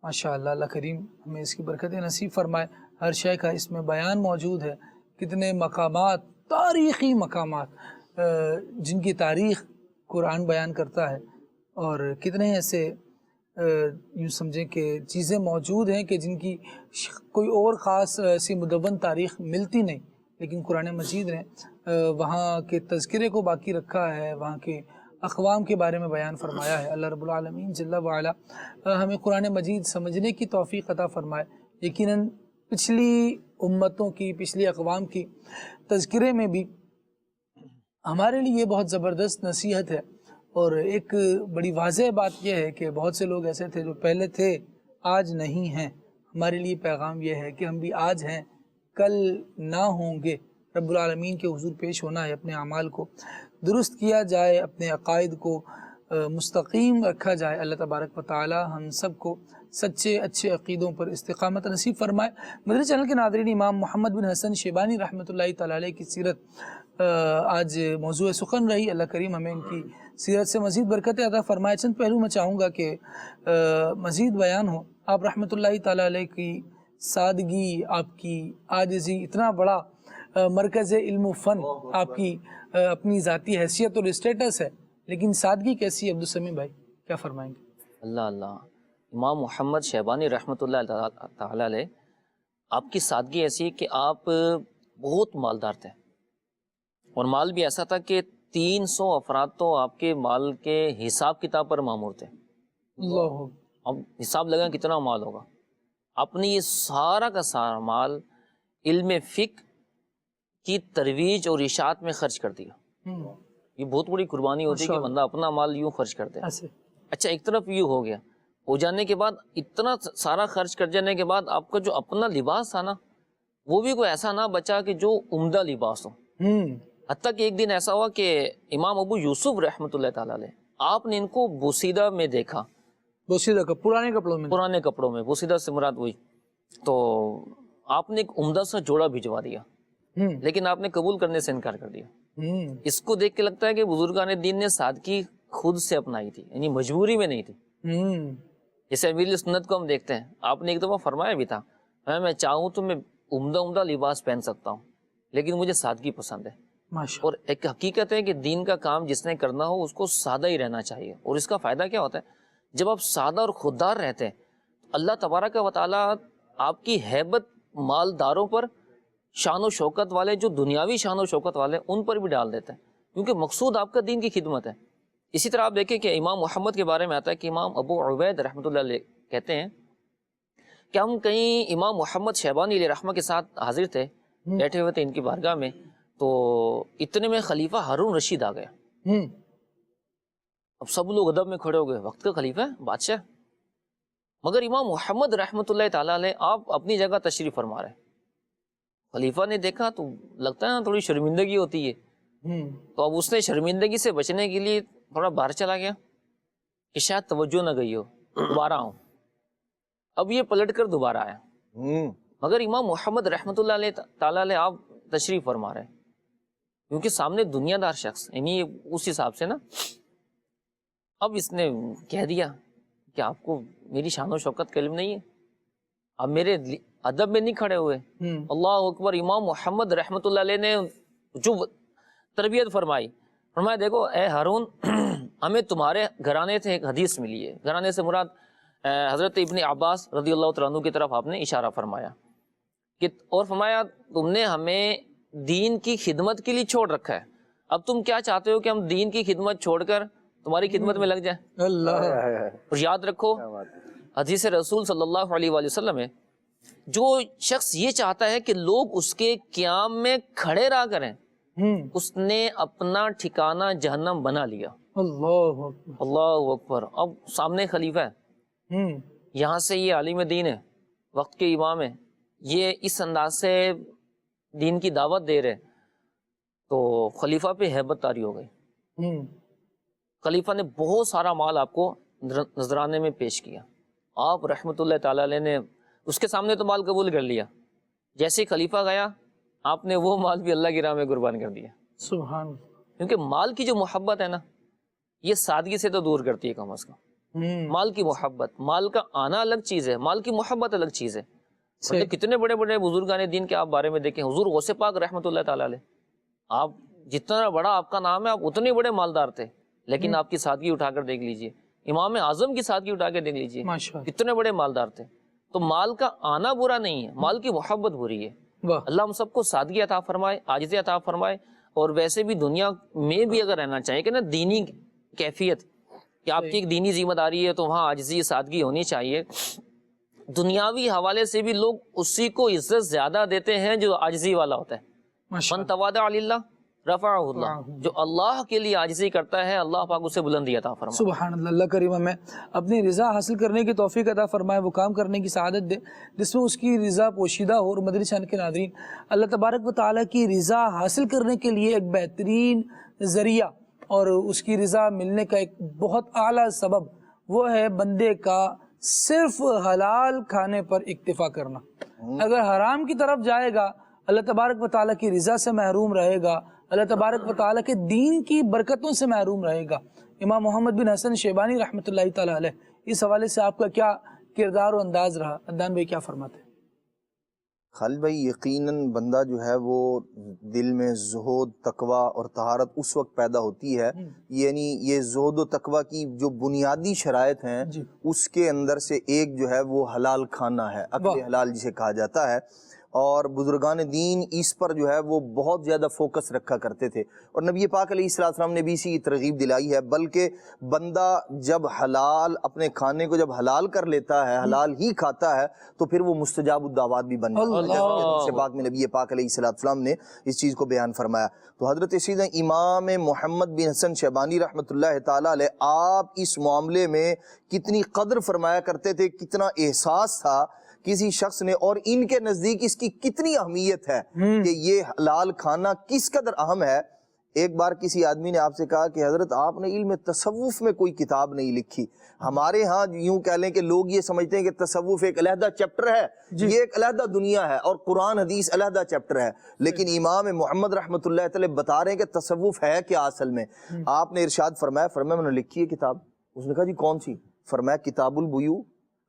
ماشاء اللہ. اللہ کریم ہمیں اس کی برکت نصیب فرمائے. ہر شے کا اس میں بیان موجود ہے. کتنے مقامات, تاریخی مقامات جن کی تاریخ قرآن بیان کرتا ہے, اور کتنے ایسے یوں سمجھیں کہ چیزیں موجود ہیں کہ جن کی کوئی اور خاص ایسی مدون تاریخ ملتی نہیں, لیکن قرآن مجید نے وہاں کے تذکرے کو باقی رکھا ہے, وہاں کے اقوام کے بارے میں بیان فرمایا ہے. اللہ رب العالمین جل وعلا ہمیں قرآن مجید سمجھنے کی توفیق عطا فرمائے. یقیناً پچھلی امتوں کی, پچھلی اقوام کی تذکرے میں بھی ہمارے لیے یہ بہت زبردست نصیحت ہے. اور ایک بڑی واضح بات یہ ہے کہ بہت سے لوگ ایسے تھے جو پہلے تھے, آج نہیں ہیں. ہمارے لیے پیغام یہ ہے کہ ہم بھی آج ہیں, کل نہ ہوں گے. رب العالمین کے حضور پیش ہونا ہے, اپنے اعمال کو درست کیا جائے, اپنے عقائد کو مستقیم رکھا جائے. اللہ تبارک و تعالی ہم سب کو سچے اچھے عقیدوں پر استقامت نصیب فرمائے. مدری چینل کے ناظرین, امام محمد بن حسن شیبانی رحمۃ اللہ تعالی علیہ کی سیرت آج موضوع سخن رہی. اللہ کریم ہمیں ان کی سیرت سے مزید برکتیں عطا فرمائے. چند پہلو میں چاہوں گا کہ مزید بیان ہو. آپ رحمۃ اللہ تعالی علیہ کی سادگی, آپ کی عاجزی, اتنا بڑا مرکز علم و فن آپ کی اپنی ذاتی حیثیت اور اسٹیٹس ہے, لیکن سادگی کیسی ہے؟ عبدالسمیع بھائی کیا فرمائیں گے؟ اللہ اللہ. امام محمد شیبانی رحمۃ اللہ تعالی علیہ, آپ کی سادگی ایسی ہے کہ آپ بہت مالدار تھے, اور مال بھی ایسا تھا کہ 300 افراد تو آپ کے مال کے حساب کتاب پر مامور تھے. اللہ, اب حساب لگائیں کتنا مال ہوگا. آپ نے یہ سارا کا سارا مال علم فقہ کی ترویج اور اشاعت میں خرچ کر دیا. یہ بہت بڑی قربانی ہوتی ہے کہ بندہ اپنا مال یوں خرچ کر دے. اچھا, ایک طرف یوں ہو گیا, ہو جانے کے بعد اتنا سارا خرچ کر جانے کے بعد آپ کا جو اپنا لباس تھا نا, وہ بھی کوئی ایسا نہ بچا کہ جو عمدہ لباس ہو. حتیٰ کہ ایک دن ایسا ہوا کہ امام ابو یوسف رحمۃ اللہ تعالی علیہ, آپ نے ان کو بوسیدہ میں دیکھا. بوسیدہ کا پرانے کپڑوں میں بوسیدہ سے مراد وہی. تو آپ نے ایک عمدہ سا جوڑا بھجوا دیا, لیکن آپ نے قبول کرنے سے انکار کر دیا. اس کو دیکھ کے لگتا ہے کہ بزرگان دین نے سادگی خود سے اپنائی تھی، یعنی مجبوری میں نہیں تھی. جیسے امیر سنت کو ہم دیکھتے ہیں، آپ نے ایک دفعہ فرمایا بھی تھا میں چاہوں تو میں عمدہ لباس پہن سکتا ہوں لیکن مجھے سادگی پسند ہے. اور ایک حقیقت ہے کہ دین کا کام جس نے کرنا ہو اس کو سادہ ہی رہنا چاہیے. اور اس کا فائدہ کیا ہوتا ہے؟ جب آپ سادہ اور خوددار رہتے ہیں اللہ تبارک و تعالیٰ آپ کی ہیبت مالداروں پر، شان و شوکت والے جو دنیاوی شان و شوکت والے ان پر بھی ڈال دیتے ہیں، کیونکہ مقصود آپ کا دین کی خدمت ہے. اسی طرح آپ دیکھیں کہ امام محمد کے بارے میں آتا ہے کہ امام ابو عبید رحمۃ اللہ علیہ کہتے ہیں کہ ہم کہیں امام محمد شیبانی علیہ رحمہ کے ساتھ حاضر تھے، بیٹھے ہوئے تھے ان کی بارگاہ میں، تو اتنے میں خلیفہ ہارون رشید آ گیا. اب سب لوگ ادب میں کھڑے ہو گئے، وقت کا خلیفہ ہے، بادشاہ. مگر امام محمد رحمۃ اللہ تعالیٰ علیہ آپ اپنی جگہ تشریف فرما رہے. خلیفہ نے دیکھا تو لگتا ہے نا تھوڑی شرمندگی ہوتی ہے، تو اب اس نے شرمندگی سے بچنے کے لیے تھوڑا باہر چلا گیا کہ شاید توجہ نہ گئی ہو، دوبارہ آؤں. اب یہ پلٹ کر دوبارہ آیا، مگر امام محمد رحمۃ اللہ علیہ تعالیٰ علیہ آپ تشریف فرما رہے، کیونکہ سامنے دنیا دار شخص، یعنی اس حساب سے نا. اب اس نے کہہ دیا کہ آپ کو میری شان و شوکت کا علم نہیں ہے، اب میرے ادب میں نہیں کھڑے ہوئے. اللہ اکبر. امام محمد رحمۃ اللہ علیہ نے جو تربیت فرمایا دیکھو اے ہارون، ہمیں تمہارے گھرانے سے ایک حدیث ملی ہے. گھرانے سے مراد حضرت ابن عباس رضی اللہ تعالیٰ عنہ کی طرف آپ نے اشارہ فرمایا کہ، اور فرمایا تم نے ہمیں دین کی خدمت کے لیے چھوڑ رکھا ہے، اب تم کیا چاہتے ہو کہ ہم دین کی خدمت چھوڑ کر تمہاری خدمت میں لگ جائیں. اور یاد رکھو حدیث رسول صلی اللہ علیہ وآلہ وسلم ہے، جو شخص یہ چاہتا ہے کہ لوگ اس کے قیام میں کھڑے رہا کریں، اس نے اپنا ٹھکانہ جہنم بنا لیا. اللہ اکبر. اب سامنے خلیفہ ہے، یہاں سے یہ عالم دین ہے، وقت کے امام ہے، یہ اس انداز سے دین کی دعوت دے رہے، تو خلیفہ پہ ہیبت طاری ہو گئی. خلیفہ نے بہت سارا مال آپ کو نذرانے میں پیش کیا. آپ رحمۃ اللہ تعالیٰ علیہ نے اس کے سامنے تو مال قبول کر لیا، جیسے خلیفہ گیا آپ نے وہ مال بھی اللہ کی راہ میں قربان کر دیا. سبحان اللہ. کیونکہ مال کی جو محبت ہے نا، یہ سادگی سے تو دور کرتی ہے کم از کم. مال کی محبت، مال کا آنا الگ چیز ہے، مال کی محبت الگ چیز ہے. مطلب کتنے بڑے بڑے بزرگان دین کے آپ بارے میں دیکھیں، حضور غوث پاک رحمۃ اللہ تعالیٰ علیہ، آپ جتنا بڑا آپ کا نام ہے آپ اتنے بڑے مالدار تھے، لیکن آپ کی سادگی اٹھا کر دیکھ لیجئے. امام اعظم کی سادگی اٹھا کے دیکھ لیجئے، کتنے بڑے مالدار تھے. تو مال کا آنا برا نہیں ہے، مال کی محبت بری ہے. اللہ ہم سب کو سادگی عطا فرمائے، عاجزی عطا فرمائے. اور ویسے بھی دنیا میں بھی اگر رہنا چاہیے کہ نا دینی کیفیت، کہ آپ کی ایک دینی ذمہ داری ہے تو وہاں عاجزی سادگی ہونی چاہیے. دنیاوی حوالے سے بھی لوگ اسی کو عزت زیادہ دیتے ہیں جو عاجزی والا ہوتا ہے. من تواضع للہ رفعہ اللہ، جو اللہ کے لیے عاجزی کرتا ہے اللہ پاک اسے بلندی عطا فرمائے. سبحان اللہ. اللہ کریم ہمیں اپنی رضا حاصل کرنے کی توفیق عطا فرمائے، وہ کام کرنے کی سعادت دے جس میں اس کی رضا پوشیدہ ہو. اور مدنی چینل کے ناظرین، اللہ تبارک و تعالیٰ کی رضا حاصل کرنے کے لیے ایک بہترین ذریعہ اور اس کی رضا ملنے کا ایک بہت اعلیٰ سبب وہ ہے بندے کا صرف حلال کھانے پر اکتفا کرنا. اگر حرام کی طرف جائے گا اللہ تبارک و تعالیٰ کی رضا سے محروم رہے گا، اللہ تبارک و تعالیٰ کے دین کی برکتوں سے محروم رہے گا. امام محمد بن حسن شیبانی رحمۃ اللہ تعالیٰ علیہ، اس حوالے سے آپ کا کیا کردار و انداز رہا؟ عدنان بھائی کیا فرماتے ہیں؟ خالد بھائی، یقیناً بندہ جو ہے وہ دل میں زہد، تقوی اور طہارت اس وقت پیدا ہوتی ہے، یعنی یہ زہد و تقوی کی جو بنیادی شرائط ہیں اس کے اندر سے ایک جو ہے وہ حلال کھانا ہے، اکل حلال جسے کہا جاتا ہے. اور بزرگان دین اس پر جو ہے وہ بہت زیادہ فوکس رکھا کرتے تھے، اور نبی پاک علیہ السلام نے بھی اسی کی ترغیب دلائی ہے. بلکہ بندہ جب حلال اپنے کھانے کو جب حلال کر لیتا ہے، حلال ہی کھاتا ہے، تو پھر وہ مستجاب الدعوات بھی بن جاتا ہے. جیسے پاک میں نبی پاک علیہ السلام نے اس چیز کو بیان فرمایا. تو حضرت سیدنا امام محمد بن حسن شیبانی رحمۃ اللہ تعالیٰ علیہ، آپ اس معاملے میں کتنی قدر فرمایا کرتے تھے، کتنا احساس تھا کسی شخص نے، اور ان کے نزدیک اس کی کتنی اہمیت ہے کہ یہ حلال کھانا کس قدر اہم ہے. ایک بار کسی آدمی نے آپ سے کہا کہ حضرت آپ نے علم تصوف میں کوئی کتاب نہیں لکھی. ہمارے ہاں یوں کہہ لیں کہ لوگ یہ سمجھتے ہیں کہ تصوف ایک علیحدہ چیپٹر ہے, یہ ایک علیحدہ دنیا ہے, اور قرآن حدیث علیحدہ چیپٹر ہے. لیکن امام محمد رحمۃ اللہ تعالی بتا رہے ہیں کہ تصوف ہے کیا اصل میں. آپ نے ارشاد فرمایا میں نے لکھی ہے کتاب. اس نے کہا جی کون سی؟ فرمایا کتاب البیوع,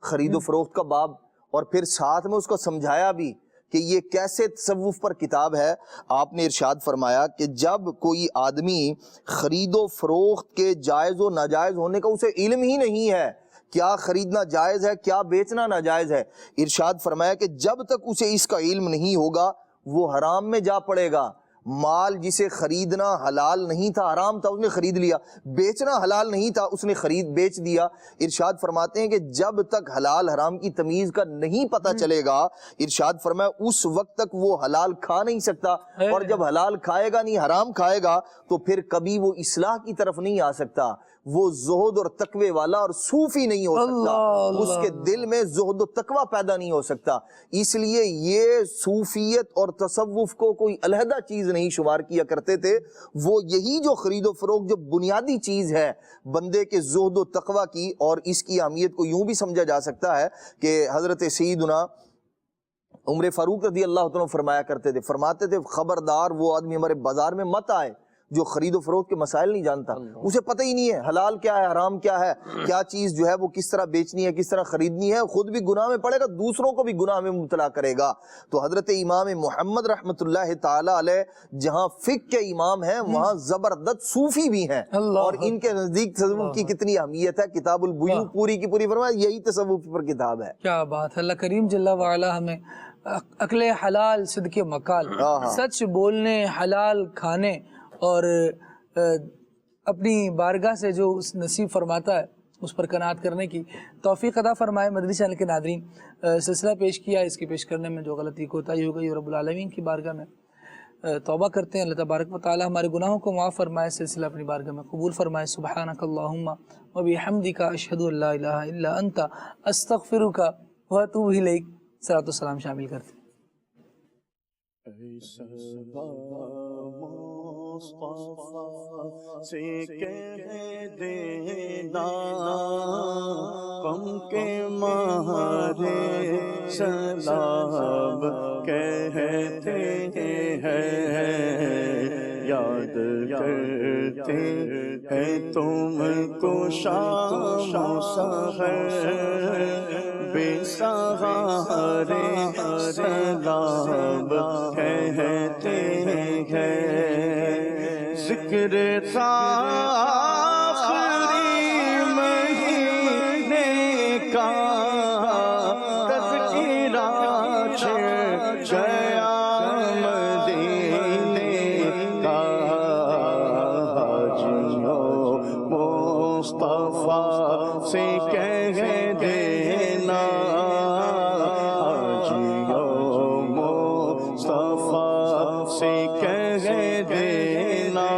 خرید و فروخت کا باب, اور پھر ساتھ میں اس کو سمجھایا بھی کہ یہ کیسے تصوف پر کتاب ہے. آپ نے ارشاد فرمایا کہ جب کوئی آدمی خرید و فروخت کے جائز و ناجائز ہونے کا اسے علم ہی نہیں ہے, کیا خریدنا جائز ہے کیا بیچنا ناجائز ہے, ارشاد فرمایا کہ جب تک اسے اس کا علم نہیں ہوگا وہ حرام میں جا پڑے گا. مال جسے خریدنا حلال نہیں تھا, حرام تھا, اس نے خرید لیا. بیچنا حلال نہیں تھا, اس نے بیچ دیا. ارشاد فرماتے ہیں کہ جب تک حلال حرام کی تمیز کا نہیں پتہ چلے گا, ارشاد فرمایا اس وقت تک وہ حلال کھا نہیں سکتا, اور جب حلال کھائے گا نہیں حرام کھائے گا تو پھر کبھی وہ اصلاح کی طرف نہیں آ سکتا, وہ زہد اور تقوی والا اور صوفی نہیں ہو سکتا, اس کے دل میں زہد و تقوی پیدا نہیں ہو سکتا. اس لیے یہ صوفیت اور تصوف کو کوئی علیحدہ چیز نہیں شمار کیا کرتے تھے. وہ یہی جو خرید و فروخت جو بنیادی چیز ہے بندے کے زہد و تقوی کی, اور اس کی اہمیت کو یوں بھی سمجھا جا سکتا ہے کہ حضرت سیدنا عمر فاروق رضی اللہ تعالیٰ فرمایا کرتے تھے, فرماتے تھے خبردار وہ آدمی ہمارے بازار میں مت آئے جو خرید و فروخت کے مسائل نہیں جانتا, اسے پتہ ہی نہیں ہے حلال کیا ہے حرام کیا ہے, کیا چیز جو ہے وہ کس طرح بیچنی ہے کس طرح خریدنی ہے, خود بھی گناہ میں پڑے گا دوسروں کو بھی گناہ میں مبتلا کرے گا. تو حضرت امام محمد رحمۃ اللہ تعالی علیہ جہاں فقہ کے امام ہیں وہاں زبردست صوفی بھی ہیں, اور ان کے نزدیک تصوف کی کتنی اہمیت ہے. کتاب البیوع پوری کی پوری فرمایا یہی تصوف پر کتاب ہے. کیا بات ہے. اللہ کریم جل وعلا ہمیں عقل حلال صدق مقال, سچ بولنے, حلال کھانے اور اپنی بارگاہ سے جو اس نصیب فرماتا ہے اس پر قناعت کرنے کی توفیق عطا فرمائے. مدنی چینل کے ناظرین, سلسلہ پیش کیا, اس کے پیش کرنے میں جو غلطی کوتاہی ہو گئی رب العالمین کی بارگاہ میں توبہ کرتے ہیں. اللہ تبارک و تعالی ہمارے گناہوں کو معاف فرمائے, سلسلہ اپنی بارگاہ میں قبول فرمائے. سبحانک اللہم و بحمدک اشہد ان لا الہ الا انت استغفرک و اتوب الیک. صلاۃ و سلام شامل کرتے ہیں. مصطفیٰ سے کہہ دینا غم کے مارے سلام کہتے ہیں, یاد کرتے ہیں تم کو شام و سحر بے سہارے سلام کہتے ہیں. ذکر آخری مہینے کا تذکرہ چھڑ گیا مدینے کا, حاجیوں مصطفیٰ سے کہہ دینا, حاجیوں مصطفیٰ سے کہہ دینا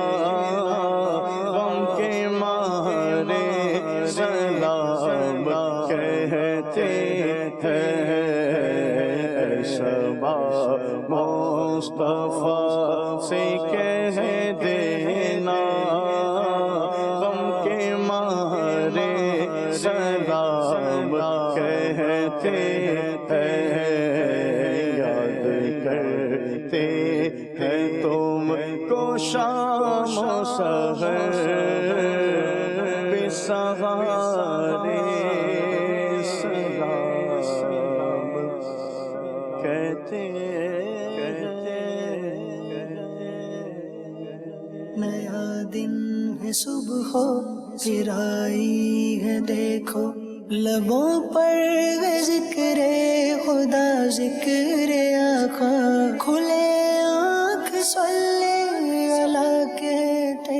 غم کے مارے سلام کہتے ہیں. شبا مصطفیٰ سے کہہ دینا غم کے مارے سلام کہتے ہیں. یاد کرتے ہیں تم کو شام و سحر بے سہارے سلام کہتے نیا دن ہے صبح ہو پھر آئی ہے دیکھو, لبوں پر ہے ذکر خدا ذکر آقا, کھلے آنکھ صلی اللہ کہتے